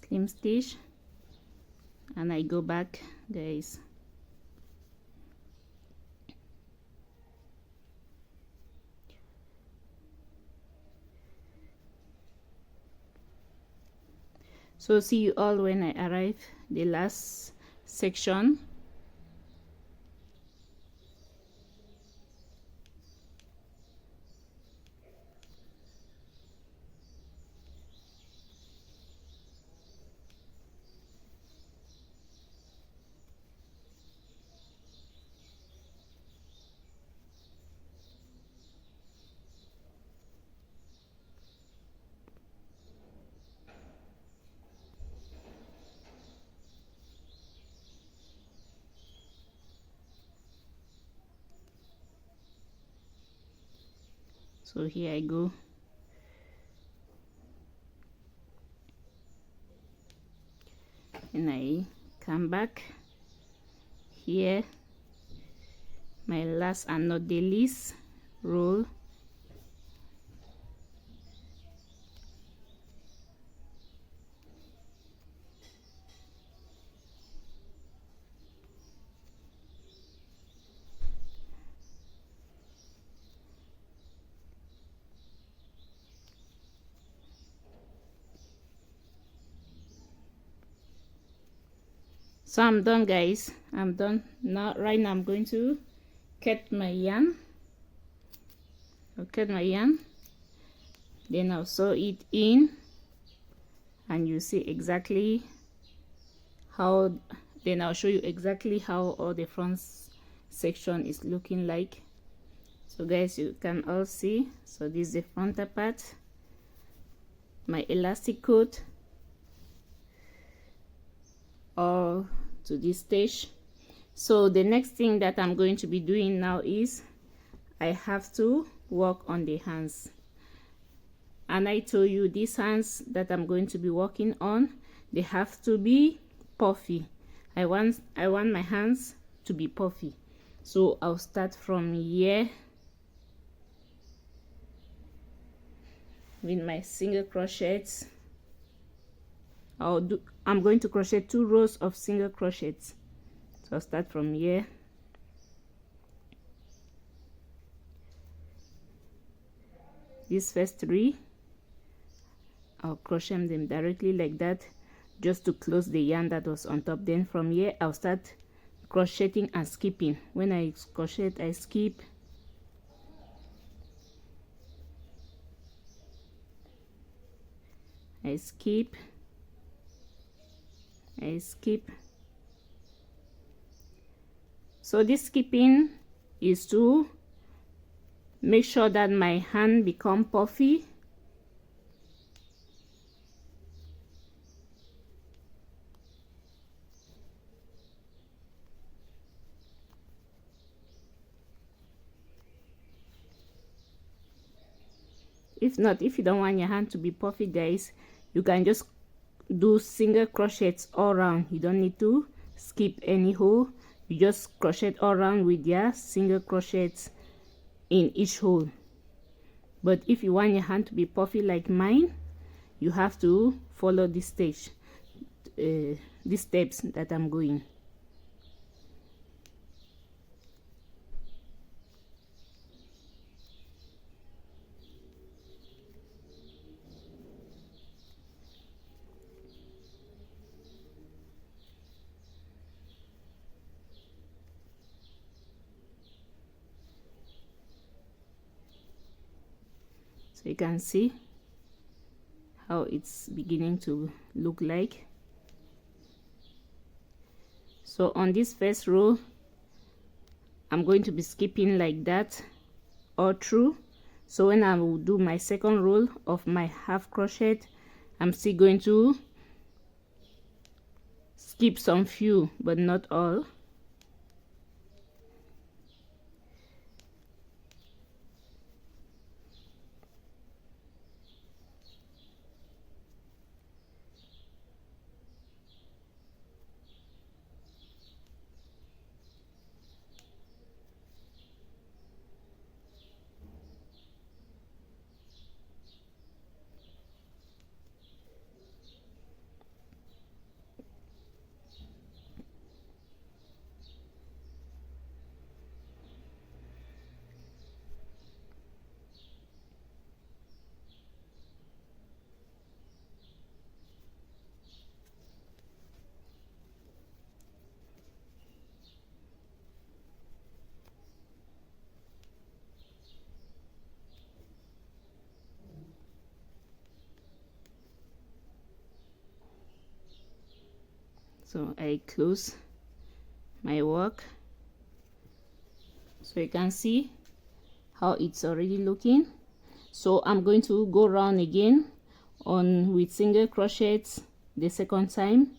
Slim stitch and I go back, guys. So see you all when I arrive the last section. So here I go. And I come back here, my last and not the least row. So I'm done, guys. I'm done now. Right now I'm going to cut my yarn. I'll cut my yarn, then I'll sew it in, and you see exactly how, then I'll show you exactly how all the front section is looking like. So guys, you can all see. So this is the front part, my elastic coat all to this stage. So the next thing that I'm going to be doing now is I have to work on the hands, and I told you these hands that I'm going to be working on, they have to be puffy. I want my hands to be puffy. So I'll start from here with my single crochets. I'm going to crochet 2 rows of single crochets. So I'll start from here. These first 3, I'll crochet them directly like that, just to close the yarn that was on top. Then from here I'll start crocheting and skipping. When I crochet, I skip, I skip, I skip. So this skipping is to make sure that my hand become puffy. If not, if you don't want your hand to be puffy, guys, you can just do single crochets all around. You don't need to skip any hole. You just crochet all around with your single crochets in each hole. But if you want your hand to be puffy like mine, you have to follow this stage, these steps that I'm going. So you can see how it's beginning to look like. So on this first row, I'm going to be skipping like that all through. So when I will do my second row of my half crochet, I'm still going to skip some few, but not all. So I close my work, so you can see how it's already looking. So I'm going to go around again on with single crochets the second time,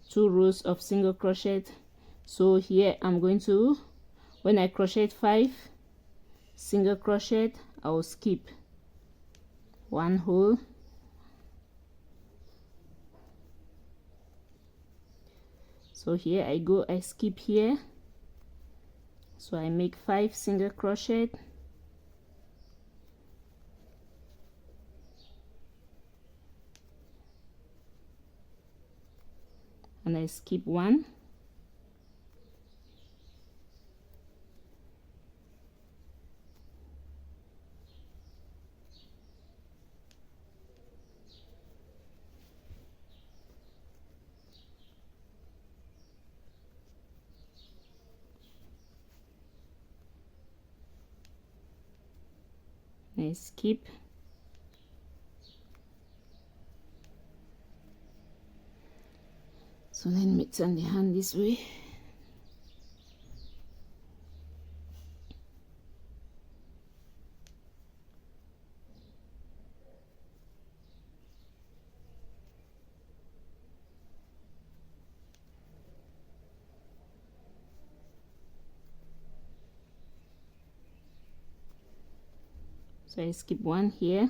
2 rows of single crochet. So here I'm going to, when I crochet 5 single crochet, I will skip 1 hole. So here I go, I skip here, so I make 5 single crochet, and I skip 1, I skip, so let me turn the hand this way. So I skip 1 here,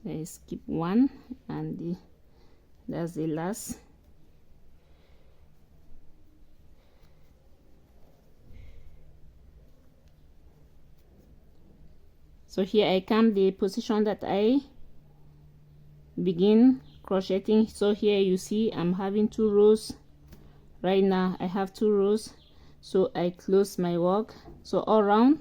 so I skip 1, and that's the last. So here I come the position that I begin crocheting. So here you see I'm having 2 rows right now. I have 2 rows, so I close my work. So all around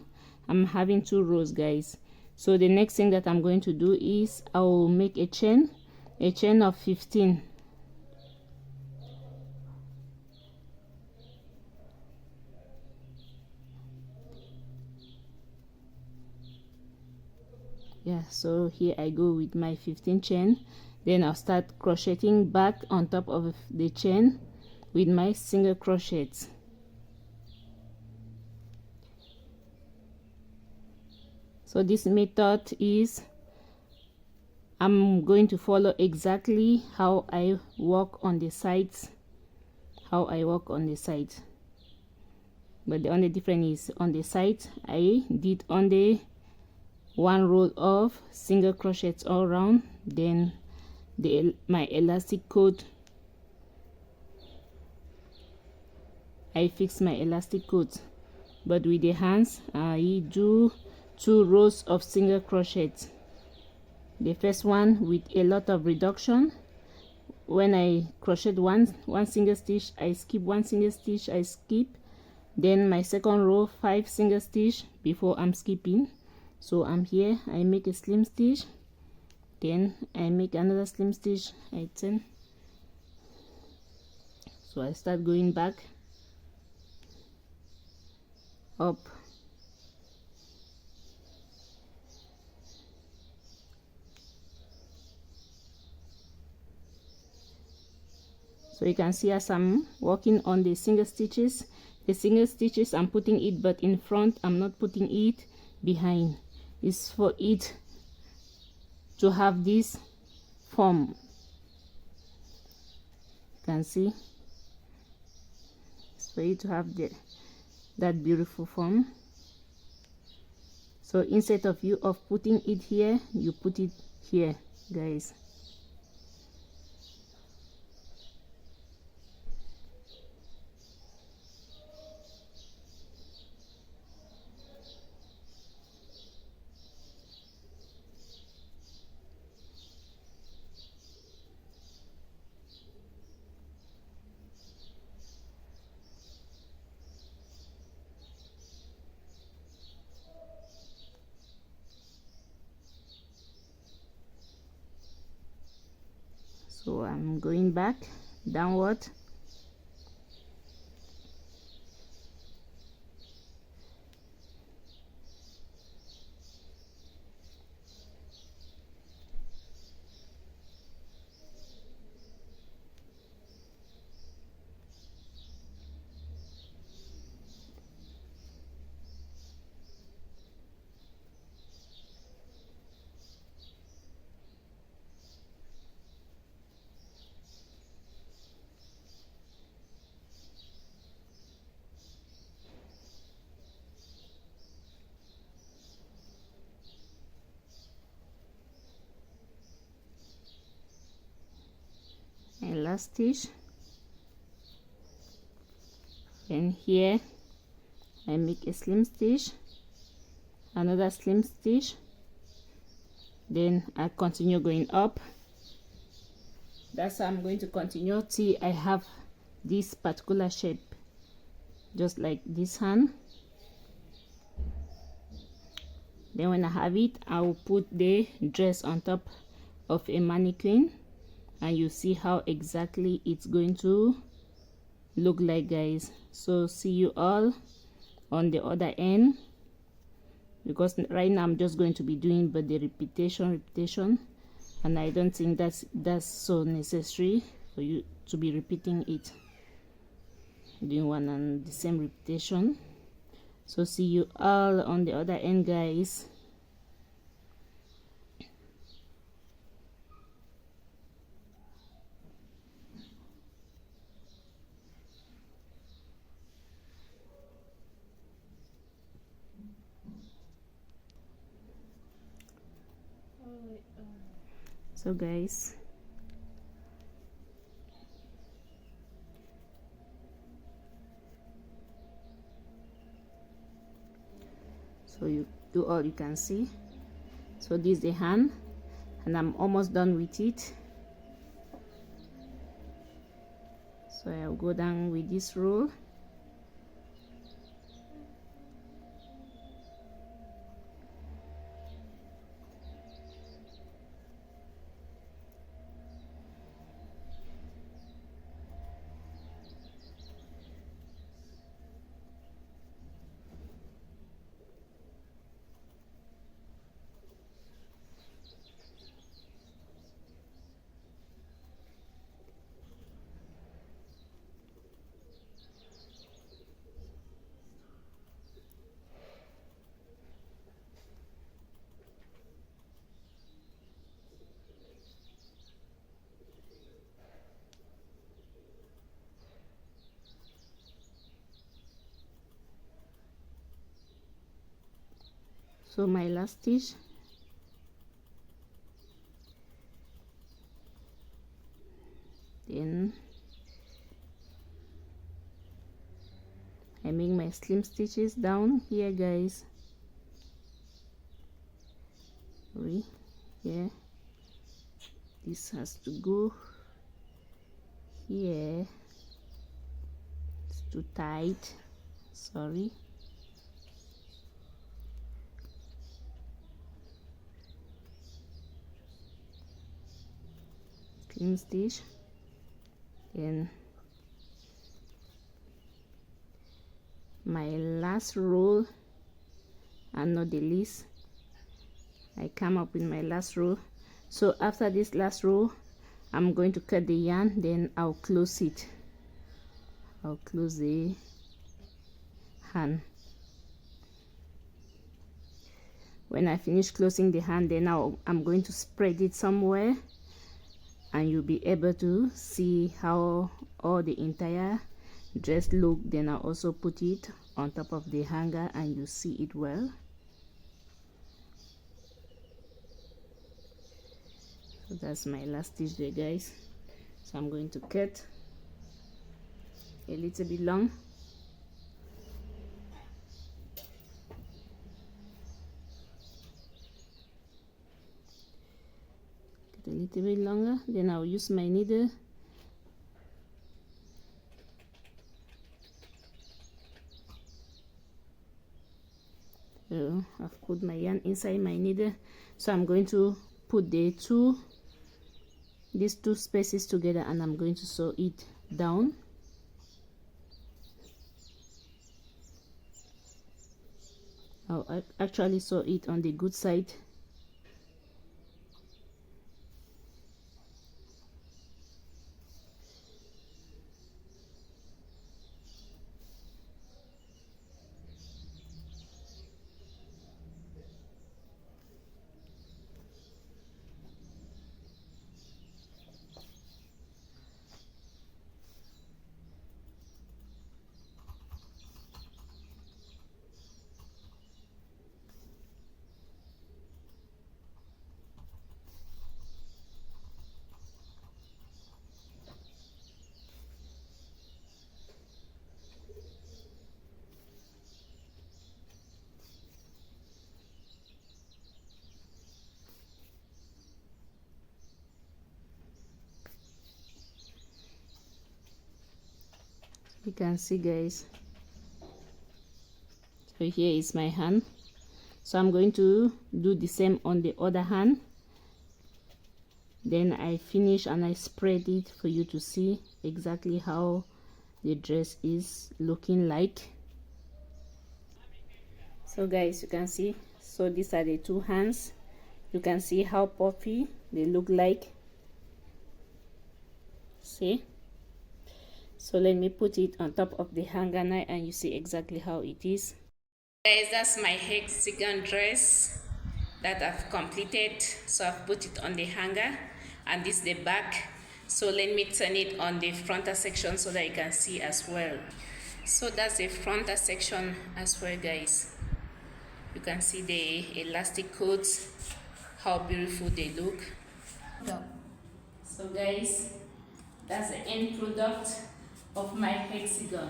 I'm having 2 rows, guys. So the next thing that I'm going to do is I will make a chain of 15. Yeah, so here I go with my 15 chain, then I'll start crocheting back on top of the chain with my single crochets. So this method is, I'm going to follow exactly how I work on the sides, but the only difference is on the side I did on the 1 row of single crochets all around, then my elastic cord, I fix my elastic cord. But with the hands I do 2 rows of single crochet. The first one with a lot of reduction, when I crochet one single stitch, I skip one single stitch, I skip, then my second row 5 single stitch before I'm skipping. So I'm here, I make a slim stitch, then I make another slim stitch, I turn. So I start going back up, so you can see as I'm working on the single stitches, I'm putting it but in front, I'm not putting it behind. It's for it to have this form. You can see it's for it to have that beautiful form. So instead of putting it here, you put it here, guys. So I'm going back downward, and last stitch, and here I make a slim stitch, another slim stitch, then I continue going up. That's how I'm going to continue till I have this particular shape, just like this hand. Then when I have it, I will put the dress on top of a mannequin, and you see how exactly it's going to look like, guys. So see you all on the other end, because right now I'm just going to be doing but the repetition, and I don't think that's so necessary for you to be repeating it, doing one and the same repetition. So see you all on the other end, guys. So guys, so you do all you can see. So this is the hand, and I'm almost done with it. So I'll go down with this roll. So my last stitch, then I make my slim stitches down here, guys. Sorry, here this has to go here. It's too tight, sorry. Trim stitch, then my last row, and not the least, I come up with my last row. So after this last row, I'm going to cut the yarn, then I'll close it. I'll close the hand. When I finish closing the hand, then I'm going to spread it somewhere, and you'll be able to see how all the entire dress look. Then I'll also put it on top of the hanger and you see it well. So that's my last stitch there, guys. So I'm going to cut a little bit long. A little bit longer, then I'll use my needle so I've put my yarn inside my needle. So I'm going to put these two spaces together, and I'm going to sew it down. I'll actually sew it on the good side. You can see, guys, so here is my hand. So I'm going to do the same on the other hand. Then I finish and I spread it for you to see exactly how the dress is looking like. So guys, you can see, so these are the two hands. You can see how puffy they look like. See? So let me put it on top of the hanger now and you see exactly how it is. Guys, that's my hexagon dress that I've completed. So I've put it on the hanger, and this is the back. So let me turn it on the frontal section so that you can see as well. So that's the frontal section as well, guys. You can see the elastic coats, how beautiful they look. So guys, that's the end product of my hexagon.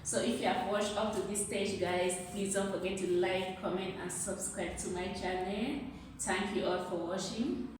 So if you have watched up to this stage, guys, please don't forget to like, comment and subscribe to my channel. Thank you all for watching.